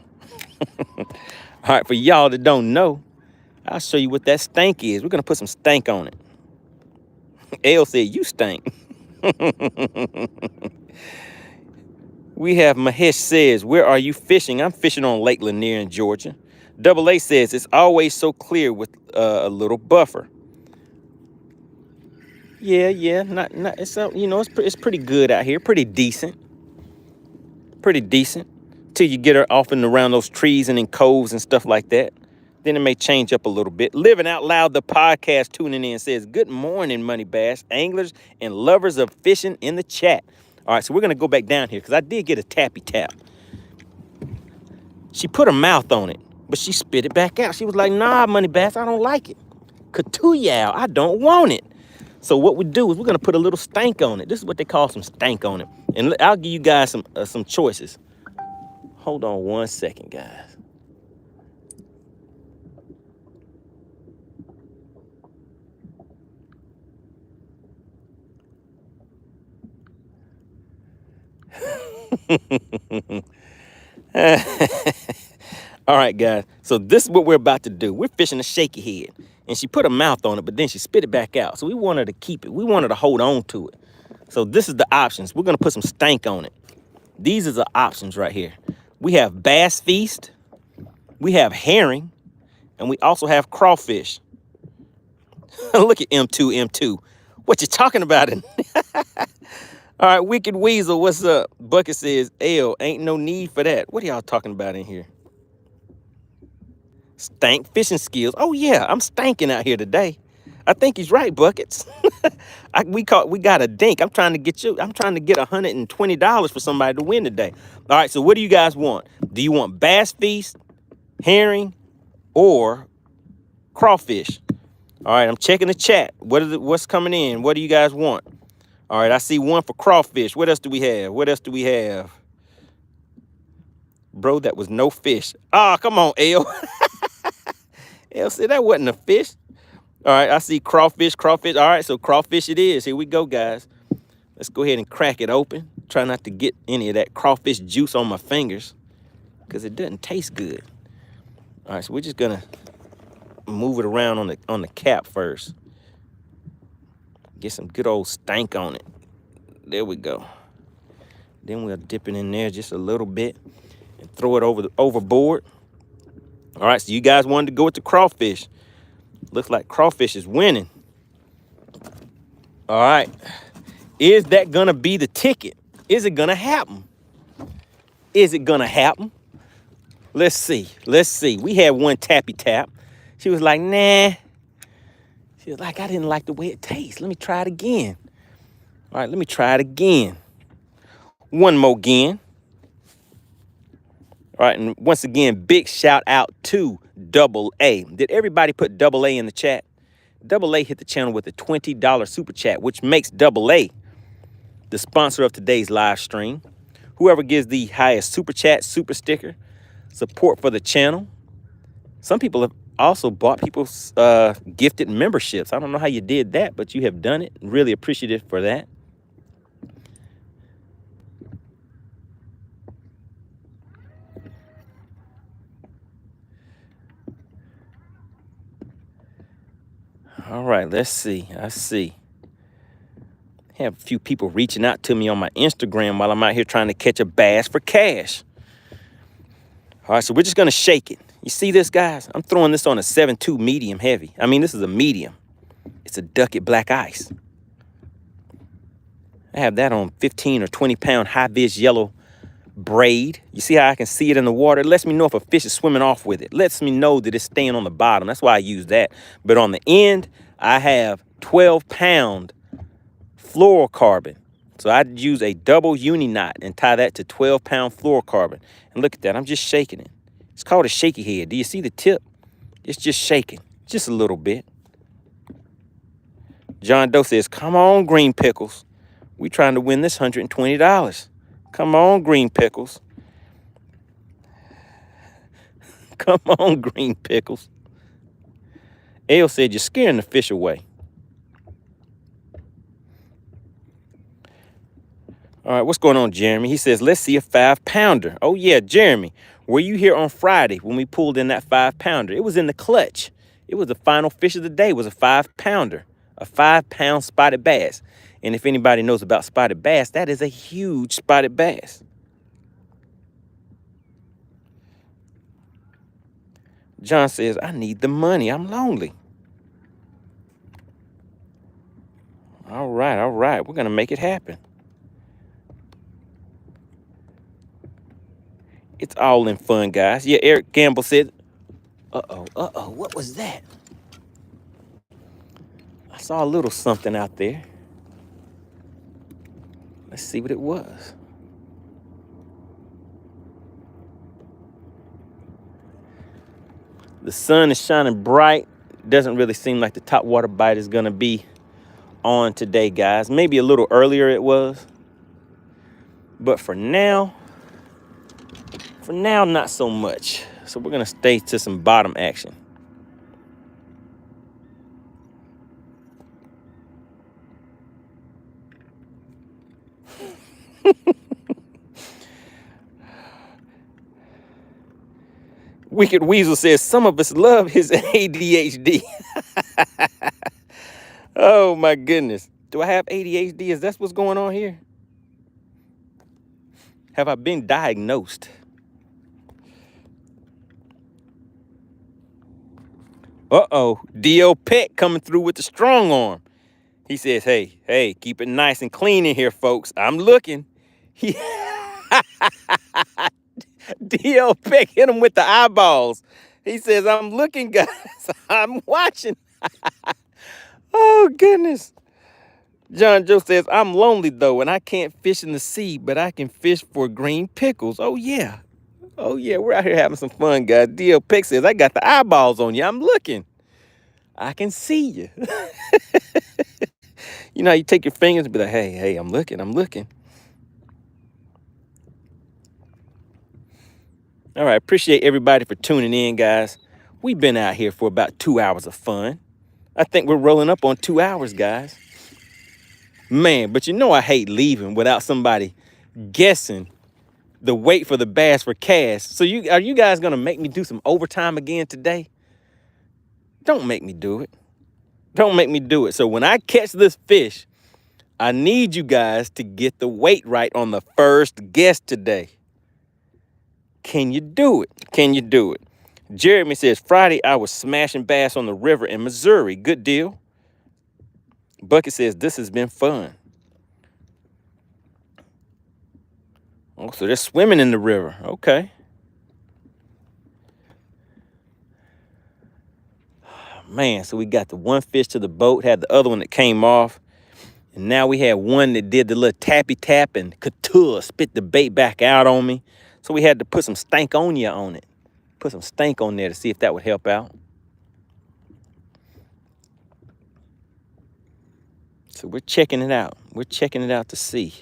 right, for y'all that don't know, I'll show you what that stank is. We're going to put some stank on it. L said, you stank. We have Mahesh says, where are you fishing? I'm fishing on Lake Lanier in Georgia. Double A says, it's always so clear with a little buffer. Yeah, not it's you know, it's pretty good out here, pretty decent till you get her off and around those trees and in coves and stuff like that. Then it may change up a little bit. Living Out Loud, the podcast tuning in, says, good morning, MoneyBass, anglers and lovers of fishing in the chat. All right, so we're going to go back down here because I did get a tappy tap. She put her mouth on it, but she spit it back out. She was like, nah, MoneyBass, I don't like it. Katuyow, I don't want it. So what we do is we're going to put a little stank on it. This is what they call some stank on it. And I'll give you guys some choices. Hold on one second, guys. All right, guys. So this is what we're about to do. We're fishing a shaky head. And she put her mouth on it, but then she spit it back out. So we want her to keep it. We want her to hold on to it. So this is the options. We're going to put some stank on it. These are the options right here. We have bass feast. We have herring. And we also have crawfish. Look at M2. What you talking about? All right, Wicked Weasel, what's up? Bucket says, L, ain't no need for that. What are y'all talking about in here? Stank fishing skills. Oh, yeah, I'm stanking out here today. I think he's right, Buckets. We got a dink. I'm trying to get $120 for somebody to win today. All right, so what do you guys want? Do you want bass feast, herring, or crawfish? All right, I'm checking the chat. What's coming in? What do you guys want? All right, I see one for crawfish. What else do we have? Bro, that was no fish. Ah, come on, L. L said that wasn't a fish. All right, I see crawfish. All right, so crawfish it is. Here we go, guys. Let's go ahead and crack it open. Try not to get any of that crawfish juice on my fingers because it doesn't taste good. All right, so we're just gonna move it around on the cap first. Get some good old stank on it. There we go. Then we'll dip it in there just a little bit and throw it overboard. All right, so you guys wanted to go with the crawfish. Looks like crawfish is winning. All right. Is that gonna be the ticket? Is it gonna happen? Let's see. We had one tappy tap. She was like, nah. She was like, I didn't like the way it tastes. Let me try it again. All right, let me try it again. one more again. All right, and once again, big shout out to Double A. Did everybody put Double A in the chat? Double A hit the channel with a $20 super chat, which makes Double A the sponsor of today's live stream. Whoever gives the highest super chat, super sticker, support for the channel. Some people have also bought people's gifted memberships. I don't know how you did that, but you have done it. Really appreciative for that. All right, let's see. I see. Have a few people reaching out to me on my Instagram while I'm out here trying to catch a bass for cash. All right, so we're just going to shake it. You see this, guys? I'm throwing this on a 7.2 medium heavy. I mean, this is a medium. It's a Ducket Black Ice. I have that on 15 or 20 pound high-vis yellow braid. You see how I can see it in the water? It lets me know if a fish is swimming off with it. It lets me know that it's staying on the bottom. That's why I use that. But on the end, I have 12-pound fluorocarbon. So I'd use a double uni knot and tie that to 12-pound fluorocarbon. And look at that. I'm just shaking it. It's called a shaky head. Do you see the tip? It's just shaking. Just a little bit. John Doe says, come on, Green Pickles. We trying to win this $120. Come on, Green Pickles. Come on, Green Pickles. Ale said, you're scaring the fish away. All right, what's going on, Jeremy? He says, let's see a 5-pounder. Oh, yeah, Jeremy, were you here on Friday when we pulled in that 5-pounder? It was in the clutch. It was the final fish of the day. It was a 5-pounder, a 5-pound spotted bass. And if anybody knows about spotted bass, that is a huge spotted bass. John says, I need the money. I'm lonely. All right, all right. We're going to make it happen. It's all in fun, guys. Yeah, Eric Gamble said, uh-oh, what was that? I saw a little something out there. Let's see what it was. The sun is shining bright. Doesn't really seem like the top water bite is going to be on today, guys. Maybe a little earlier it was. But for now, not so much. So we're going to stay to some bottom action. Wicked Weasel says, some of us love his ADHD. Oh, my goodness. Do I have ADHD? Is that what's going on here? Have I been diagnosed? Uh-oh. D.O. Peck coming through with the strong arm. He says, hey, keep it nice and clean in here, folks. I'm looking. D.O. Peck hit him with the eyeballs. He says, I'm looking, guys. I'm watching. Oh, goodness. John Joe says, I'm lonely, though, and I can't fish in the sea, but I can fish for green pickles. Oh, yeah. Oh, yeah, we're out here having some fun, guys. D.O. Peck says, I got the eyeballs on you. I'm looking. I can see you. You know how you take your fingers and be like, hey, I'm looking. All right, appreciate everybody for tuning in, guys. We've been out here for about 2 hours of fun. I think we're rolling up on 2 hours, guys. Man, but you know I hate leaving without somebody guessing the weight for the bass for cash. So are you guys going to make me do some overtime again today? Don't make me do it. Don't make me do it. So when I catch this fish, I need you guys to get the weight right on the first guess today. Can you do it? Can you do it? Jeremy says, Friday, I was smashing bass on the river in Missouri. Good deal. Bucket says, this has been fun. Oh, so they're swimming in the river. Okay. Man, so we got the one fish to the boat, had the other one that came off. And now we had one that did the little tappy tap and couture, spit the bait back out on me. So we had to put some stankonia on it. Put some stank on there to see if that would help out. So we're checking it out. We're checking it out to see.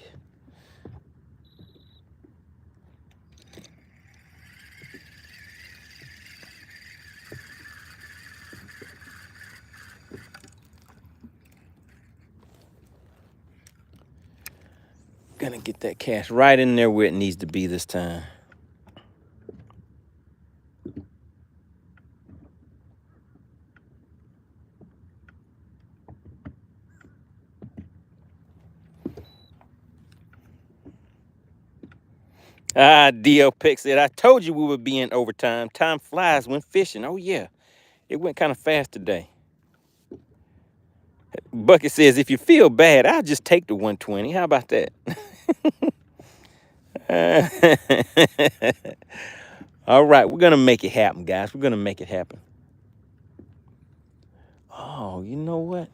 Gonna get that cast right in there where it needs to be this time. DL Pick said, I told you we would be in overtime. Time flies when fishing. Oh, yeah. It went kind of fast today. Bucket says, if you feel bad, I'll just take the 120. How about that? All right, we're going to make it happen, guys. We're going to make it happen. Oh, you know what?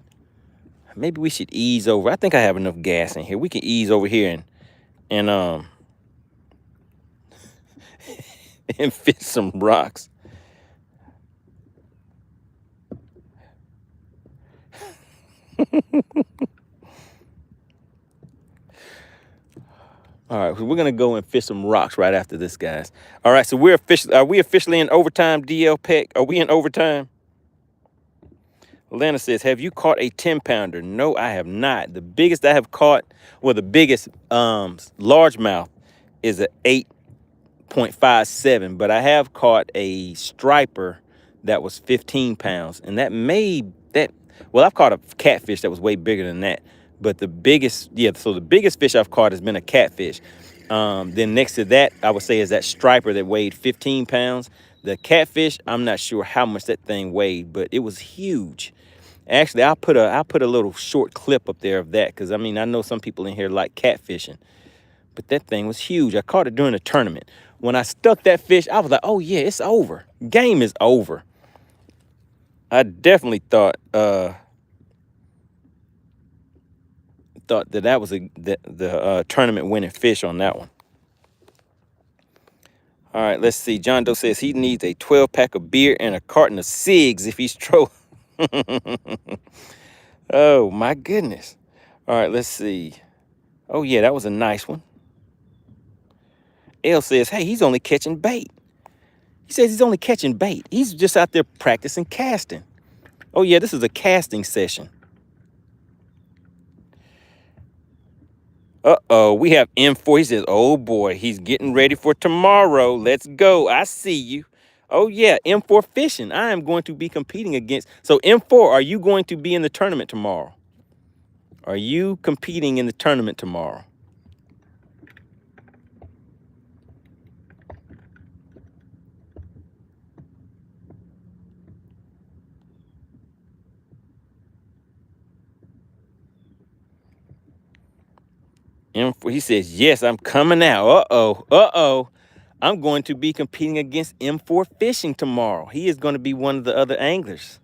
Maybe we should ease over. I think I have enough gas in here. We can ease over here and and fit some rocks. All right, so we're gonna go and fish some rocks right after this, guys. All right, so are we officially in overtime, DL Peck? Are we in overtime? Lana says, have you caught a 10-pounder? No, I have not. The biggest I have caught, well, the biggest largemouth is an 8.57, but I have caught a striper that was 15 pounds, and well, I've caught a catfish that was way bigger than that. But the biggest fish I've caught has been a catfish. Then next to that, I would say, is that striper that weighed 15 pounds. The catfish, I'm not sure how much that thing weighed, but it was huge. Actually, I'll put a little short clip up there of that, because, I mean, I know some people in here like catfishing. But that thing was huge. I caught it during a tournament. When I stuck that fish, I was like, oh, yeah, it's over. Game is over. I definitely thought that was the tournament winning fish on that one. All right, let's see. John Doe says he needs a 12-pack of beer and a carton of cigs if he's trolling. Oh, my goodness. All right, let's see. Oh, yeah, that was a nice one. L says, hey, he's only catching bait. He says he's only catching bait. He's just out there practicing casting. Oh, yeah, this is a casting session. Uh-oh, we have M4. He says, oh, boy, he's getting ready for tomorrow. Let's go. I see you. Oh, yeah, M4 fishing. I am going to be competing against. So, M4, are you going to be in the tournament tomorrow? Are you competing in the tournament tomorrow? He says, yes, I'm coming out. Uh-oh. I'm going to be competing against M4 Fishing tomorrow. He is going to be one of the other anglers.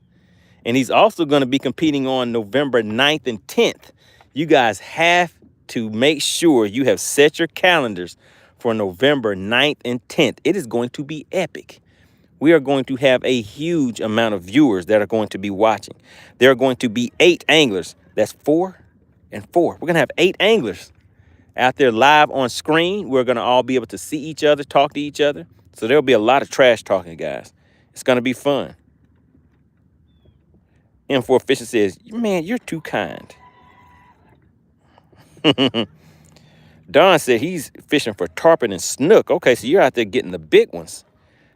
And he's also going to be competing on November 9th and 10th. You guys have to make sure you have set your calendars for November 9th and 10th. It is going to be epic. We are going to have a huge amount of viewers that are going to be watching. There are going to be 8 anglers. That's 4 and 4. We're going to have 8 anglers out there live on screen. We're going to all be able to see each other, talk to each other. So there'll be a lot of trash talking, guys. It's going to be fun. M4 Fishing says, man, you're too kind. Don said he's fishing for tarpon and snook. Okay, so you're out there getting the big ones.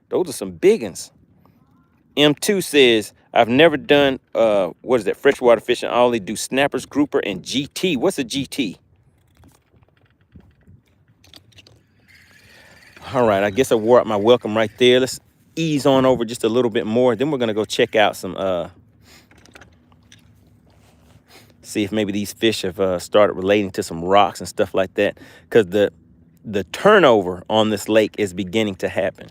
Those are some big ones. M2 says, I've never done, freshwater fishing. I only do snappers, grouper, and GT. What's a GT? All right, I guess I wore out my welcome right there. Let's ease on over just a little bit more. Then we're going to go check out some, see if maybe these fish have started relating to some rocks and stuff like that. Because the turnover on this lake is beginning to happen.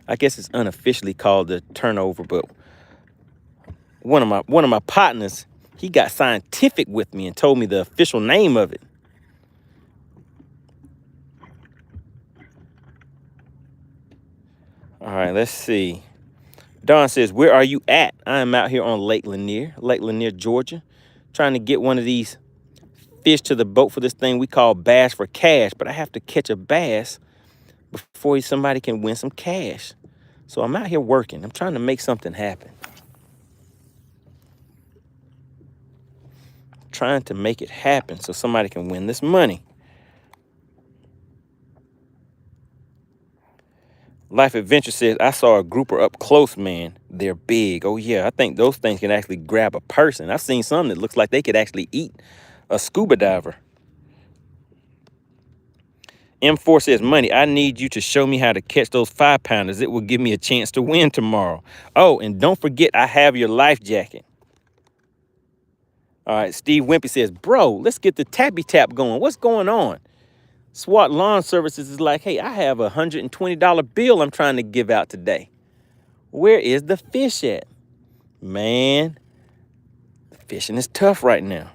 I guess it's unofficially called the turnover, but one of my partners, he got scientific with me and told me the official name of it. All right, let's see. Don says, where are you at? I am out here on Lake Lanier, Georgia, trying to get one of these fish to the boat for this thing we call Bass for Cash, but I have to catch a bass before somebody can win some cash. So I'm out here working. I'm trying to make something happen. Trying to make it happen so somebody can win this money. Life Adventure says, I saw a grouper up close, man. They're big. Oh, yeah. I think those things can actually grab a person. I've seen some that looks like they could actually eat a scuba diver. M4 says, Money, I need you to show me how to catch those 5-pounders. It will give me a chance to win tomorrow. Oh, and don't forget, I have your life jacket. All right, Steve Wimpy says, bro, let's get the tappy tap going. What's going on? SWAT Lawn Services is like, hey, I have a $120 bill I'm trying to give out today. Where is the fish at? Man, the fishing is tough right now.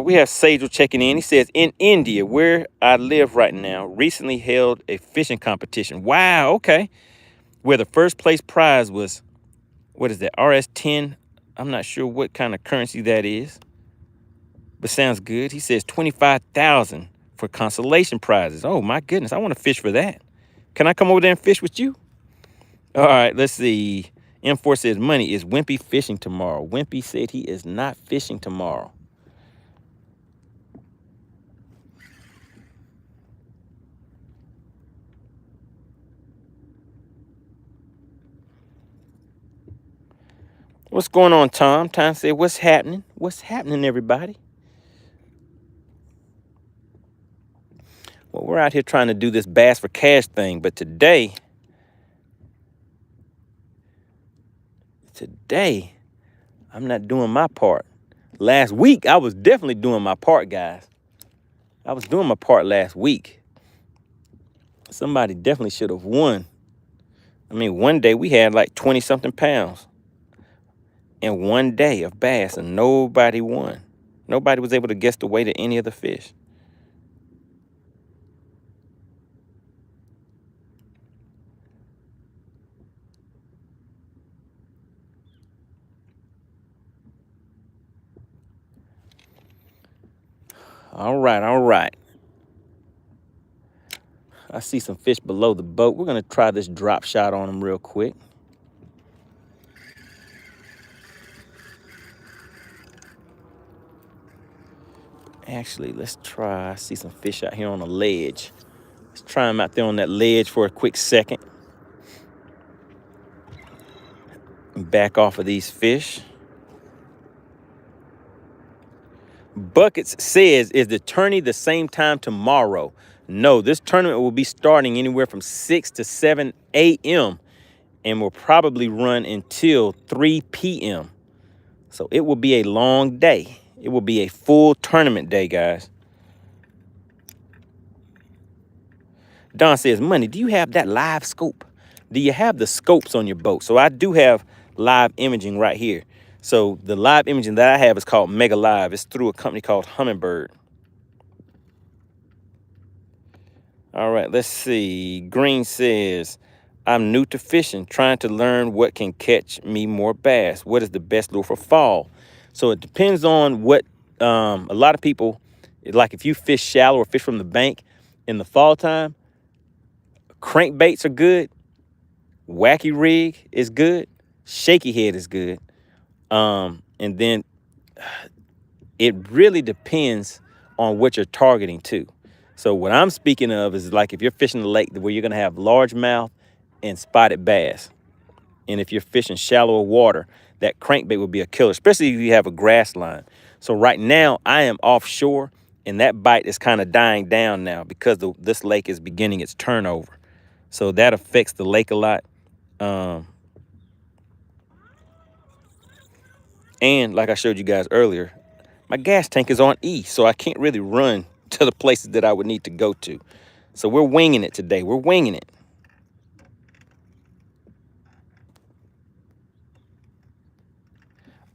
We have Sejal checking in. He says, in India, where I live right now, recently held a fishing competition. Wow, okay. Where the first place prize was, what is that, RS10? I'm not sure what kind of currency that is, but sounds good. He says 25,000 for consolation prizes. Oh, my goodness, I want to fish for that. Can I come over there and fish with you? All right, let's see. M4 says, Money, is Wimpy fishing tomorrow? Wimpy said he is not fishing tomorrow. What's going on, Tom? Tom said, what's happening? What's happening, everybody? Well, we're out here trying to do this Bass for Cash thing, but today, I'm not doing my part. Last week, I was definitely doing my part, guys. I was doing my part last week. Somebody definitely should have won. I mean, one day we had like 20-something pounds in one day of bass, and nobody won. Nobody was able to guess the weight of any of the fish. All right. I see some fish below the boat. We're going to try this drop shot on them real quick. Actually, let's try. I see some fish out here on a ledge. Let's try them out there on that ledge for a quick second. Back off of these fish. Buckets says, is the tourney the same time tomorrow? No, this tournament will be starting anywhere from 6 to 7 a.m. and will probably run until 3 p.m. So it will be a long day. It will be a full tournament day, guys. Don says, Money, do you have that live scope? Do you have the scopes on your boat? So I do have live imaging right here. So the live imaging that I have is called Mega Live. It's through a company called Humminbird. All right, let's see. Green says, I'm new to fishing, trying to learn what can catch me more bass. What is the best lure for fall? So it depends on what, a lot of people, like if you fish shallow or fish from the bank in the fall time, crankbaits are good. Wacky rig is good. Shaky head is good. And then it really depends on what you're targeting too. So what I'm speaking of is like if you're fishing the lake where you're going to have largemouth and spotted bass. And if you're fishing shallower water, that crankbait would be a killer, especially if you have a grass line. So right now I am offshore and that bite is kind of dying down now because this lake is beginning its turnover. So that affects the lake a lot. And like I showed you guys earlier, my gas tank is on E, so I can't really run to the places that I would need to go to. So we're winging it today. We're winging it.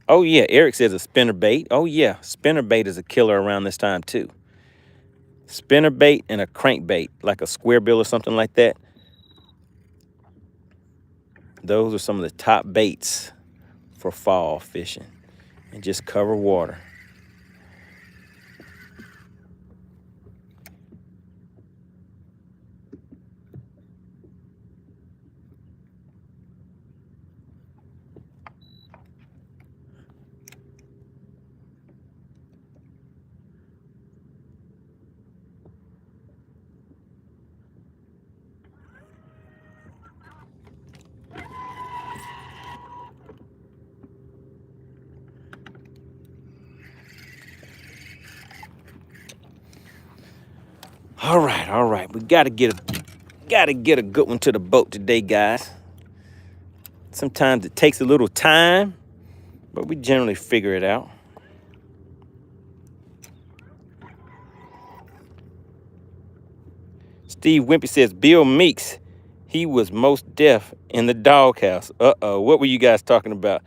Oh, yeah, Eric says a spinner bait. Oh, yeah, spinner bait is a killer around this time, too. Spinner bait and a crankbait, like a square bill or something like that. Those are some of the top baits for fall fishing. And just cover water. All right. We gotta get a good one to the boat today, guys. Sometimes it takes a little time, but we generally figure it out. Steve Wimpy says Bill Meeks, he was most deaf in the doghouse. Uh-oh, what were you guys talking about?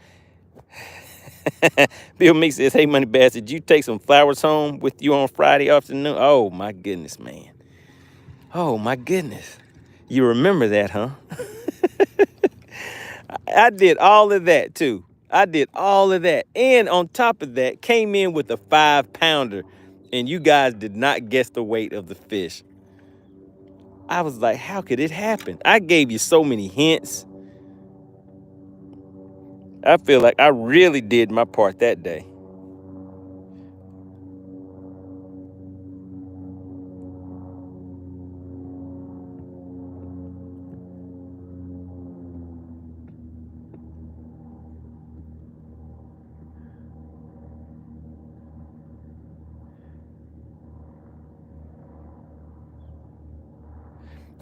Bill Meeks says, hey, MoneyBass, did you take some flowers home with you on Friday afternoon? Oh, my goodness, man. Oh, my goodness. You remember that, huh? I did all of that, too. I did all of that. And on top of that, came in with a 5-pounder, and you guys did not guess the weight of the fish. I was like, how could it happen? I gave you so many hints. I feel like I really did my part that day.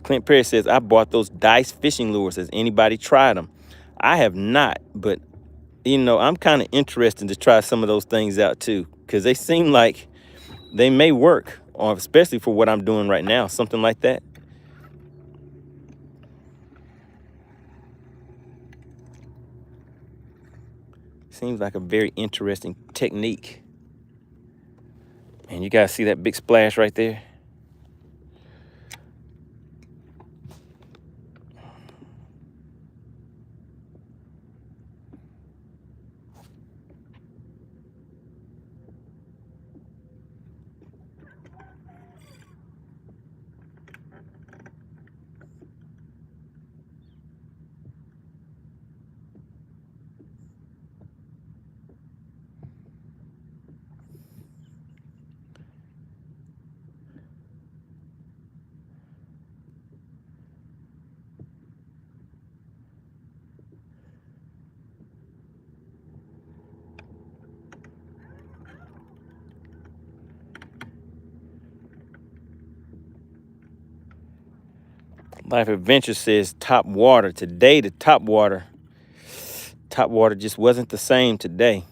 Clint Perry says, I bought those Dice fishing lures. Has anybody tried them? I have not, but, you know, I'm kind of interested to try some of those things out, too, because they seem like they may work, or especially for what I'm doing right now, something like that. Seems like a very interesting technique. And you guys see that big splash right there? Life Adventure says top water. Today, the top water just wasn't the same today.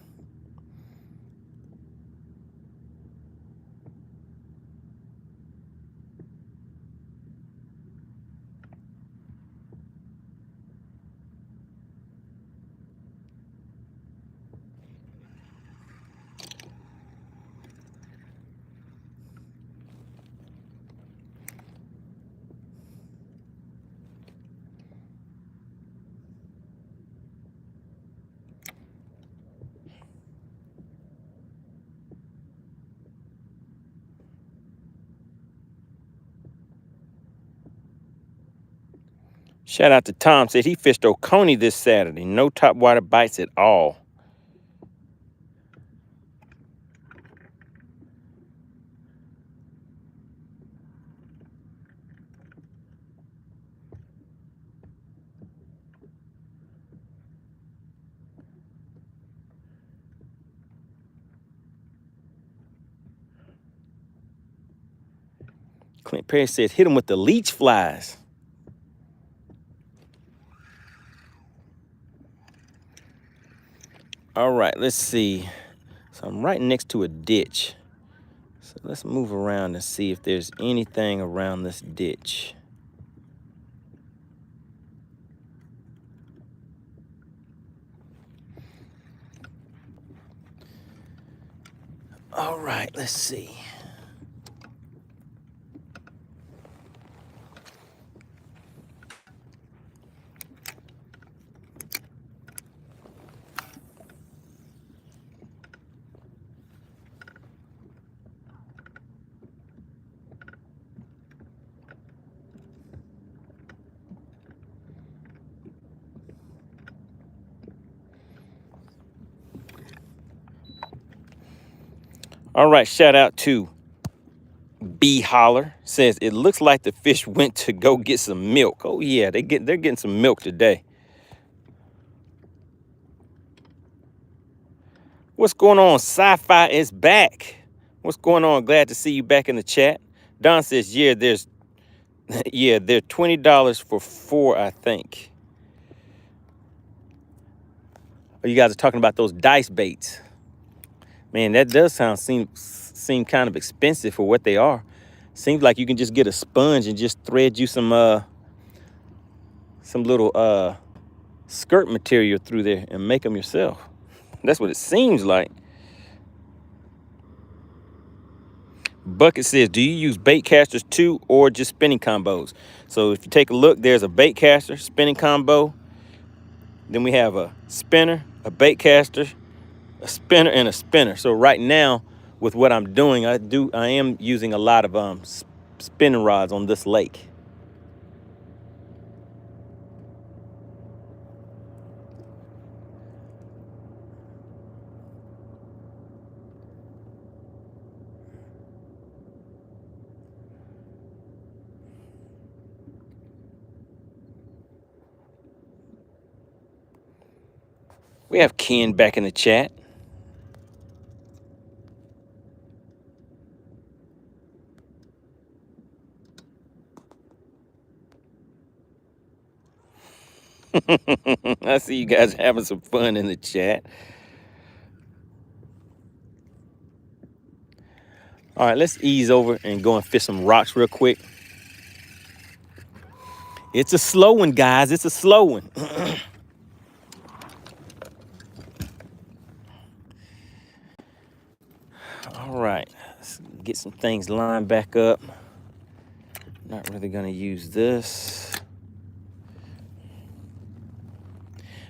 Shout out to Tom, said he fished Oconee this Saturday. No topwater bites at all. Clint Perry said hit him with the leech flies. All right, let's see. So I'm right next to a ditch. So let's move around and see if there's anything around this ditch. All right, let's see. All right, shout out to B Holler. Says it looks like the fish went to go get some milk. Oh yeah, they're getting some milk today. What's going on? Sci-Fi is back. What's going on? Glad to see you back in the chat. Don says, yeah, they're $20 for 4, I think. Oh, you guys are talking about those dice baits. Man, that does seem kind of expensive for what they are. Seems like you can just get a sponge and just thread you some little skirt material through there and make them yourself. That's what it seems like. Bucket says, do you use bait casters too or just spinning combos? So if you take a look, there's a bait caster, spinning combo. Then we have a spinner, a bait caster, a spinner, and a spinner. So right now, with what I'm doing, I am using a lot of spinning rods on this lake. We have Ken back in the chat. I see you guys having some fun in the chat. All right, let's ease over and go and fish some rocks real quick. It's a slow one, guys. It's a slow one. All right, let's get some things lined back up. Not really gonna use this.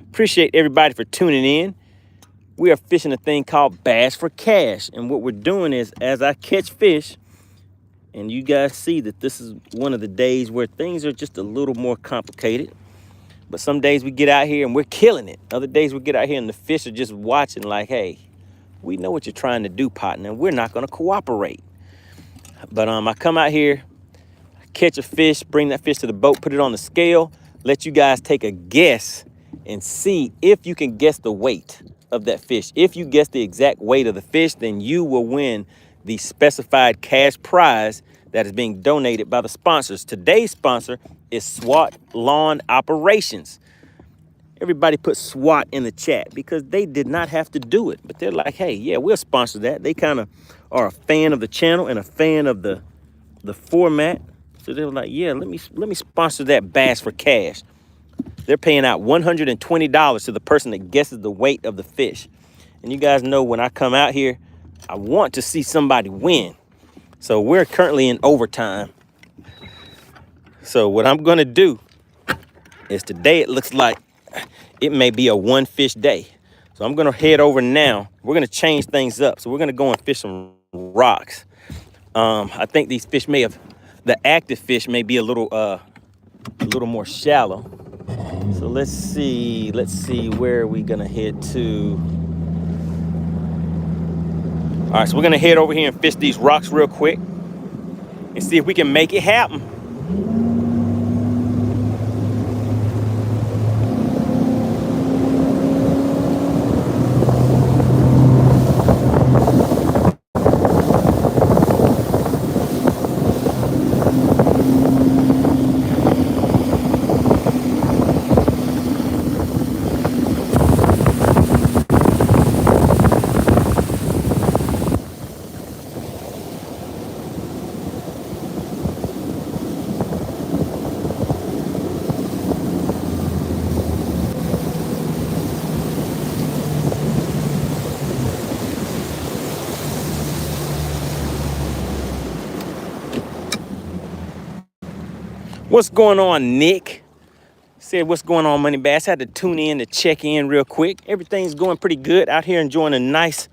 Appreciate everybody for tuning in. We are fishing a thing called Bass for Cash. And what we're doing is, as I catch fish, and you guys see that this is one of the days where things are just a little more complicated. But some days we get out here and we're killing it. Other days we get out here and the fish are just watching like, hey, we know what you're trying to do, partner. We're not gonna cooperate. But I come out here, catch a fish, bring that fish to the boat, put it on the scale, let you guys take a guess and see if you can guess the weight of that fish. If you guess the exact weight of the fish, then you will win the specified cash prize that is being donated by the sponsors. Today's sponsor is SWAT Lawn Operations. Everybody put SWAT in the chat because they did not have to do it, but they're like, hey, yeah, we'll sponsor that. They kind of are a fan of the channel and a fan of the format. So they were like, yeah, let me sponsor that Bass for Cash. They're paying out $120 to the person that guesses the weight of the fish. And you guys know when I come out here, I want to see somebody win. So we're currently in overtime. So what I'm gonna do is today it looks like it may be a one fish day. So I'm gonna head over now. We're gonna change things up. So we're gonna go and fish some rocks. I think these fish the active fish may be a little more shallow. So let's see where are we gonna head to. All right, so we're gonna head over here and fish these rocks real quick and see if we can make it happen. What's going on, Nick? Said, what's going on, MoneyBass? Had to tune in to check in real quick. Everything's going pretty good out here, enjoying a nice,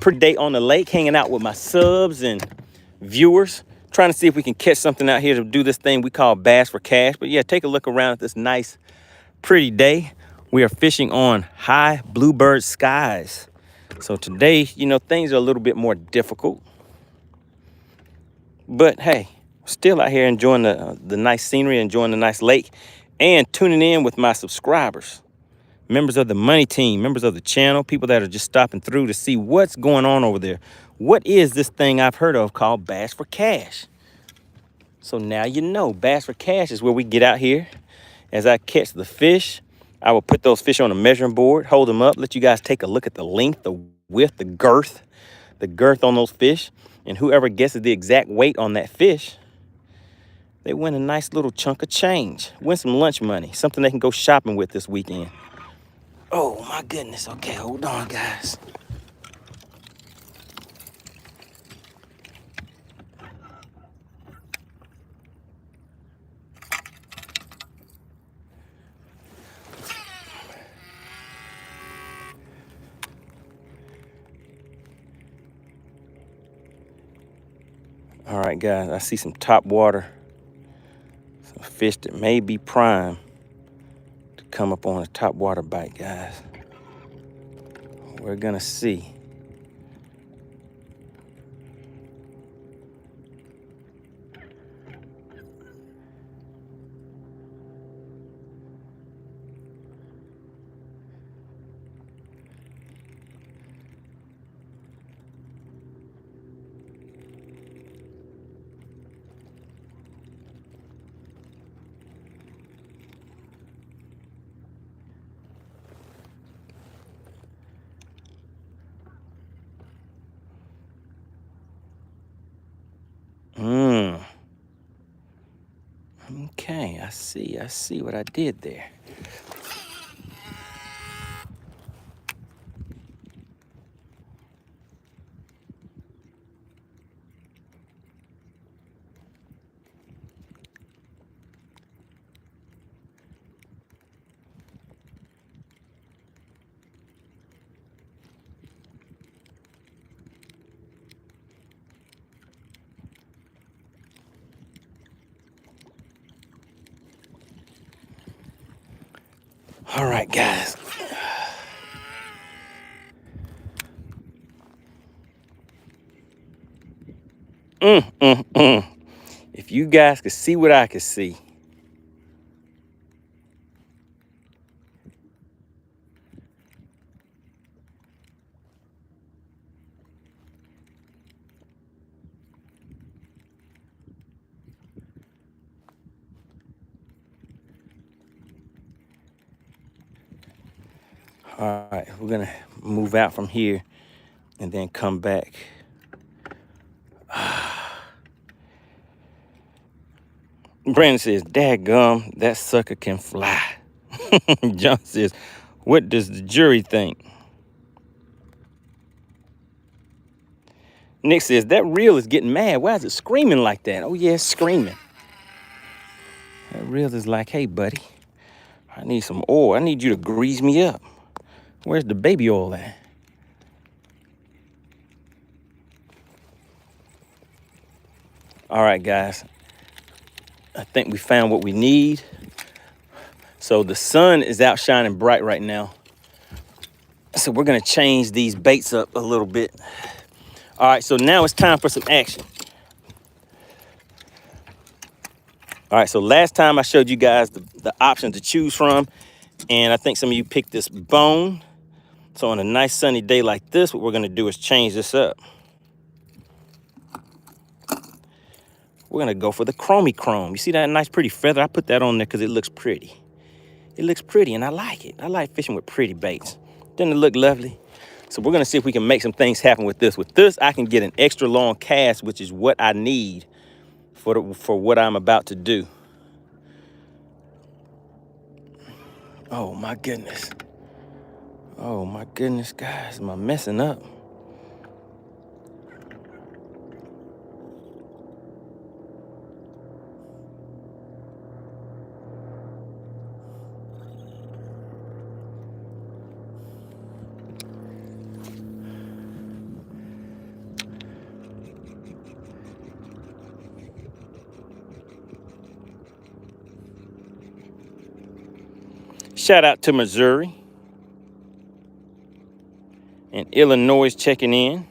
pretty day on the lake, hanging out with my subs and viewers, trying to see if we can catch something out here to do this thing we call Bass for Cash. But yeah, take a look around at this nice, pretty day. We are fishing on high bluebird skies. So today, you know, things are a little bit more difficult. But hey, still out here enjoying the nice scenery, enjoying the nice lake, and tuning in with my subscribers, members of the Money Team, members of the channel, people that are just stopping through to see what's going on over there. What is this thing I've heard of called Bass for Cash? So now you know, Bass for Cash is where we get out here. As I catch the fish, I will put those fish on a measuring board, hold them up, let you guys take a look at the length, the width, the girth on those fish. And whoever guesses the exact weight on that fish, they win a nice little chunk of change, win some lunch money, something they can go shopping with this weekend. Oh my goodness. Okay, hold on, guys. All right, guys, I see some top water, some fish that may be prime to come up on a top water bite, guys. We're gonna see. Okay, I see what I did there. All right, guys. If you guys could see what I could see. All right, we're gonna move out from here and then come back. Brandon says, "Dadgum, that sucker can fly." John says, "What does the jury think?" Nick says, "That reel is getting mad. Why is it screaming like that?" Oh yeah, it's screaming. That reel is like, "Hey buddy, I need some oil. I need you to grease me up. Where's the baby oil at?" All right, guys. I think we found what we need. So the sun is out shining bright right now. So we're gonna change these baits up a little bit. All right, so now it's time for some action. All right, so last time I showed you guys the options to choose from, and I think some of you picked this bone. So on a nice sunny day like this, what we're gonna do is change this up. We're gonna go for the chromey chrome. You see that nice pretty feather? I put that on there because it looks pretty. It looks pretty and I like it. I like fishing with pretty baits. Doesn't it look lovely? So we're gonna see if we can make some things happen with this. With this, I can get an extra long cast, which is what I need for what I'm about to do. Oh my goodness. Oh my goodness, guys, am I messing up? Shout out to Missouri and Illinois checking in.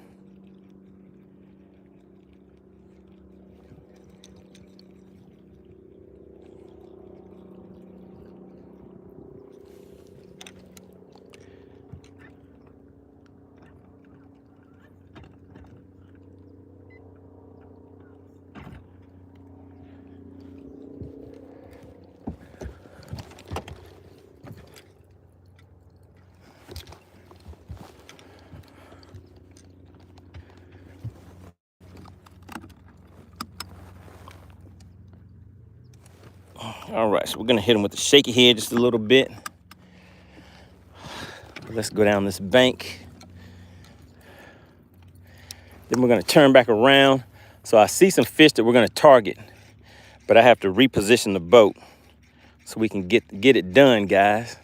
All right, so we're gonna hit him with the shaky head just a little bit. Let's go down this bank. Then we're gonna turn back around. So I see some fish that we're gonna target, but I have to reposition the boat so we can get it done, guys.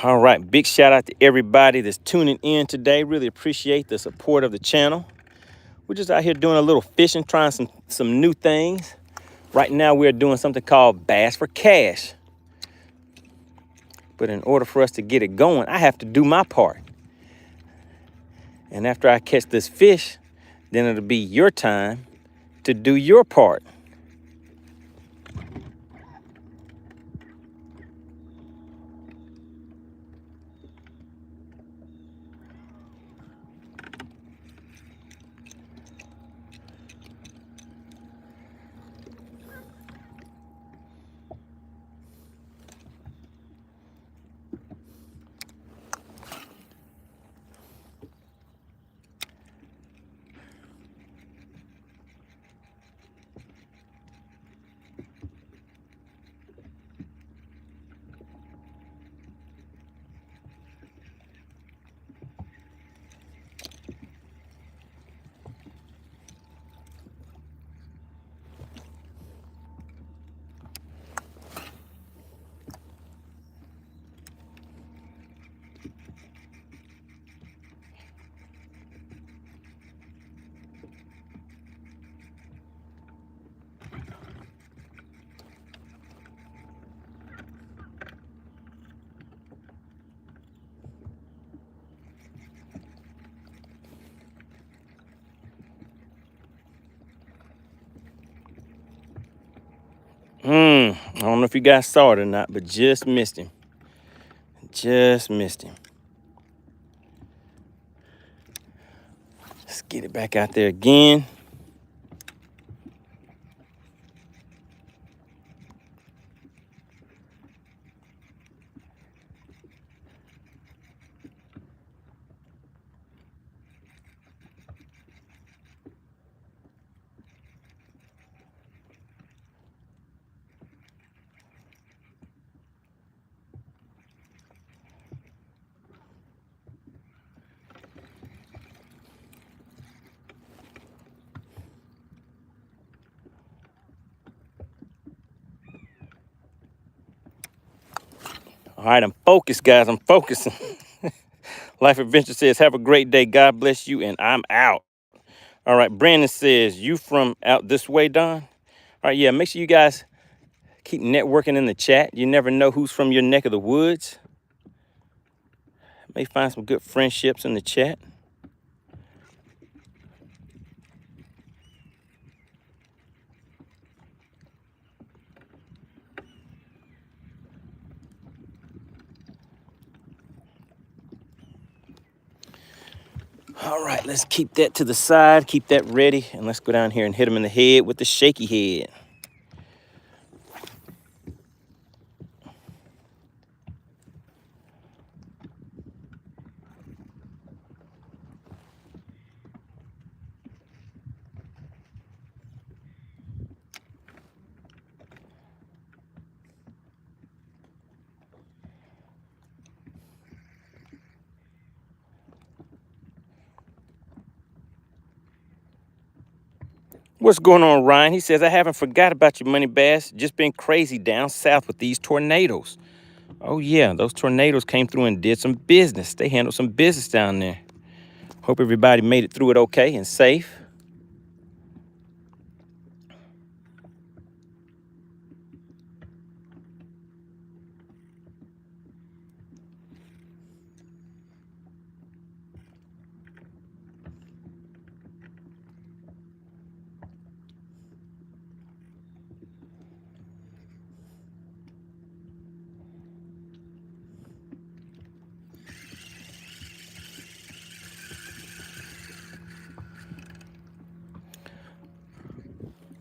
All right, big shout out to everybody that's tuning in today. Really appreciate the support of the channel. We're just out here doing a little fishing, trying some new things. Right now we're doing something called Bass for Cash. But in order for us to get it going, I have to do my part. And after I catch this fish, then it'll be your time to do your part. I don't know if you guys saw it or not, but just missed him. Just missed him. Let's get it back out there again. All right, I'm focused, guys. I'm focusing. Life Adventure says, have a great day. God bless you, and I'm out. All right, Brandon says, you from out this way, Don? All right, yeah, make sure you guys keep networking in the chat. You never know who's from your neck of the woods. May find some good friendships in the chat. All right, let's keep that to the side, keep that ready, and let's go down here and hit him in the head with the shaky head. What's going on, Ryan? He says, I haven't forgot about you, Money Bass. Just been crazy down south with these tornadoes. Oh, yeah, those tornadoes came through and did some business. They handled some business down there. Hope everybody made it through it okay and safe.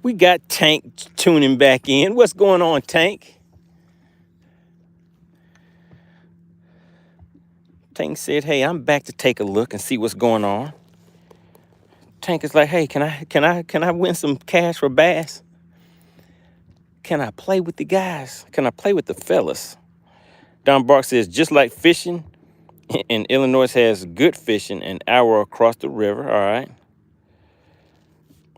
We got Tank tuning back in. What's going on, Tank? Tank said, hey, I'm back to take a look and see what's going on. Tank is like, hey, can I win some cash for bass? Can I play with the guys? Can I play with the fellas? Don Bark says, just like fishing in Illinois has good fishing an hour across the river. All right.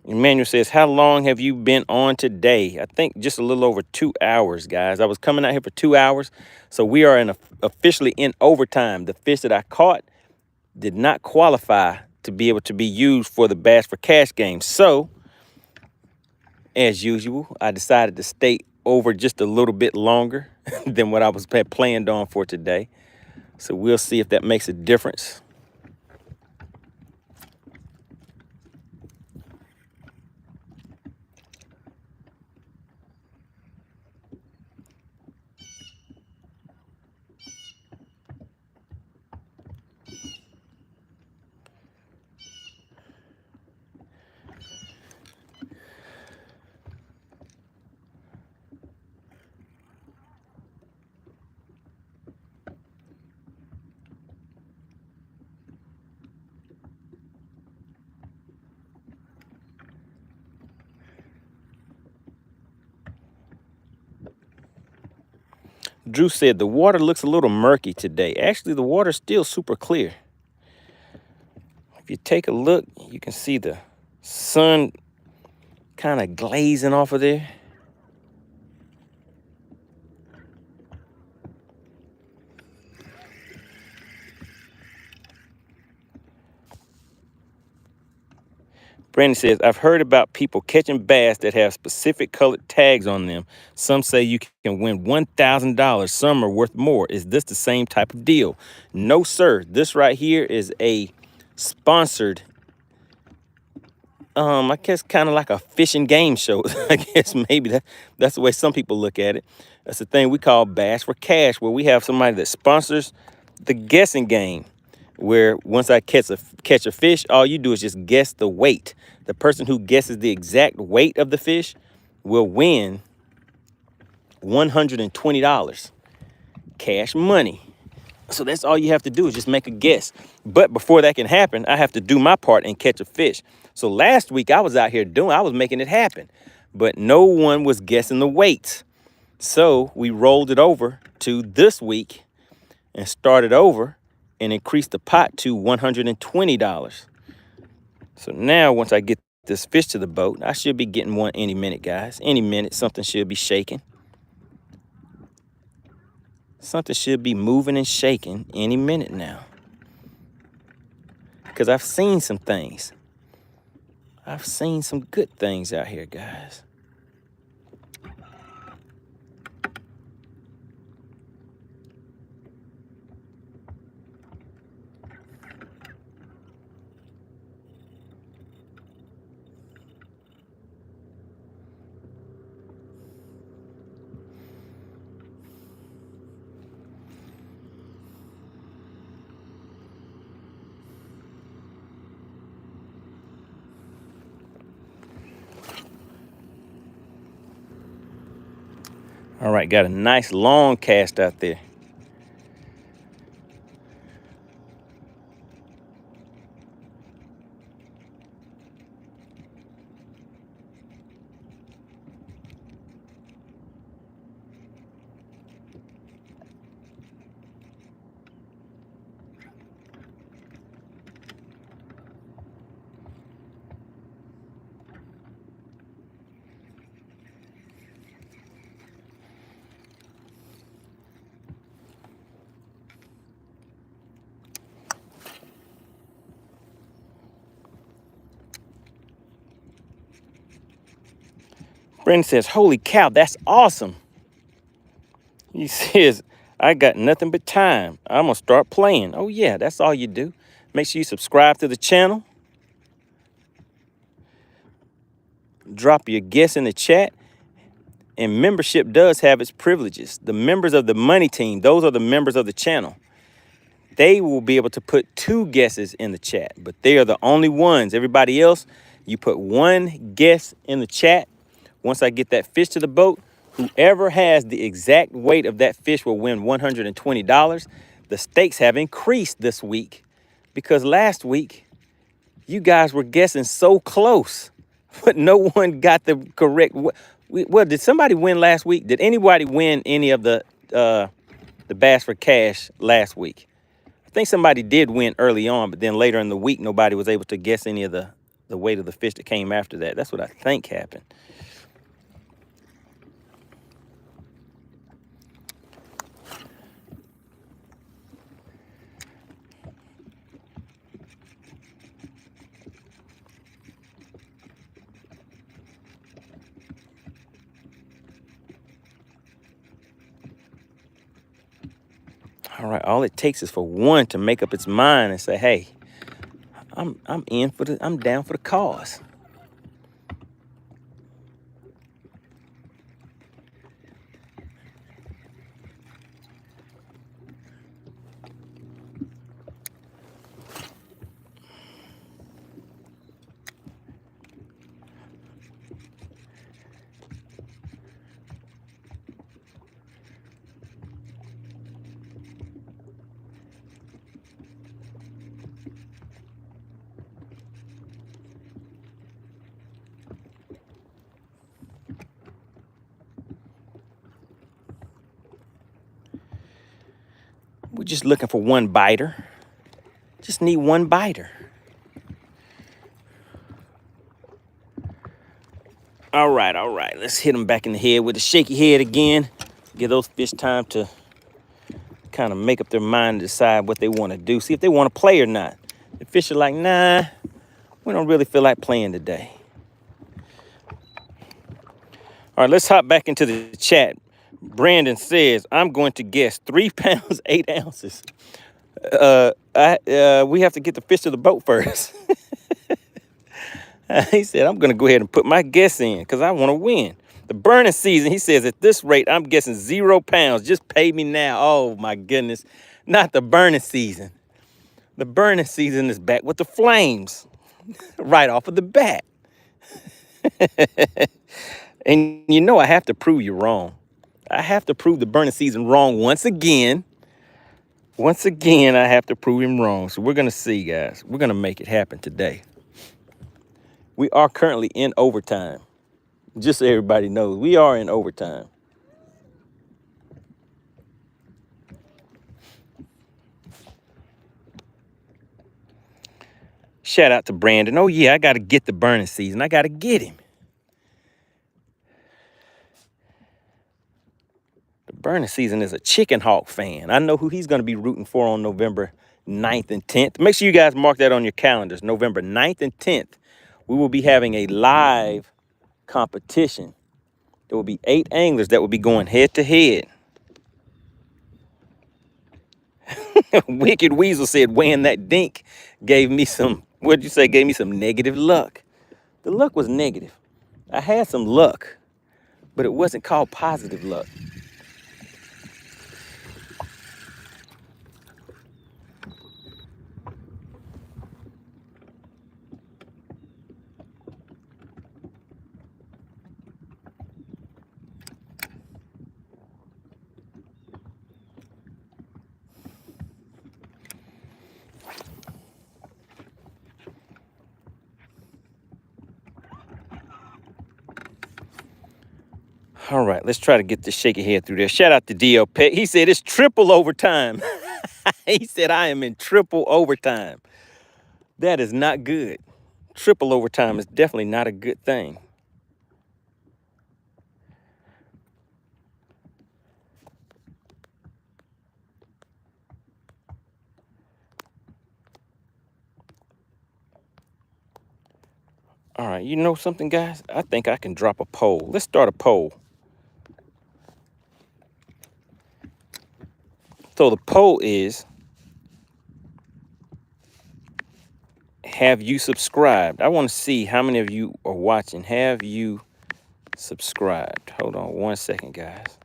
Emmanuel says, how long have you been on today? I think just a little over 2 hours, guys. I was coming out here for 2 hours. So we are officially in overtime. The fish that I caught did not qualify to be able to be used for the Bass for Cash game. So, as usual, I decided to stay over just a little bit longer than what I was planned on for today. So we'll see if that makes a difference. Drew said the water looks a little murky today. Actually, the water's still super clear. If you take a look, you can see the sun kind of glazing off of there. Brandon says, I've heard about people catching bass that have specific colored tags on them. Some say you can win $1,000. Some are worth more. Is this the same type of deal? No, sir. This right here is a sponsored, I guess kind of like a fishing game show. I guess maybe that's the way some people look at it. That's the thing we call Bass for Cash, where we have somebody that sponsors the guessing game, where once I catch a fish, all you do is just guess the weight. The person who guesses the exact weight of the fish will win $120 cash money. So that's all you have to do is just make a guess. But before that can happen, I have to do my part and catch a fish. So last week I was out here I was making it happen, but no one was guessing the weights. So we rolled it over to this week and started over and increased the pot to $120. So now once I get this fish to the boat, I should be getting one any minute, guys. Any minute, something should be shaking. Something should be moving and shaking any minute now. Because I've seen some things. I've seen some good things out here, guys. All right, got a nice long cast out there. Brandon says, holy cow, that's awesome. He says, I got nothing but time. I'm going to start playing. Oh, yeah, that's all you do. Make sure you subscribe to the channel. Drop your guess in the chat. And membership does have its privileges. The members of the Money Team, those are the members of the channel. They will be able to put 2 guesses in the chat, but they are the only ones. Everybody else, you put 1 guess in the chat. Once I get that fish to the boat, whoever has the exact weight of that fish will win $120. The stakes have increased this week because last week you guys were guessing so close, but no one got the correct. Well, did somebody win last week? Did anybody win any of the Bass for Cash last week? I think somebody did win early on, but then later in the week, nobody was able to guess any of the weight of the fish that came after that. That's what I think happened. All right, all it takes is for one to make up its mind and say, "Hey, I'm down for the cause." We're just looking for one biter. Just need one biter. All right. Let's hit them back in the head with a shaky head again. Give those fish time to kind of make up their mind and decide what they want to do. See if they want to play or not. The fish are like, nah, we don't really feel like playing today. All right, let's hop back into the chat. Brandon says, I'm going to guess 3 pounds, 8 ounces. We have to get the fish to the boat first. He said, I'm going to go ahead and put my guess in because I want to win. The burning season, he says, at this rate, I'm guessing 0 pounds. Just pay me now. Oh, my goodness. Not the burning season. The burning season is back with the flames right off of the bat. And you know I have to prove you wrong. I have to prove the burning season wrong once again. Once again, I have to prove him wrong. So we're going to see, guys. We're going to make it happen today. We are currently in overtime. Just so everybody knows, we are in overtime. Shout out to Brandon. Oh, yeah, I got to get the burning season. I got to get him. The burning season is a Chicken Hawk fan. I know who he's going to be rooting for on November 9th and 10th. Make sure you guys mark that on your calendars. November 9th and 10th, we will be having a live competition. There will be 8 anglers that will be going head to head. Wicked Weasel said, weighing that dink gave me some, what'd you say, gave me some negative luck. The luck was negative. I had some luck, but it wasn't called positive luck. All right, let's try to get this shaky head through there. Shout out to DL Pet. He said it's triple overtime. He said I am in triple overtime. That is not good. Triple overtime is definitely not a good thing. All right, you know something, guys? I think I can drop a poll. Let's start a poll. So the poll is, have you subscribed? I want to see how many of you are watching. Have you subscribed? Hold on 1 second, guys.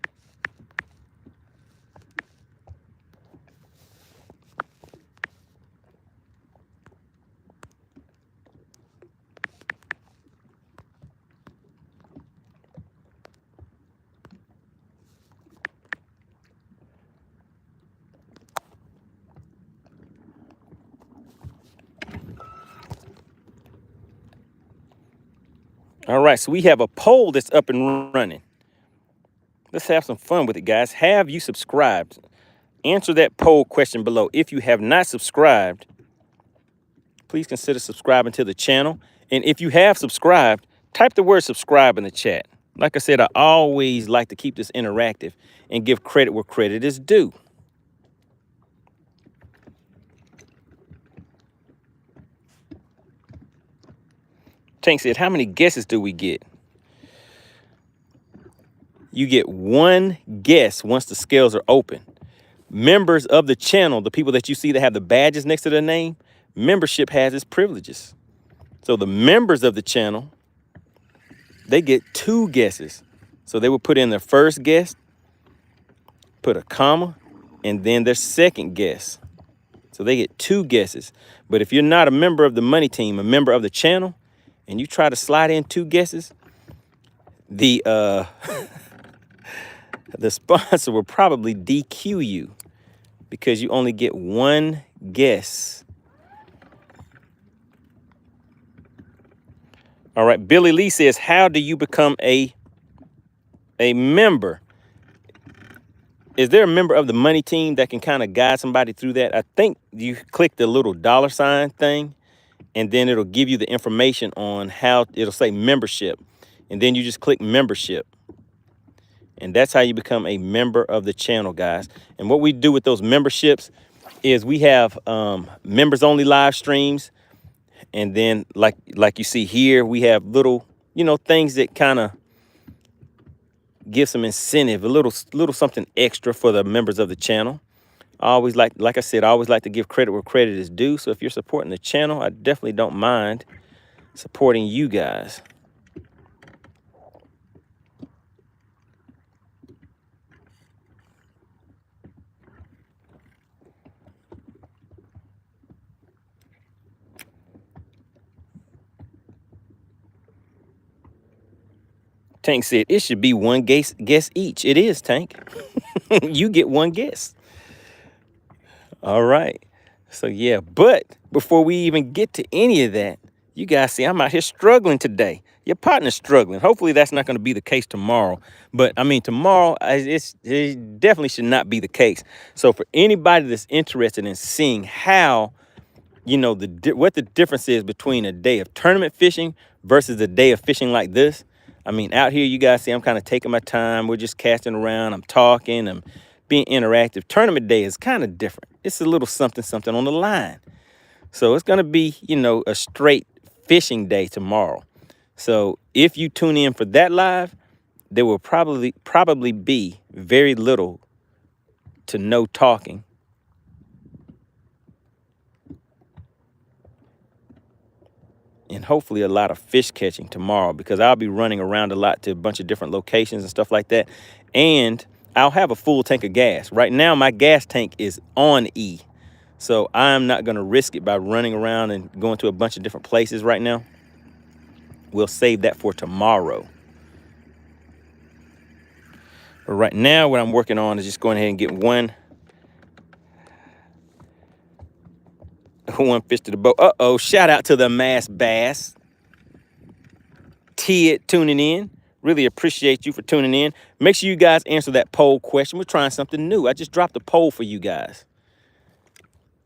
All right, so we have a poll that's up and running. Let's have some fun with it, guys. Have you subscribed? Answer that poll question below. If you have not subscribed, please consider subscribing to the channel. And if you have subscribed, type the word subscribe in the chat. Like I said, I always like to keep this interactive and give credit where credit is due. Tank said, how many guesses do we get? You get one guess once the scales are open. Members of the channel, the people that you see that have the badges next to their name, membership has its privileges. So the members of the channel, they get 2 guesses. So they will put in their first guess, put a comma, and then their second guess. So they get 2 guesses. But if you're not a member of the Money Team, a member of the channel, and you try to slide in 2 guesses, the the sponsor will probably DQ you because you only get 1 guess. All right, Billy Lee says, how do you become a member? Is there a member of the Money Team that can kind of guide somebody through that? I think you click the little $ thing, and then it'll give you the information on how, it'll say membership. And then you just click membership. And that's how you become a member of the channel, guys. And what we do with those memberships is we have members only live streams. And then like you see here, we have little, things that kind of give some incentive, a little something extra for the members of the channel. I always like I said, I always like to give credit where credit is due. So if you're supporting the channel, I definitely don't mind supporting you guys. Tank said, it should be 1 guess each. It is, Tank. You get 1 guess. All right. So, yeah. But before we even get to any of that, you guys see I'm out here struggling today. Your partner's struggling. Hopefully that's not going to be the case tomorrow. But, I mean, tomorrow, it definitely should not be the case. So for anybody that's interested in seeing how, what the difference is between a day of tournament fishing versus a day of fishing like this. I mean, out here, you guys see I'm kind of taking my time. We're just casting around. I'm talking. I'm being interactive. Tournament day is kind of different. It's a little something on the line. So it's going to be, a straight fishing day tomorrow. So if you tune in for that live, there will probably be very little to no talking. And hopefully a lot of fish catching tomorrow, because I'll be running around a lot to a bunch of different locations and stuff like that. And I'll have a full tank of gas. Right now, my gas tank is on E. So I'm not going to risk it by running around and going to a bunch of different places right now. We'll save that for tomorrow. But right now, what I'm working on is just going ahead and get one fish to the boat. Uh-oh, shout out to the Mass Bass. Ted tuning in. Really appreciate you for tuning in. Make sure you guys answer that poll question. We're trying something new. I just dropped a poll for you guys.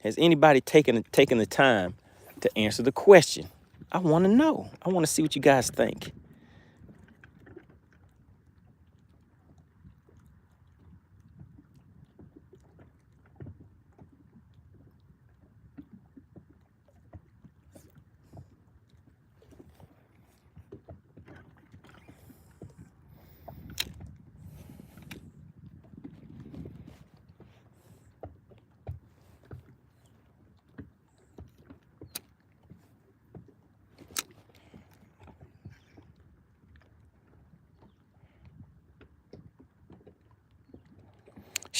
Has anybody taken the time to answer the question? I want to know. I want to see what you guys think.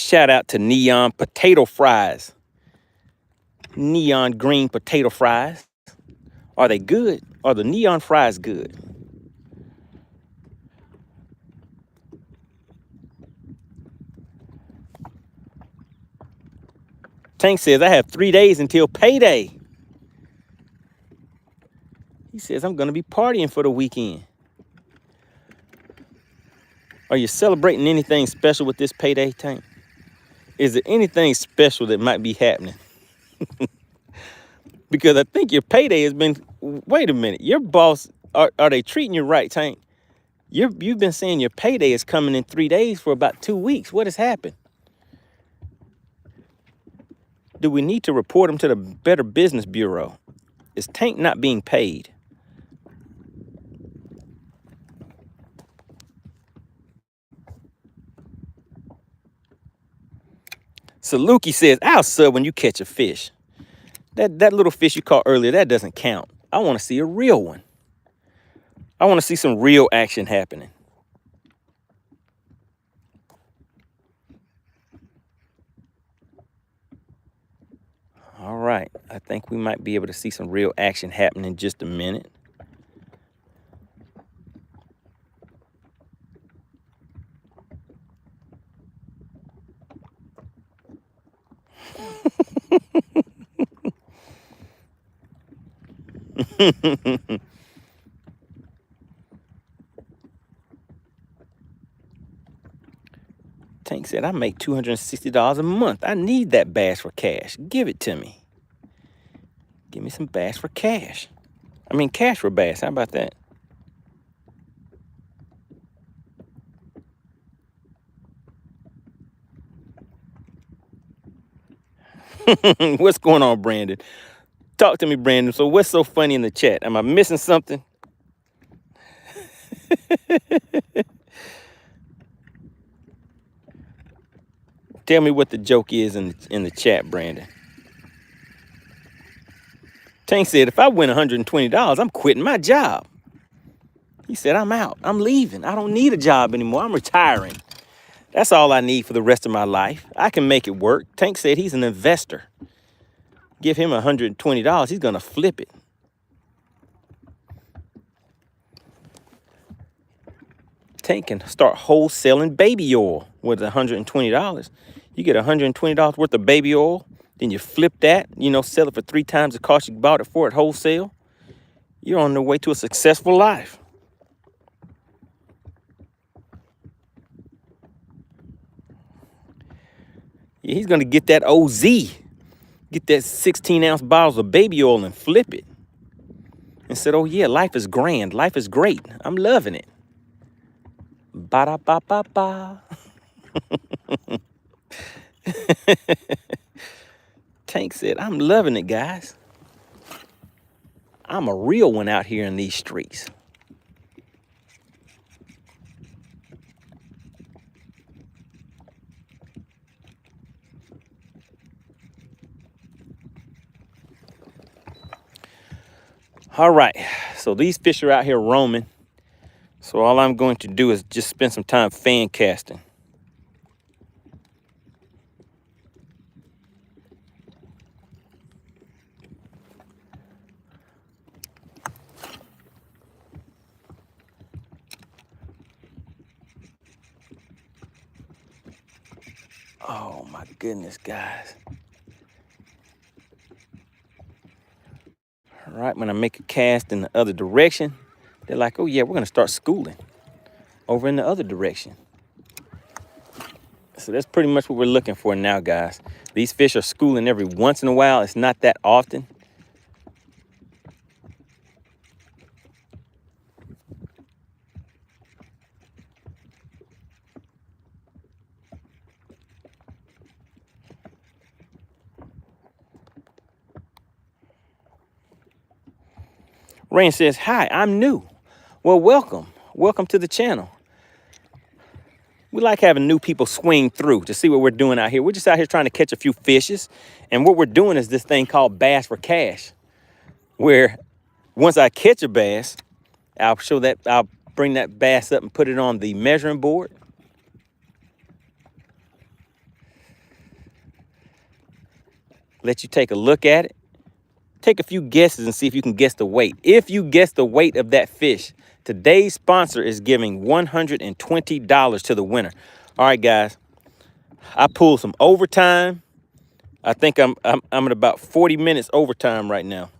Shout out to Neon Potato Fries. Neon green potato fries. Are they good? Are the neon fries good? Tank says, I have 3 days until payday. He says, I'm going to be partying for the weekend. Are you celebrating anything special with this payday, Tank? Is there anything special that might be happening? Because I think your payday has been, wait a minute, your boss, are they treating you right, Tank? You've been saying your payday is coming in 3 days for about 2 weeks. What has happened? Do we need to report him to the Better Business Bureau? Is Tank not being paid? Saluki says, I'll sub when you catch a fish. That little fish you caught earlier, that doesn't count. I want to see a real one. I want to see some real action happening. All right, I think we might be able to see some real action happening in just a minute. Tank said, I make $260 a month. I need that bass for cash. Give it to me. Give me some bass for cash. I mean, cash for bass. How about that? What's going on, Brandon? Talk to me, Brandon. So what's so funny in the chat? Am I missing something? Tell me what the joke is in the chat, Brandon. Tank said, if I win $120, I'm quitting my job. He said, I'm out. I'm leaving. I don't need a job anymore. I'm retiring. That's all I need for the rest of my life. I can make it work. Tank said he's an investor. Give him $120. He's going to flip it. Tank can start wholesaling baby oil with $120. You get $120 worth of baby oil. Then you flip that, sell it for 3 times the cost you bought it for at wholesale. You're on the way to a successful life. Yeah, he's going to get that OZ. Get that 16-ounce bottles of baby oil and flip it. And said, oh, yeah, life is grand. Life is great. I'm loving it. Ba-da-ba-ba-ba. Tank said, I'm loving it, guys. I'm a real one out here in these streets. All right, so these fish are out here roaming. So all I'm going to do is just spend some time fan casting. Oh my goodness, guys. All right, when I make a cast in the other direction, they're like, oh yeah, we're gonna start schooling over in the other direction. So that's pretty much what we're looking for now, guys. These fish are schooling every once in a while. It's not that often. Rain says, hi, I'm new. Well, welcome. Welcome to the channel. We like having new people swing through to see what we're doing out here. We're just out here trying to catch a few fishes. And what we're doing is this thing called Bass for Cash, where once I catch a bass, I'll bring that bass up and put it on the measuring board. let you take a look at it. Take a few guesses and see if you can guess the weight. If you guess the weight of that fish, today's sponsor is giving $120 to the winner. All right, guys, I pulled some overtime. I think I'm at about 40 minutes overtime right now.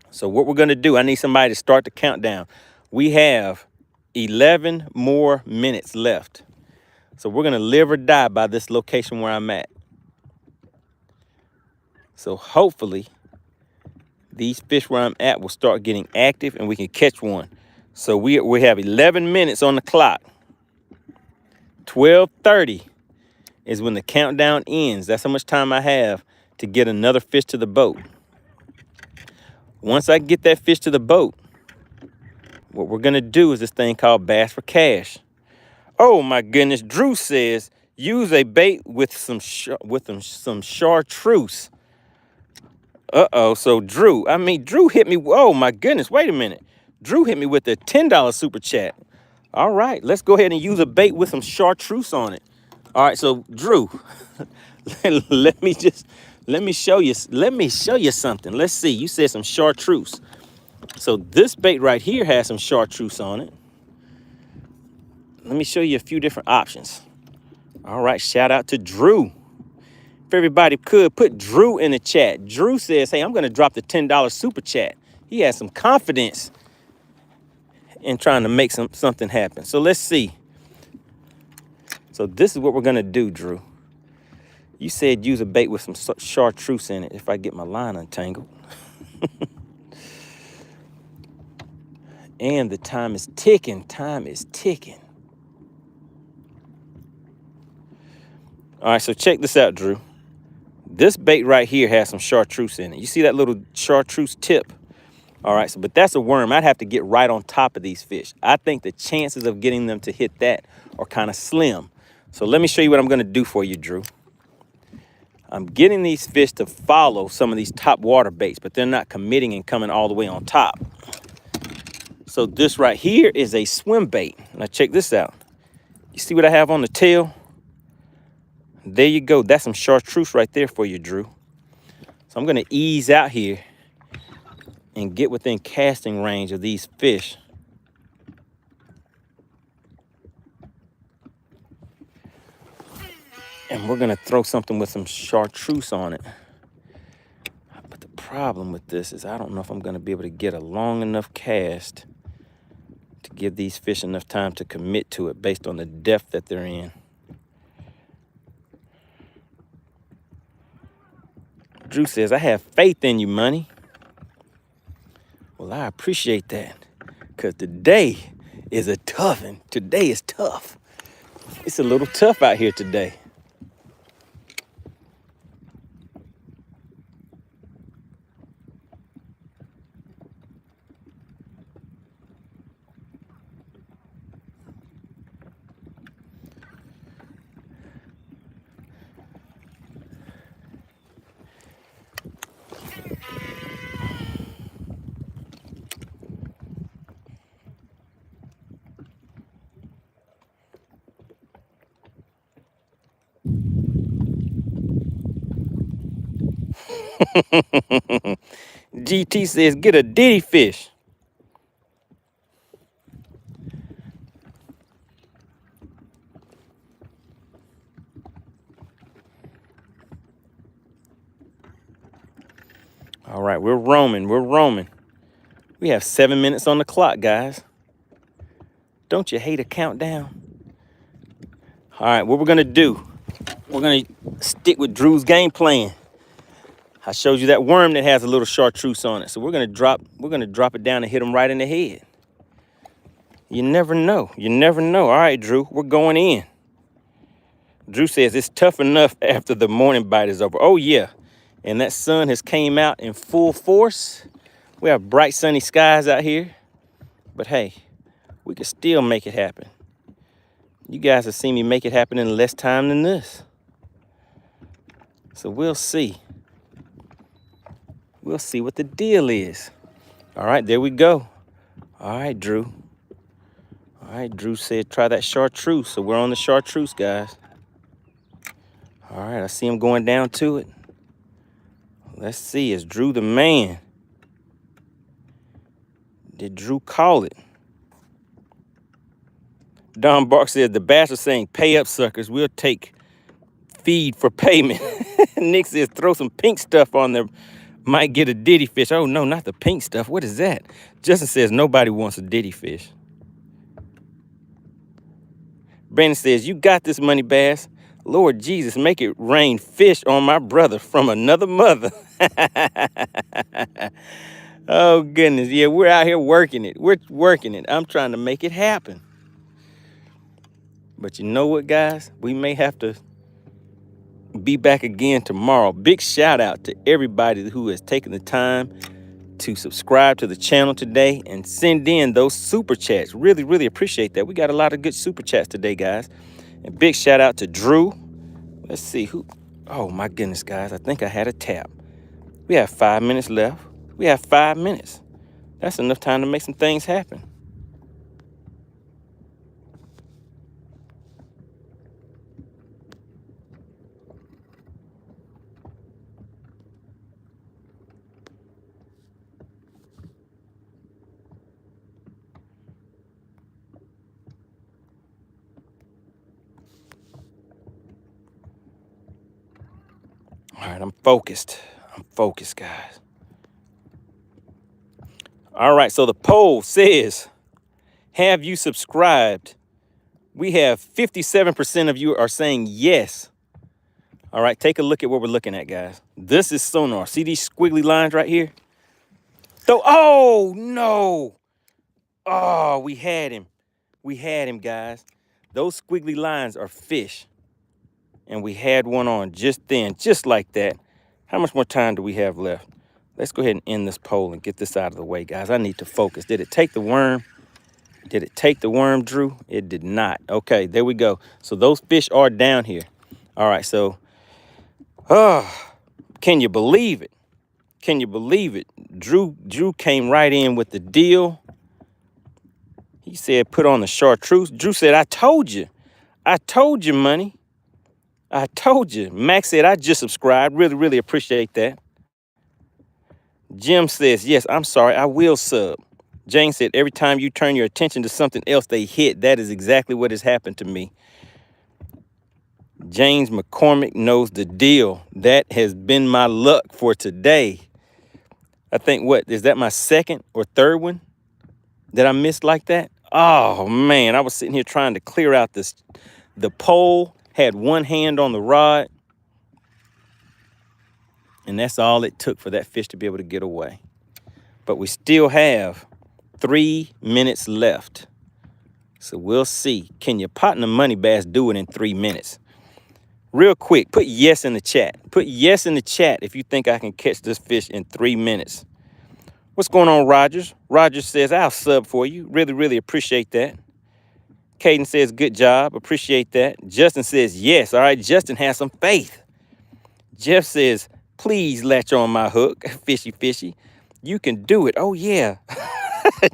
So what we're gonna do, I need somebody to start the countdown. We have 11 more minutes left. So we're gonna live or die by this location where I'm at. So hopefully these fish where I'm at will start getting active and we can catch one. So we have 11 minutes on the clock. 12:30 is when the countdown ends. That's how much time I have to get another fish to the boat. Once I get that fish to the boat, what we're gonna do is this thing called Bass for Cash. Oh my goodness, Drew says use a bait with some chartreuse. Uh-oh, so Drew hit me. Oh my goodness, wait a minute. Drew hit me with a $10 super chat. All right, let's go ahead and use a bait with some chartreuse on it. All right, so Drew, let me show you something. Let's see. You said some chartreuse. So this bait right here has some chartreuse on it. Let me show you a few different options. All right, shout out to Drew. If everybody could, put Drew in the chat. Drew says, hey, I'm going to drop the $10 super chat. He has some confidence in trying to make something happen. So let's see. So this is what we're going to do, Drew. You said use a bait with some chartreuse in it if I get my line untangled. And the time is ticking. Time is ticking. All right, so check this out, Drew. This bait right here has some chartreuse in it. You see that little chartreuse tip? All right, so but that's a worm. I'd have to get right on top of these fish. I think the chances of getting them to hit that are kind of slim. So let me show you what I'm going to do for you, Drew. I'm getting these fish to follow some of these top water baits, but they're not committing and coming all the way on top. So this right here is a swim bait. Now check this out. You see what I have on the tail? There you go. That's some chartreuse right there for you, Drew. So I'm going to ease out here and get within casting range of these fish. And we're going to throw something with some chartreuse on it. But the problem with this is I don't know if I'm going to be able to get a long enough cast to give these fish enough time to commit to it based on the depth that they're in. Drew says, I have faith in you, Money. Well, I appreciate that, because today is a toughie. Today is tough. It's a little tough out here today. GT says, get a Diddy fish. All right, we're roaming. We're roaming. We have 7 minutes on the clock, guys. Don't you hate a countdown? All right, what we're going to do, we're going to stick with Drew's game plan. I showed you that worm that has a little chartreuse on it. So we're going to drop it down and hit him right in the head. You never know. You never know. All right, Drew, we're going in. Drew says it's tough enough after the morning bite is over. Oh, yeah. And that sun has came out in full force. We have bright sunny skies out here. But hey, we can still make it happen. You guys have seen me make it happen in less time than this. So we'll see. We'll see what the deal is. All right, there we go. All right, Drew. All right, Drew said try that chartreuse. So we're on the chartreuse, guys. All right, I see him going down to it. Let's see, is Drew the man? Did Drew call it? Don Bark says the bass are saying, pay up, suckers. We'll take feed for payment. Nick says, throw some pink stuff on there. Might get a diddy fish. Oh, no, not the pink stuff. What is that? Justin says, nobody wants a diddy fish. Brandon says, you got this, Money Bass. Lord Jesus, make it rain fish on my brother from another mother. Oh, goodness. Yeah, we're out here working it. We're working it. I'm trying to make it happen. But you know what, guys? We may have to be back again tomorrow. Big shout out to everybody who has taken the time to subscribe to the channel today and send in those super chats. Really, really appreciate that. We got a lot of good super chats today, guys. And big shout out to Drew. Let's see who. Oh, my goodness, guys. I think I had a tap. We have 5 minutes left. We have 5 minutes. That's enough time to make some things happen. All right, I'm focused. I'm focused, guys. All right, so the poll says, have you subscribed? We have 57% of you are saying yes. All right, take a look at what we're looking at, guys. This is Sonar. See these squiggly lines right here? Oh, no. Oh, we had him. We had him, guys. Those squiggly lines are fish. And we had one on just then, just like that. How much more time do we have left? Let's go ahead and end this poll and get this out of the way, guys. I need to focus. Did it take the worm? Did it take the worm, Drew? It did not. Okay, there we go. So those fish are down here. All right, so, can you believe it? Can you believe it? Drew came right in with the deal. He said, put on the chartreuse. Drew said, I told you. I told you, money. I told you. Max said, I just subscribed. Really, really appreciate that. Jim says, yes, I'm sorry. I will sub. Jane said, every time you turn your attention to something else, they hit. That is exactly what has happened to me. James McCormick knows the deal. That has been my luck for today. I think, what, is that my second or third one that I missed like that? Oh, man, I was sitting here trying to clear out the pole, had one hand on the rod, and that's all it took for that fish to be able to get away. But we still have 3 minutes left. So we'll see. Can your partner Money Bass do it in 3 minutes? Real quick, put yes in the chat. Put yes in the chat if you think I can catch this fish in 3 minutes. What's going on, Rogers? Rogers says, I'll sub for you. Really, really appreciate that. Caden says, good job. Appreciate that. Justin says, yes. All right, Justin has some faith. Jeff says, please latch on my hook. Fishy, fishy. You can do it. Oh, yeah.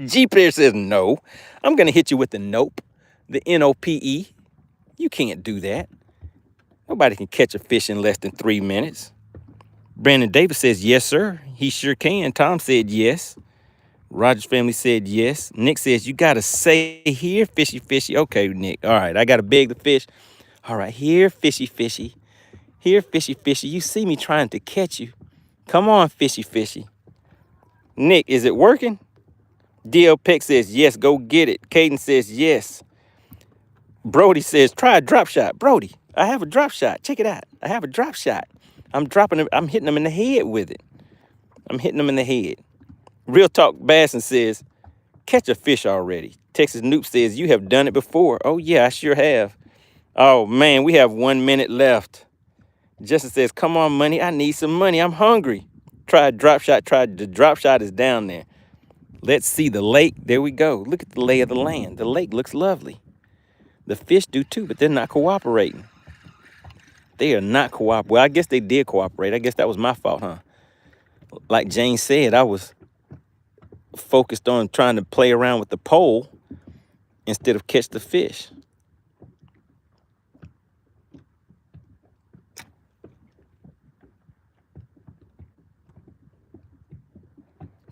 G-Player says, no. I'm going to hit you with the nope. The N-O-P-E. You can't do that. Nobody can catch a fish in less than 3 minutes. Brandon Davis says, yes, sir. He sure can. Tom said yes. Rogers family said yes. Nick says, you got to say here, fishy, fishy. Okay, Nick. All right, I got to beg the fish. All right, here, fishy, fishy. Here, fishy, fishy. You see me trying to catch you. Come on, fishy, fishy. Nick, is it working? DL Peck says, yes, go get it. Caden says, yes. Brody says, try a drop shot. Brody, I have a drop shot. Check it out. I have a drop shot. I'm dropping it. I'm hitting them in the head with it. I'm hitting them in the head. Real Talk Bassin says, catch a fish already. Texas Noop says, you have done it before. Oh, yeah, I sure have. Oh, man, we have 1 minute left. Justin says, come on, money. I need some money. I'm hungry. Try a drop shot. The drop shot is down there. Let's see the lake. There we go. Look at the lay of the land. The lake looks lovely. The fish do too, but they're not cooperating. They are not cooperating. Well, I guess they did cooperate. I guess that was my fault, huh? Like Jane said, I was focused on trying to play around with the pole instead of catch the fish.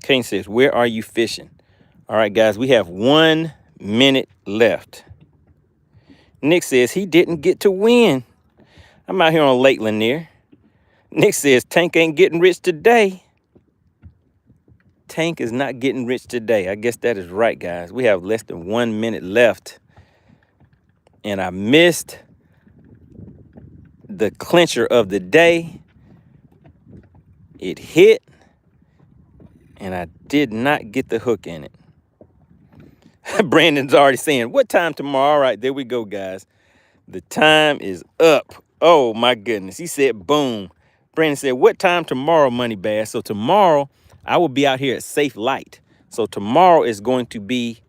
Kane says, where are you fishing? All right, guys, we have 1 minute left. Nick says he didn't get to win. I'm out here on Lake Lanier. Nick says Tank ain't getting rich today. Tank is not getting rich today. I guess that is right, guys. We have less than 1 minute left. And I missed the clincher of the day. It hit, and I did not get the hook in it. Brandon's already saying, what time tomorrow? All right, there we go, guys. The time is up. Oh, my goodness. He said, boom. Brandon said, what time tomorrow, MoneyBass? So tomorrow, I will be out here at Safe Light. So tomorrow is going to be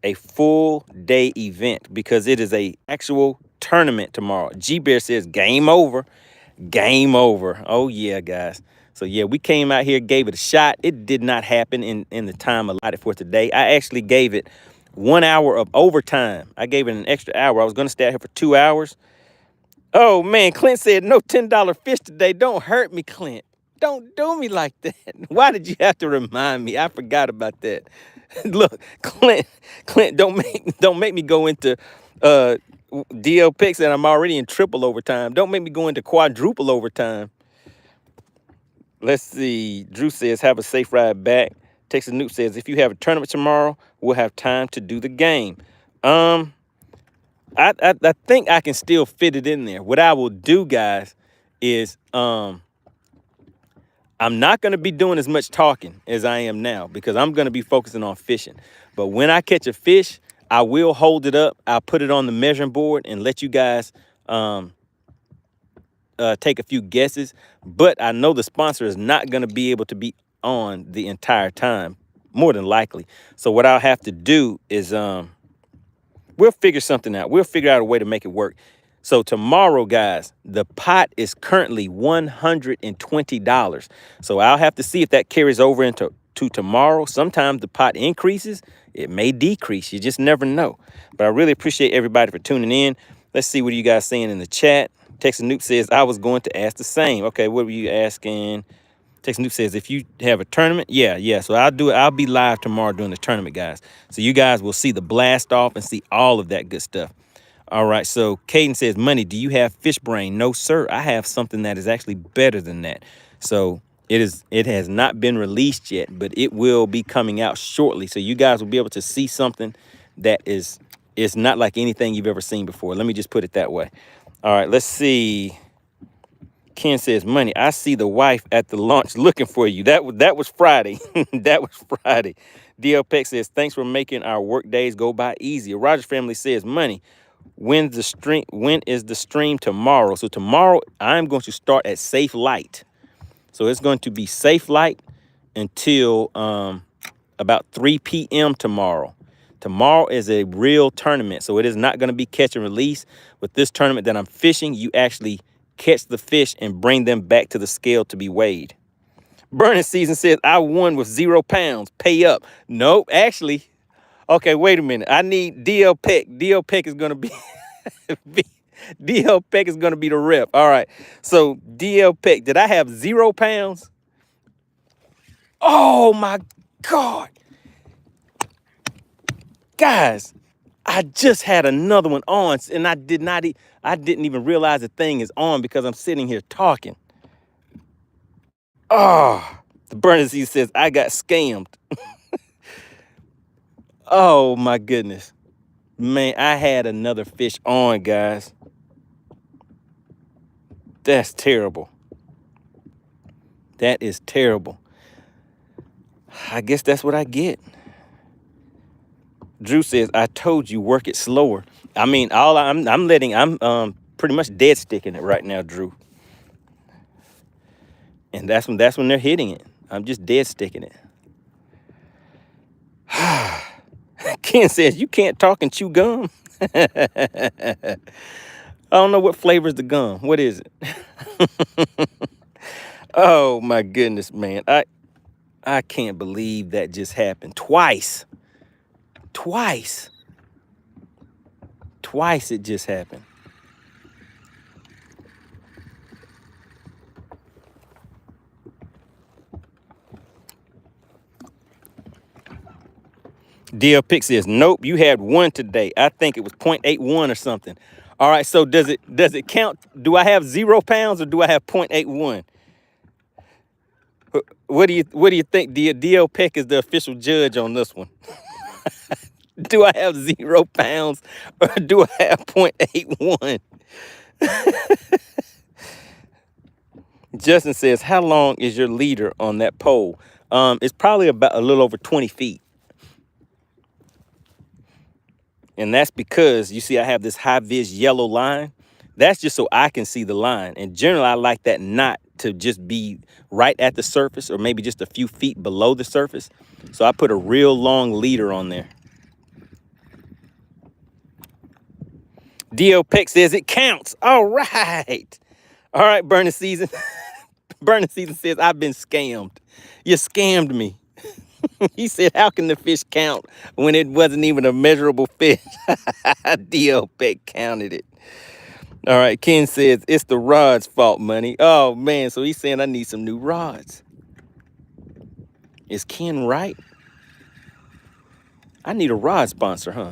a full day event because it is a actual tournament tomorrow. G-Bear says, game over. Game over. Oh, yeah, guys. So, yeah, we came out here, gave it a shot. It did not happen in the time allotted for today. I actually gave it 1 hour of overtime. I gave it an extra hour. I was going to stay out here for 2 hours. Oh, man, Clint said no $10 fish today. Don't hurt me, Clint. Don't do me like that. Why did you have to remind me? I forgot about that. Look, Clint, don't make me go into DL picks and I'm already in triple overtime. Don't make me go into quadruple overtime. Let's see. Drew says, have a safe ride back. Texas Newt says, if you have a tournament tomorrow, we'll have time to do the game. I think I can still fit it in there. What I will do, guys, is I'm not going to be doing as much talking as I am now because I'm going to be focusing on fishing. But when I catch a fish, I will hold it up. I'll put it on the measuring board and let you guys take a few guesses. But I know the sponsor is not going to be able to be on the entire time, more than likely. So what I'll have to do is we'll figure something out. We'll figure out a way to make it work. So tomorrow, guys, the pot is currently $120. So I'll have to see if that carries over into tomorrow. Sometimes the pot increases. It may decrease. You just never know. But I really appreciate everybody for tuning in. Let's see what you guys saying in the chat. Texas Noop says, I was going to ask the same. Okay, what were you asking? Texas Noop says, if you have a tournament, yeah. So I'll do it. I'll be live tomorrow during the tournament, guys. So you guys will see the blast off and see all of that good stuff. All right, so Caden says, Money, do you have fish brain? No, sir. I have something that is actually better than that. So it has not been released yet, but it will be coming out shortly. So you guys will be able to see something that is not like anything you've ever seen before. Let me just put it that way. All right, let's see. Ken says, Money, I see the wife at the launch looking for you. That was Friday. That was Friday. DL Peck says, thanks for making our work days go by easier. Rogers family says, Money, when is the stream tomorrow? So tomorrow I'm going to start at Safe Light. So it's going to be Safe Light until about 3 p.m. tomorrow. Tomorrow is a real tournament, so it is not going to be catch and release. With this tournament that I'm fishing, you actually catch the fish and bring them back to the scale to be weighed. Burning Season says, I won with 0 pounds. Pay up. Nope, actually. Okay, wait a minute. I need DL Peck. DL Peck is going to be DL Peck is going to be the rep. All right. So DL Peck, did I have 0 pounds? Oh my God. Guys, I just had another one on and I didn't even realize the thing is on because I'm sitting here talking. Oh, the Burning Sea says I got scammed. Oh my goodness. Man, I had another fish on, guys. That's terrible. That is terrible. I guess that's what I get. Drew says, I told you work it slower. I mean, I'm pretty much dead sticking it right now, Drew. And that's when they're hitting it. I'm just dead sticking it. Ken says, you can't talk and chew gum. I don't know what flavor is the gum. What is it? Oh my goodness, man. I can't believe that just happened. Twice it just happened. DL Pick says, nope, you had one today. I think it was 0.81 or something. All right, so does it count? Do I have 0 pounds or do I have 0.81? What do you think? DL Peck is the official judge on this one. Do I have 0 pounds or do I have 0.81? Justin says, how long is your leader on that pole? It's probably about a little over 20 feet. And that's because, you see, I have this high-vis yellow line. That's just so I can see the line. And generally, I like that knot to just be right at the surface or maybe just a few feet below the surface. So I put a real long leader on there. D.O. Peck says it counts. All right. All right, Burning Season. Burning Season says, I've been scammed. You scammed me. He said, how can the fish count when it wasn't even a measurable fish? D.O. Peck counted it. All right, Ken says, it's the rod's fault, Money. Oh, man, so he's saying I need some new rods. Is Ken right? I need a rod sponsor, huh?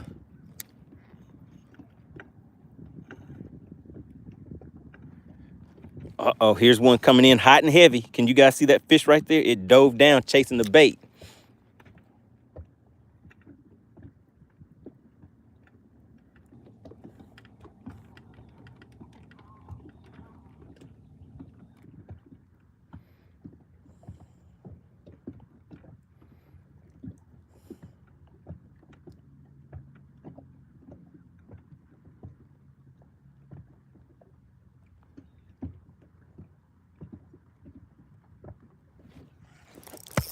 Uh-oh, here's one coming in hot and heavy. Can you guys see that fish right there? It dove down chasing the bait.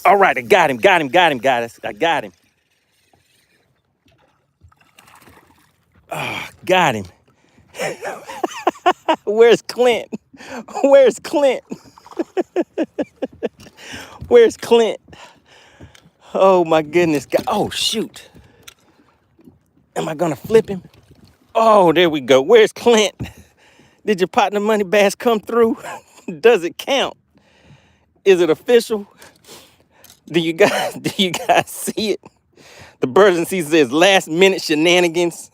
All right, I got him, guys. I got him. Oh, got him. Where's Clint? Where's Clint? Where's Clint? Oh, my goodness. Oh, shoot. Am I going to flip him? Oh, there we go. Where's Clint? Did your partner MoneyBass come through? Does it count? Is it official? Do you guys see it? The Birds and Season says last minute shenanigans.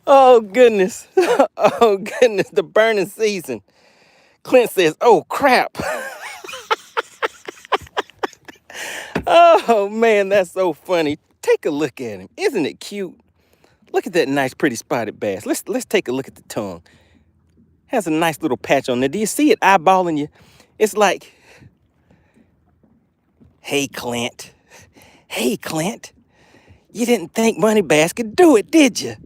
Oh goodness. Oh goodness, the burning season. Clint says, oh crap. Oh man, that's so funny. Take a look at him. Isn't it cute? Look at that nice pretty spotted bass. Let's take a look at the tongue. Has a nice little patch on there. Do you see it eyeballing you? It's like, hey, Clint. Hey, Clint. You didn't think MoneyBass could do it, did you?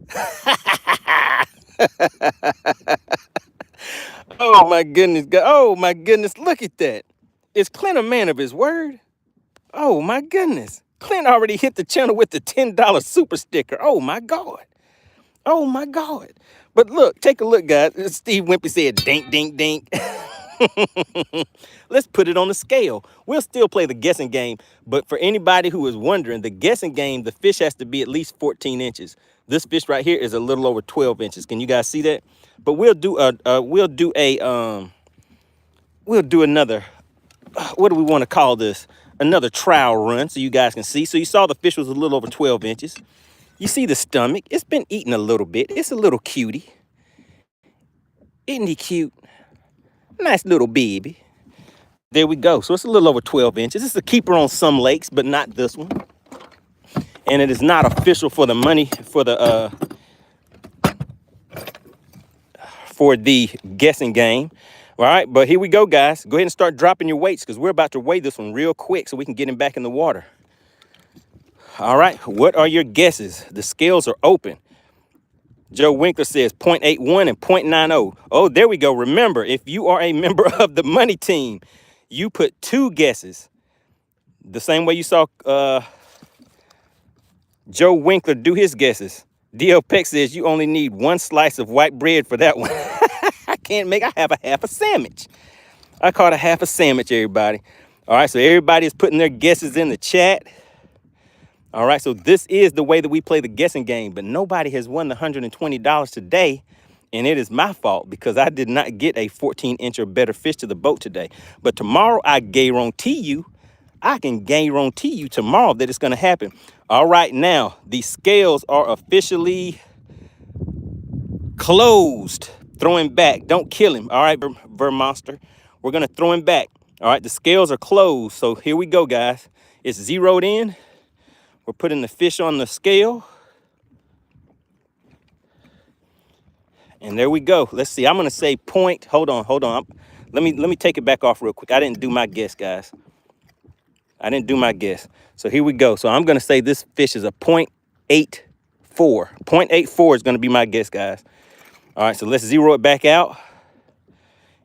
Oh, my goodness. Oh, my goodness. Look at that. Is Clint a man of his word? Oh, my goodness. Clint already hit the channel with the $10 super sticker. Oh, my God. Oh, my God. But look, take a look, guys. Steve Wimpy said, dink, dink, dink. Let's put it on the scale. We'll still play the guessing game, but for anybody who is wondering, the guessing game, the fish has to be at least 14 inches. This fish right here is a little over 12 inches. Can you guys see that? But we'll do another, what do we want to call this? Another trial run so you guys can see. So you saw the fish was a little over 12 inches. You see the stomach. It's been eating a little bit. It's a little cutie. Isn't he cute? Nice little baby. There we go. So it's a little over 12 inches. It's a keeper on some lakes, but not this one. And it is not official for the money, for the guessing game. All right, but here we go, guys. Go ahead and start dropping your weights because we're about to weigh this one real quick so we can get him back in the water. All right, what are your guesses? The scales are open. Joe Winkler says 0.81 and 0.90. Oh, there we go. Remember, if you are a member of the money team, you put 2 guesses. The same way you saw Joe Winkler do his guesses. D.L. Peck says you only need 1 slice of white bread for that one. I have a half a sandwich. I caught a half a sandwich, everybody. All right, so everybody is putting their guesses in the chat. All right, so this is the way that we play the guessing game, but nobody has won the $120 today, and it is my fault because I did not get a 14-inch or better fish to the boat today. But tomorrow, I guarantee you, I can guarantee you tomorrow that it's going to happen. All right, now the scales are officially closed. Throw him back. Don't kill him. All right, Vermonster. We're going to throw him back. All right, the scales are closed. So here we go, guys. It's zeroed in. We're putting the fish on the scale. And there we go. Let's see. I'm going to say point. Hold on. Let me take it back off real quick. I didn't do my guess, guys. I didn't do my guess. So here we go. So I'm going to say this fish is a 0.84. 0.84 is going to be my guess, guys. All right, so let's zero it back out.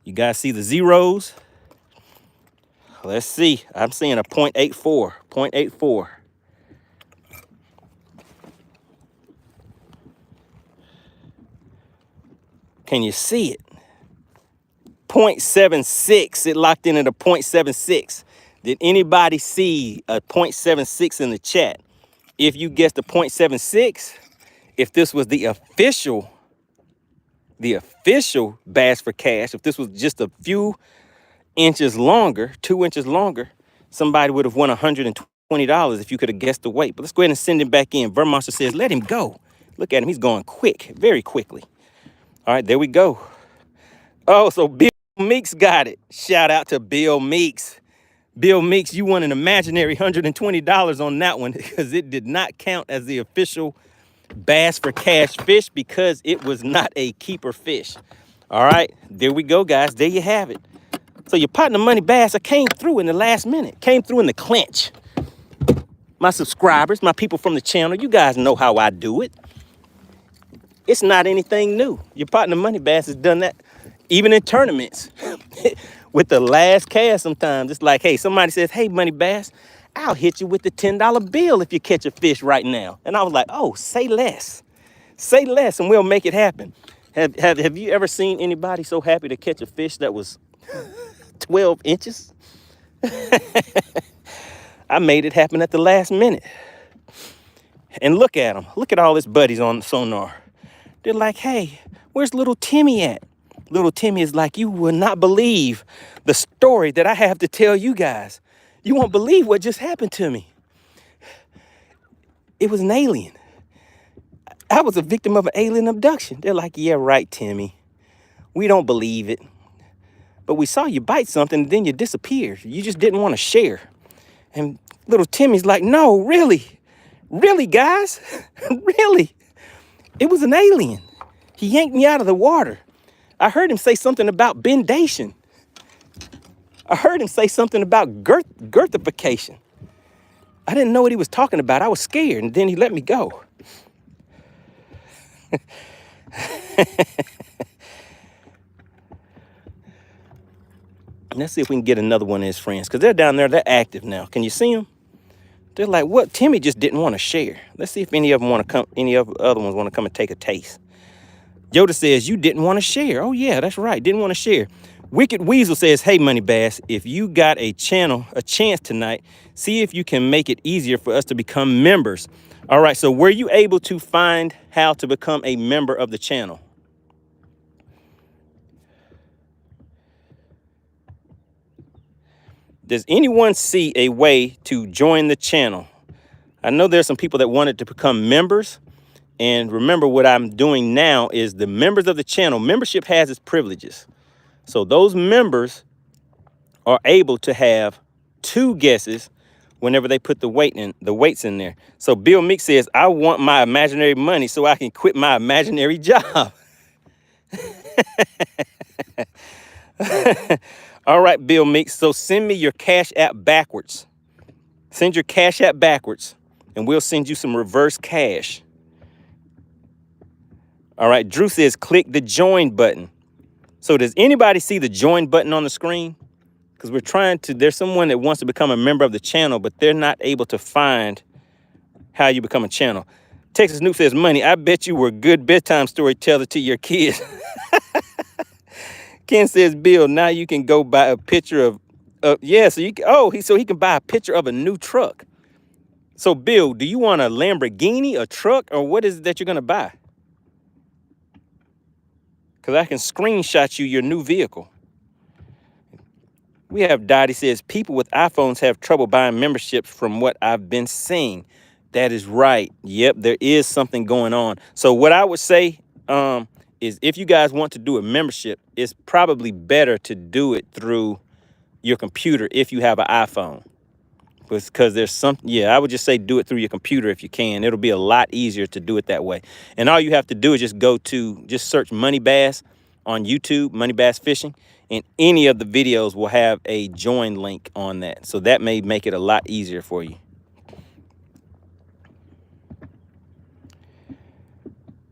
You guys see the zeros? Let's see. I'm seeing a 0.84. 0.84. Can you see it? 0.76. It locked in at a 0.76. Did anybody see a 0.76 in the chat? If you guessed a 0.76, if this was the official Bass for Cash, if this was just a few inches longer, 2 inches longer, somebody would have won $120 if you could have guessed the weight. But let's go ahead and send him back in. Vermonster says, let him go. Look at him. He's going quick, very quickly. All right, there we go. Oh, so Bill Meeks got it. Shout out to Bill Meeks. Bill Meeks, you won an imaginary $120 on that one because it did not count as the official Bass for Cash fish because it was not a keeper fish. All right, there we go, guys. There you have it. So your partner Money Bass, I came through in the last minute, came through in the clinch. My subscribers, my people from the channel, you guys know how I do it. It's not anything new. Your partner Money Bass has done that even in tournaments with the last cast sometimes. It's like, hey, somebody says, hey, Money Bass, I'll hit you with the $10 bill if you catch a fish right now. And I was like, oh, say less. Say less and we'll make it happen. Have you ever seen anybody so happy to catch a fish that was 12 inches? I made it happen at the last minute. And look at them. Look at all his buddies on Sonar. They're like, hey, where's little Timmy at? Little Timmy is like, you will not believe the story that I have to tell you guys. You won't believe what just happened to me. It was an alien. I was a victim of an alien abduction. They're like, yeah, right, Timmy. We don't believe it. But we saw you bite something and then you disappeared. You just didn't want to share. And little Timmy's like, no, really? Really, guys? Really? It was an alien. He yanked me out of the water. I heard him say something about bendation. I heard him say something about girthification. I didn't know what he was talking about. I was scared, and then he let me go. Let's see if we can get another one of his friends, because they're down there. They're active now. Can you see them? They're like, what? Timmy just didn't want to share. Let's see if any of them want to come. Any of the other ones want to come and take a taste. Yoda says, you didn't want to share. Oh, yeah, that's right. Didn't want to share. Wicked Weasel says, hey, Money Bass, if you got a chance tonight, see if you can make it easier for us to become members. All right, so were you able to find how to become a member of the channel? Does anyone see a way to join the channel? I know there's some people that wanted to become members. And remember, what I'm doing now is the members of the channel, membership has its privileges. So those members are able to have 2 guesses whenever they put the weights in there. So Bill Meek says, I want my imaginary money so I can quit my imaginary job. All right, Bill Meek. So send me your Cash App backwards. Send your Cash App backwards and we'll send you some reverse cash. All right, Drew says, click the join button. So does anybody see the join button on the screen? Because we're trying to, there's someone that wants to become a member of the channel, but they're not able to find how you become a channel. Texas Noob says, Money, I bet you were a good bedtime storyteller to your kids. Ken says, Bill, now you can go buy a picture of, yeah, so you can, so he can buy a picture of a new truck. So Bill, do you want a Lamborghini, a truck, or what is it that you're going to buy? Because I can screenshot you your new vehicle. We have Dottie says, people with iPhones have trouble buying memberships from what I've been seeing. That is right. Yep, there is something going on. So what I would say is if you guys want to do a membership, it's probably better to do it through your computer if you have an iPhone. Because there's something, yeah, I would just say do it through your computer if you can. It'll be a lot easier to do it that way. And all you have to do is just search MoneyBass on YouTube, MoneyBass Fishing, and any of the videos will have a join link on that. So that may make it a lot easier for you.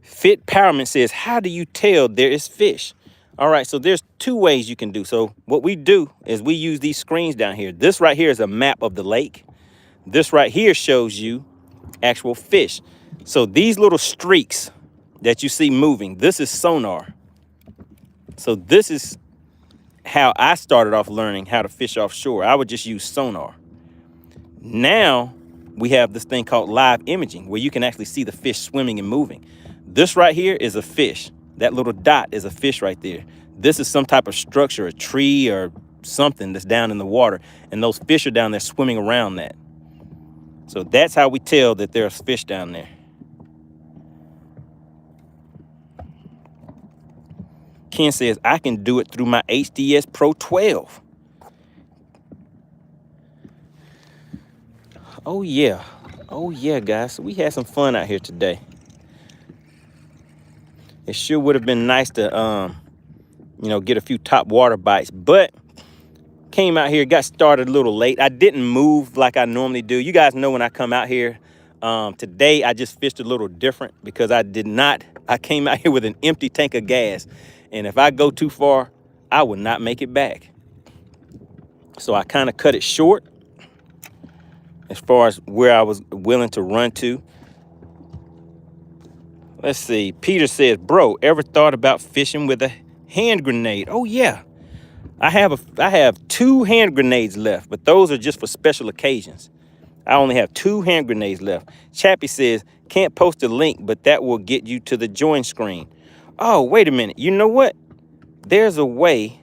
Fit Powerman says, how do you tell there is fish? All right, so there's two ways you can do. So what we do is we use these screens down here. This right here is a map of the lake. This right here shows you actual fish. So these little streaks that you see moving, this is sonar. So this is how I started off learning how to fish offshore. I would just use sonar. Now we have this thing called live imaging where you can actually see the fish swimming and moving. This right here is a fish. That little dot is a fish right there. This is some type of structure, a tree or something that's down in the water. And those fish are down there swimming around that. So that's how we tell that there's fish down there. Ken says, I can do it through my HDS Pro 12. Oh, yeah. Oh, yeah, guys. So we had some fun out here today. It sure would have been nice to, get a few top water bites. But came out here, got started a little late. I didn't move like I normally do. You guys know when I come out here. Today, I just fished a little different because I came out here with an empty tank of gas. And if I go too far, I would not make it back. So I kind of cut it short as far as where I was willing to run to. Let's see. Peter says, bro, ever thought about fishing with a hand grenade? Oh, yeah. I have 2 hand grenades left, but those are just for special occasions. I only have 2 hand grenades left. Chappie says, can't post a link, but that will get you to the join screen. Oh, wait a minute. You know what? There's a way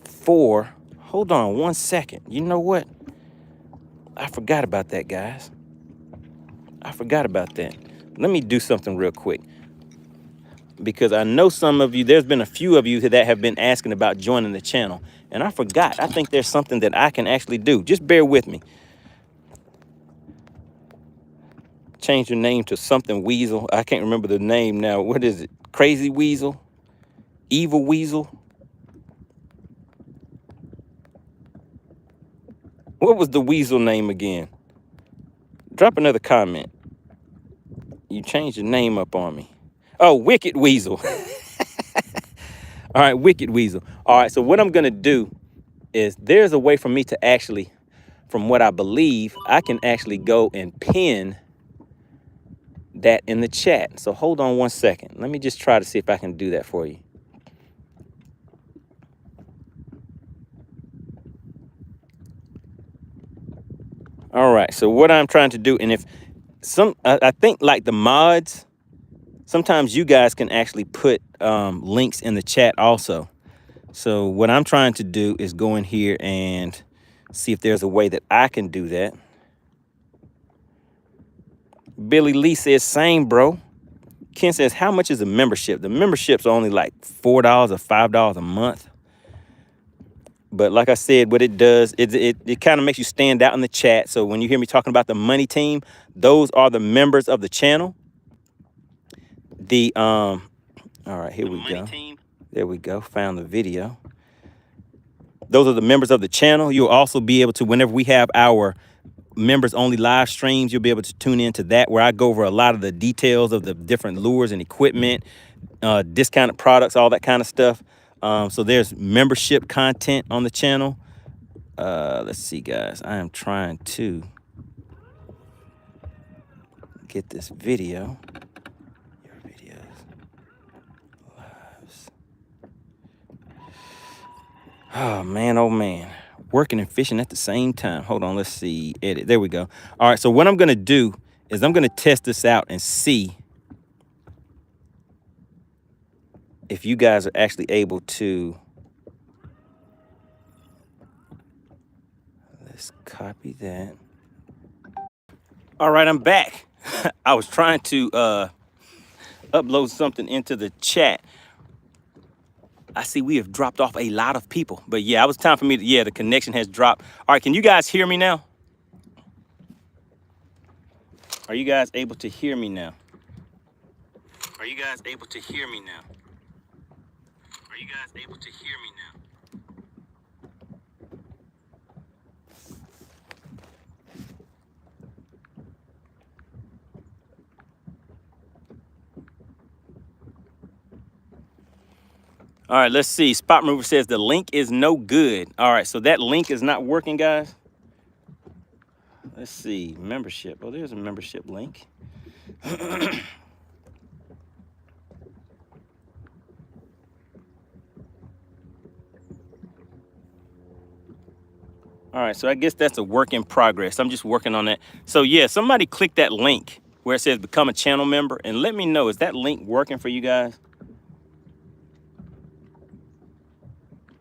for, hold on 1 second. You know what? I forgot about that, guys. I forgot about that. Let me do something real quick. Because I know some of you, there's been a few of you that have been asking about joining the channel. And I forgot. I think there's something that I can actually do. Just bear with me. Change your name to something Weasel. I can't remember the name now. What is it? Crazy Weasel? Evil Weasel? What was the Weasel name again? Drop another comment. You changed your name up on me. Oh, Wicked Weasel. All right, Wicked Weasel. All right, so what I'm going to do is there's a way for me to actually, from what I believe, I can actually go and pin that in the chat. So hold on 1 second. Let me just try to see if I can do that for you. All right, so what I'm trying to do, and if I think like the mods, sometimes you guys can actually put links in the chat also. So what I'm trying to do is go in here and see if there's a way that I can do that. Billy Lee says, same, bro. Ken says, how much is a membership? The membership's only like $4 or $5 a month. But like I said, what it does, it kind of makes you stand out in the chat. So when you hear me talking about the money team, those are the members of the channel. All right, here we go. There we go. Found the video. Those are the members of the channel. You'll also be able to, whenever we have our members only live streams, you'll be able to tune into that where I go over a lot of the details of the different lures and equipment, discounted products, all that kind of stuff. So there's membership content on the channel. Let's see, guys. I am trying to get this video. Your videos. Lives. Oh, man. Oh, man. Working and fishing at the same time. Hold on. Let's see. Edit. There we go. All right. So what I'm going to do is I'm going to test this out and see if you guys are actually able to Let's copy that. All right, I'm back. I was trying to upload something into the chat. I see we have dropped off a lot of people, but yeah, it was time for me to, yeah, the connection has dropped. All right, can you guys hear me now? Are you guys able to hear me now? Are you guys able to hear me now? Are you guys able to hear me now? All right, let's see. Spot Mover says the link is no good. All right, so that link is not working, guys. Let's see. Membership. Oh, there's a membership link. All right, so I guess that's a work in progress. I'm just working on that. So yeah, somebody click that link where it says become a channel member and let me know, is that link working for you guys?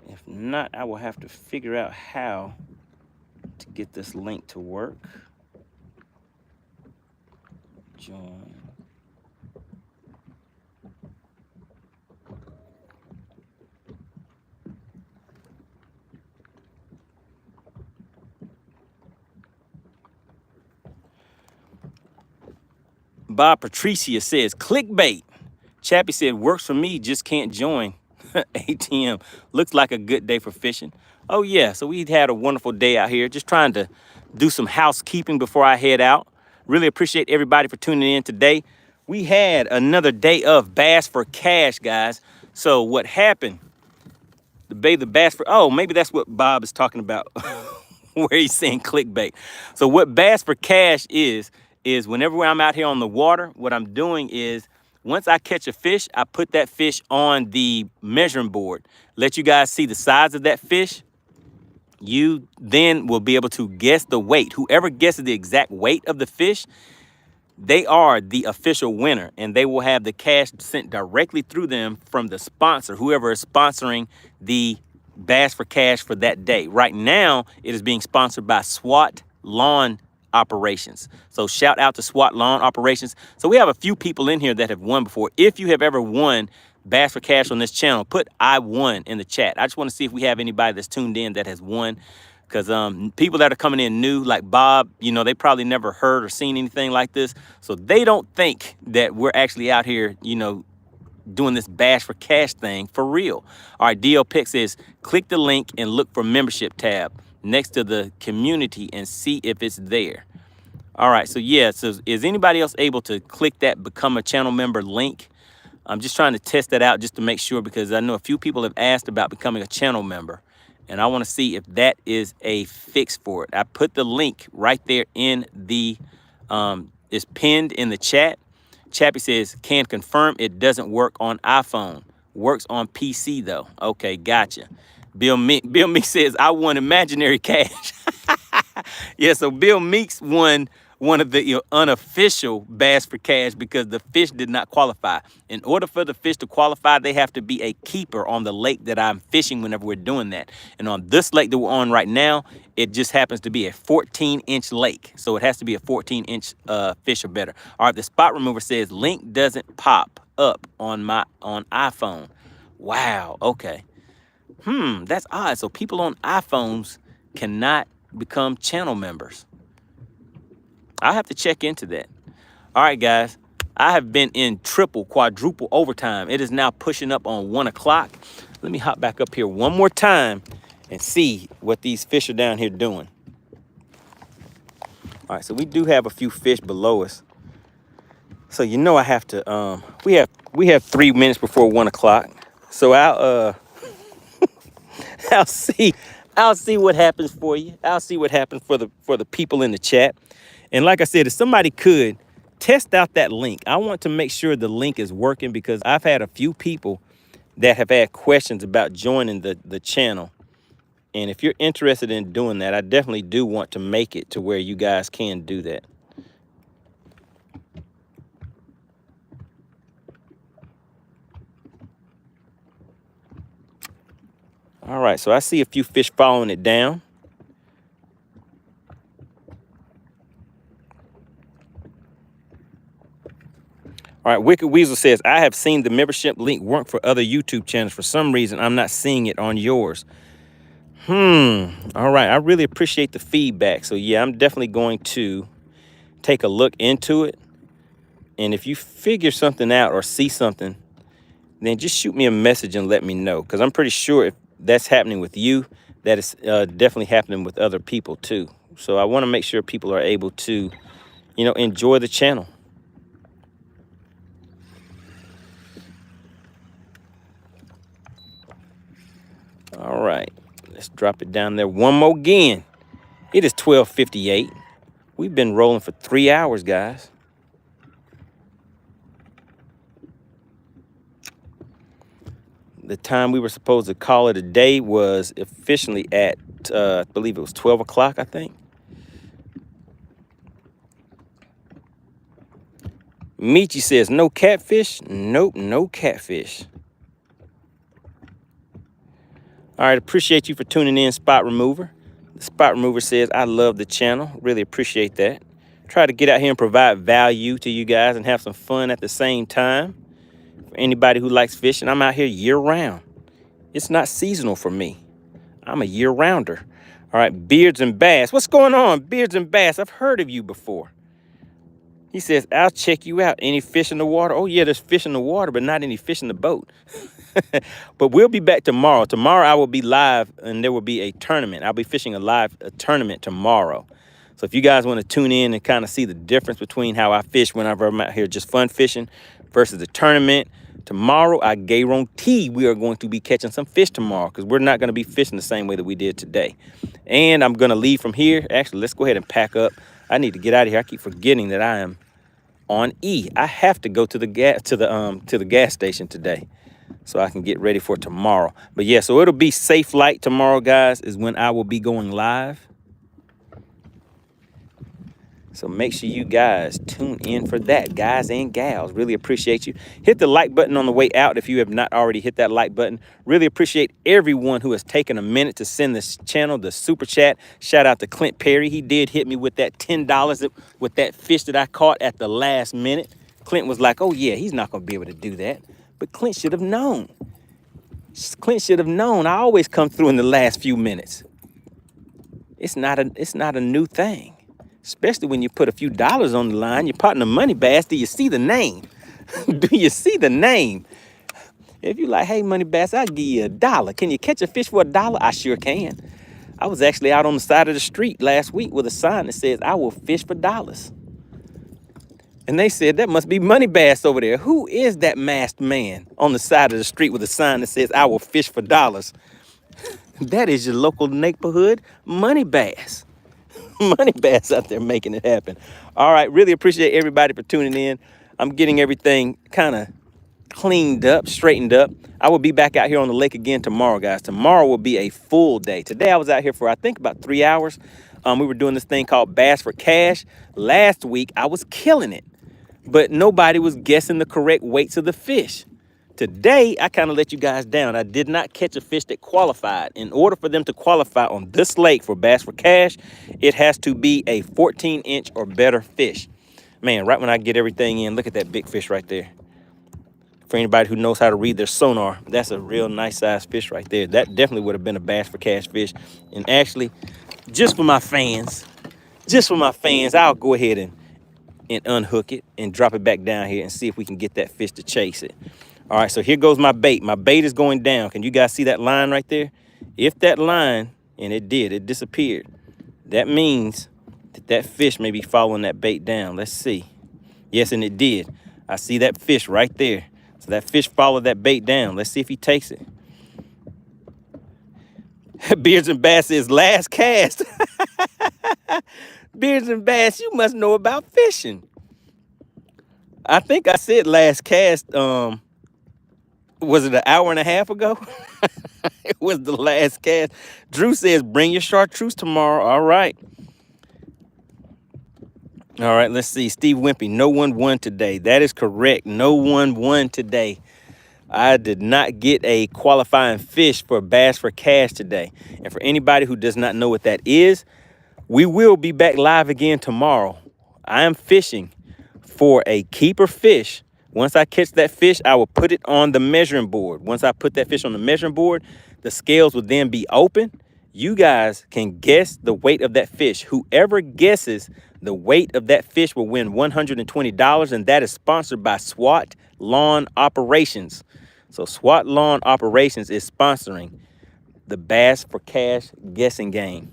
If not, I will have to figure out how to get this link to work. Join. Bob Patricia says, clickbait. Chappie said, works for me, just can't join. ATM, looks like a good day for fishing. Oh yeah, so we had a wonderful day out here, just trying to do some housekeeping before I head out. Really appreciate everybody for tuning in today. We had another day of Bass for Cash, guys. So what happened? The Bass for, oh, maybe that's what Bob is talking about. Where he's saying clickbait. So what Bass for Cash is whenever I'm out here on the water, what I'm doing is once I catch a fish, I put that fish on the measuring board, let you guys see the size of that fish. You then will be able to guess the weight. Whoever guesses the exact weight of the fish, they are the official winner, and they will have the cash sent directly through them from the sponsor, whoever is sponsoring the Bass for Cash for that day. Right now, it is being sponsored by SWAT Lawn Operations. So shout out to SWAT Lawn Operations. So we have a few people in here that have won before. If you have ever won Bass for Cash on this channel, put I won in the chat. I just want to see if we have anybody that's tuned in that has won. Because people that are coming in new, like Bob, you know, they probably never heard or seen anything like this. So they don't think that we're actually out here, you know, doing this Bass for Cash thing for real. All right, DL Pick says, click the link and look for membership tab next to the community and see if it's there. All right, so yeah, so is anybody else able to click that become a channel member link? I'm just trying to test that out just to make sure, because I know a few people have asked about becoming a channel member. And I want to see if that is a fix for it. I put the link right there in the, it's pinned in the chat. Chappie says, can confirm it doesn't work on iPhone. Works on PC though. Okay, gotcha. Bill Meek says, I won imaginary cash. Yeah, so Bill Meeks won one of the unofficial Bass for Cash because the fish did not qualify. In order for the fish to qualify, they have to be a keeper on the lake that I'm fishing whenever we're doing that. And on this lake that we're on right now, it just happens to be a 14-inch lake. So it has to be a 14-inch fish or better. All right, the spot remover says link doesn't pop up on iPhone. Wow, okay. That's odd. So people on iPhones cannot become channel members. I'll have to check into that. All right, guys. I have been in triple, quadruple overtime. It is now pushing up on 1 o'clock. Let me hop back up here one more time and see what these fish are down here doing. All right, so we do have a few fish below us. So you know I have to, we have 3 minutes before 1 o'clock. So I'll see what happens for you. I'll see what happens for the people in the chat. And like I said, if somebody could test out that link, I want to make sure the link is working, because I've had a few people that have had questions about joining the channel. And if you're interested in doing that, I definitely do want to make it to where you guys can do that. All right, so I see a few fish following it down. All right, Wicked Weasel says, I have seen the membership link work for other YouTube channels. For some reason, I'm not seeing it on yours. All right, I really appreciate the feedback. So yeah, I'm definitely going to take a look into it. And if you figure something out or see something, then just shoot me a message and let me know. Because I'm pretty sure if that's happening with you, that is definitely happening with other people too. So I want to make sure people are able to, enjoy the channel. All right, let's drop it down there one more again. It is 12:58. We've been rolling for 3 hours, guys. The time we were supposed to call it a day was officially at, I believe it was 12 o'clock, I think. Michi says, no catfish? Nope, no catfish. All right, appreciate you for tuning in, Spot Remover. The Spot Remover says, I love the channel. Really appreciate that. Try to get out here and provide value to you guys and have some fun at the same time. For anybody who likes fishing, I'm out here year-round. It's not seasonal for me. I'm a year-rounder. All right, Beards and Bass. What's going on, Beards and Bass? I've heard of you before. He says, I'll check you out. Any fish in the water? Oh, yeah, there's fish in the water, but not any fish in the boat. But we'll be back tomorrow. Tomorrow I will be live, and there will be a tournament. I'll be fishing a tournament tomorrow. So if you guys want to tune in and kind of see the difference between how I fish whenever I'm out here just fun fishing versus the tournament, tomorrow I guarantee we are going to be catching some fish tomorrow, because we're not going to be fishing the same way that we did today. And I'm going to leave from here. Actually, let's go ahead and pack up. I need to get out of here. I keep forgetting that I am on E. I have to go to the gas station today so I can get ready for tomorrow. But yeah, so it'll be Safe Light tomorrow, guys, is when I will be going live. So make sure you guys tune in for that, guys and gals. Really appreciate you. Hit the like button on the way out if you have not already hit that like button. Really appreciate everyone who has taken a minute to send this channel the super chat. Shout out to Clint Perry. He did hit me with that $10 with that fish that I caught at the last minute. Clint was like, oh yeah, he's not going to be able to do that. But Clint should have known. Clint should have known. I always come through in the last few minutes. It's not a new thing. Especially when you put a few dollars on the line, your partner MoneyBass. Do you see the name? Do you see the name? If you're like, hey, MoneyBass, I'll give you $1. Can you catch a fish for $1? I sure can. I was actually out on the side of the street last week with a sign that says, I will fish for dollars. And they said, that must be MoneyBass over there. Who is that masked man on the side of the street with a sign that says, I will fish for dollars? That is your local neighborhood MoneyBass. MoneyBass out there making it happen. All right, really appreciate everybody for tuning in. I'm getting everything kind of cleaned up, straightened up. I will be back out here on the lake again tomorrow, guys. Tomorrow will be a full day. Today I was out here for, I think, about 3 hours. We were doing this thing called Bass for Cash. Last week I was killing it, but nobody was guessing the correct weights of the fish. Today, I kind of let you guys down. I did not catch a fish that qualified. In order for them to qualify on this lake for Bass for Cash, it has to be a 14-inch or better fish. Man, right when I get everything in, look at that big fish right there. For anybody who knows how to read their sonar, that's a real nice size fish right there. That definitely would have been a Bass for Cash fish. And actually, just for my fans, I'll go ahead and unhook it and drop it back down here and see if we can get that fish to chase it. All right, so here goes my bait. My bait is going down. Can you guys see that line right there? If that line, and it disappeared, that means that that fish may be following that bait down. Let's see. Yes, and it did. I see that fish right there. So that fish followed that bait down. Let's see if he takes it. Beards and Bass is last cast. Beards and Bass, you must know about fishing. I think I said last cast, was it an hour and a half ago? It was the last cast. Drew says, bring your chartreuse tomorrow. All right. All right, let's see. Steve Wimpy, no one won today. That is correct. No one won today. I did not get a qualifying fish for Bass for Cash today. And for anybody who does not know what that is, we will be back live again tomorrow. I am fishing for a keeper fish Once I catch that fish, I will put it on the measuring board. Once I put that fish on the measuring board, the scales will then be open. You guys can guess the weight of that fish. Whoever guesses the weight of that fish will win $120, and that is sponsored by SWAT Lawn Operations. So SWAT Lawn Operations is sponsoring the Bass for Cash guessing game.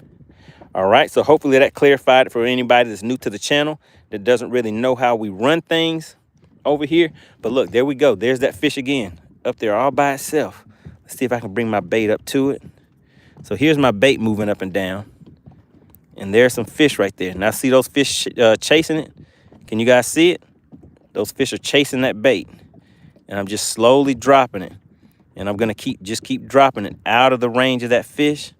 All right, so hopefully that clarified it for anybody that's new to the channel that doesn't really know how we run things over here. But look, there we go. There's that fish again up there all by itself. Let's see if I can bring my bait up to it. So here's my bait moving up and down. And there's some fish right there. Now see those fish chasing it? Can you guys see it? Those fish are chasing that bait. And I'm just slowly dropping it. And I'm gonna keep dropping it out of the range of that fish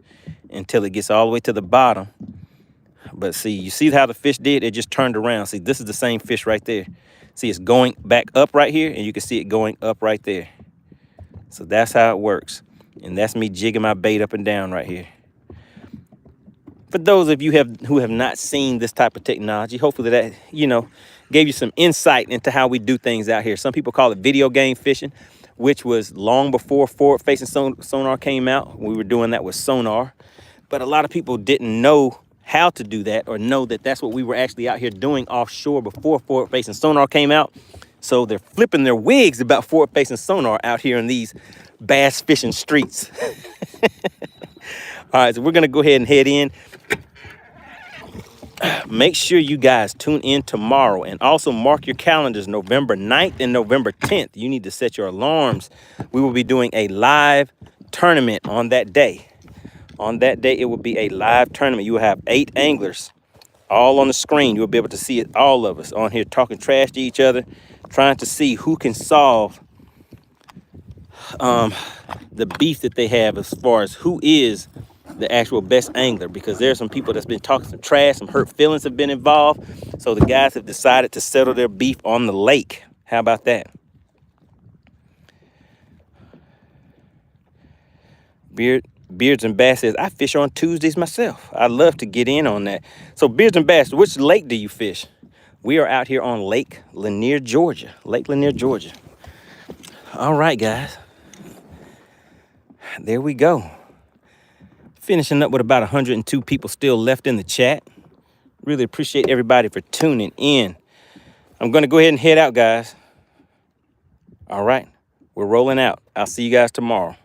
until it gets all the way to the bottom. But see, you see how the fish did? It just turned around. See, this is the same fish right there. See, it's going back up right here, and you can see it going up right there. So that's how it works. And that's me jigging my bait up and down right here. For those of you who have not seen this type of technology, hopefully that, gave you some insight into how we do things out here. Some people call it video game fishing, which was long before forward-facing sonar came out. We were doing that with Sonar. But a lot of people didn't know how to do that or know that that's what we were actually out here doing offshore before forward-facing sonar came out. So they're flipping their wigs about forward-facing sonar out here in these bass fishing streets. All right, so we're going to go ahead and head in. Make sure you guys tune in tomorrow and also mark your calendars November 9th and November 10th. You need to set your alarms. We will be doing a live tournament on that day. On that day, it will be a live tournament. You will have 8 anglers all on the screen. You'll be able to see it, all of us on here talking trash to each other, trying to see who can solve the beef that they have as far as who is the actual best angler, because there's some people that's been talking some trash, some hurt feelings have been involved. So the guys have decided to settle their beef on the lake. How about that? Beards and Bass says, I fish on Tuesdays myself. I love to get in on that. So Beards and Bass, which lake do you fish? We are out here on Lake Lanier, Georgia. Lake Lanier, Georgia. All right, guys. There we go. Finishing up with about 102 people still left in the chat. Really appreciate everybody for tuning in. I'm going to go ahead and head out, guys. All right. We're rolling out. I'll see you guys tomorrow.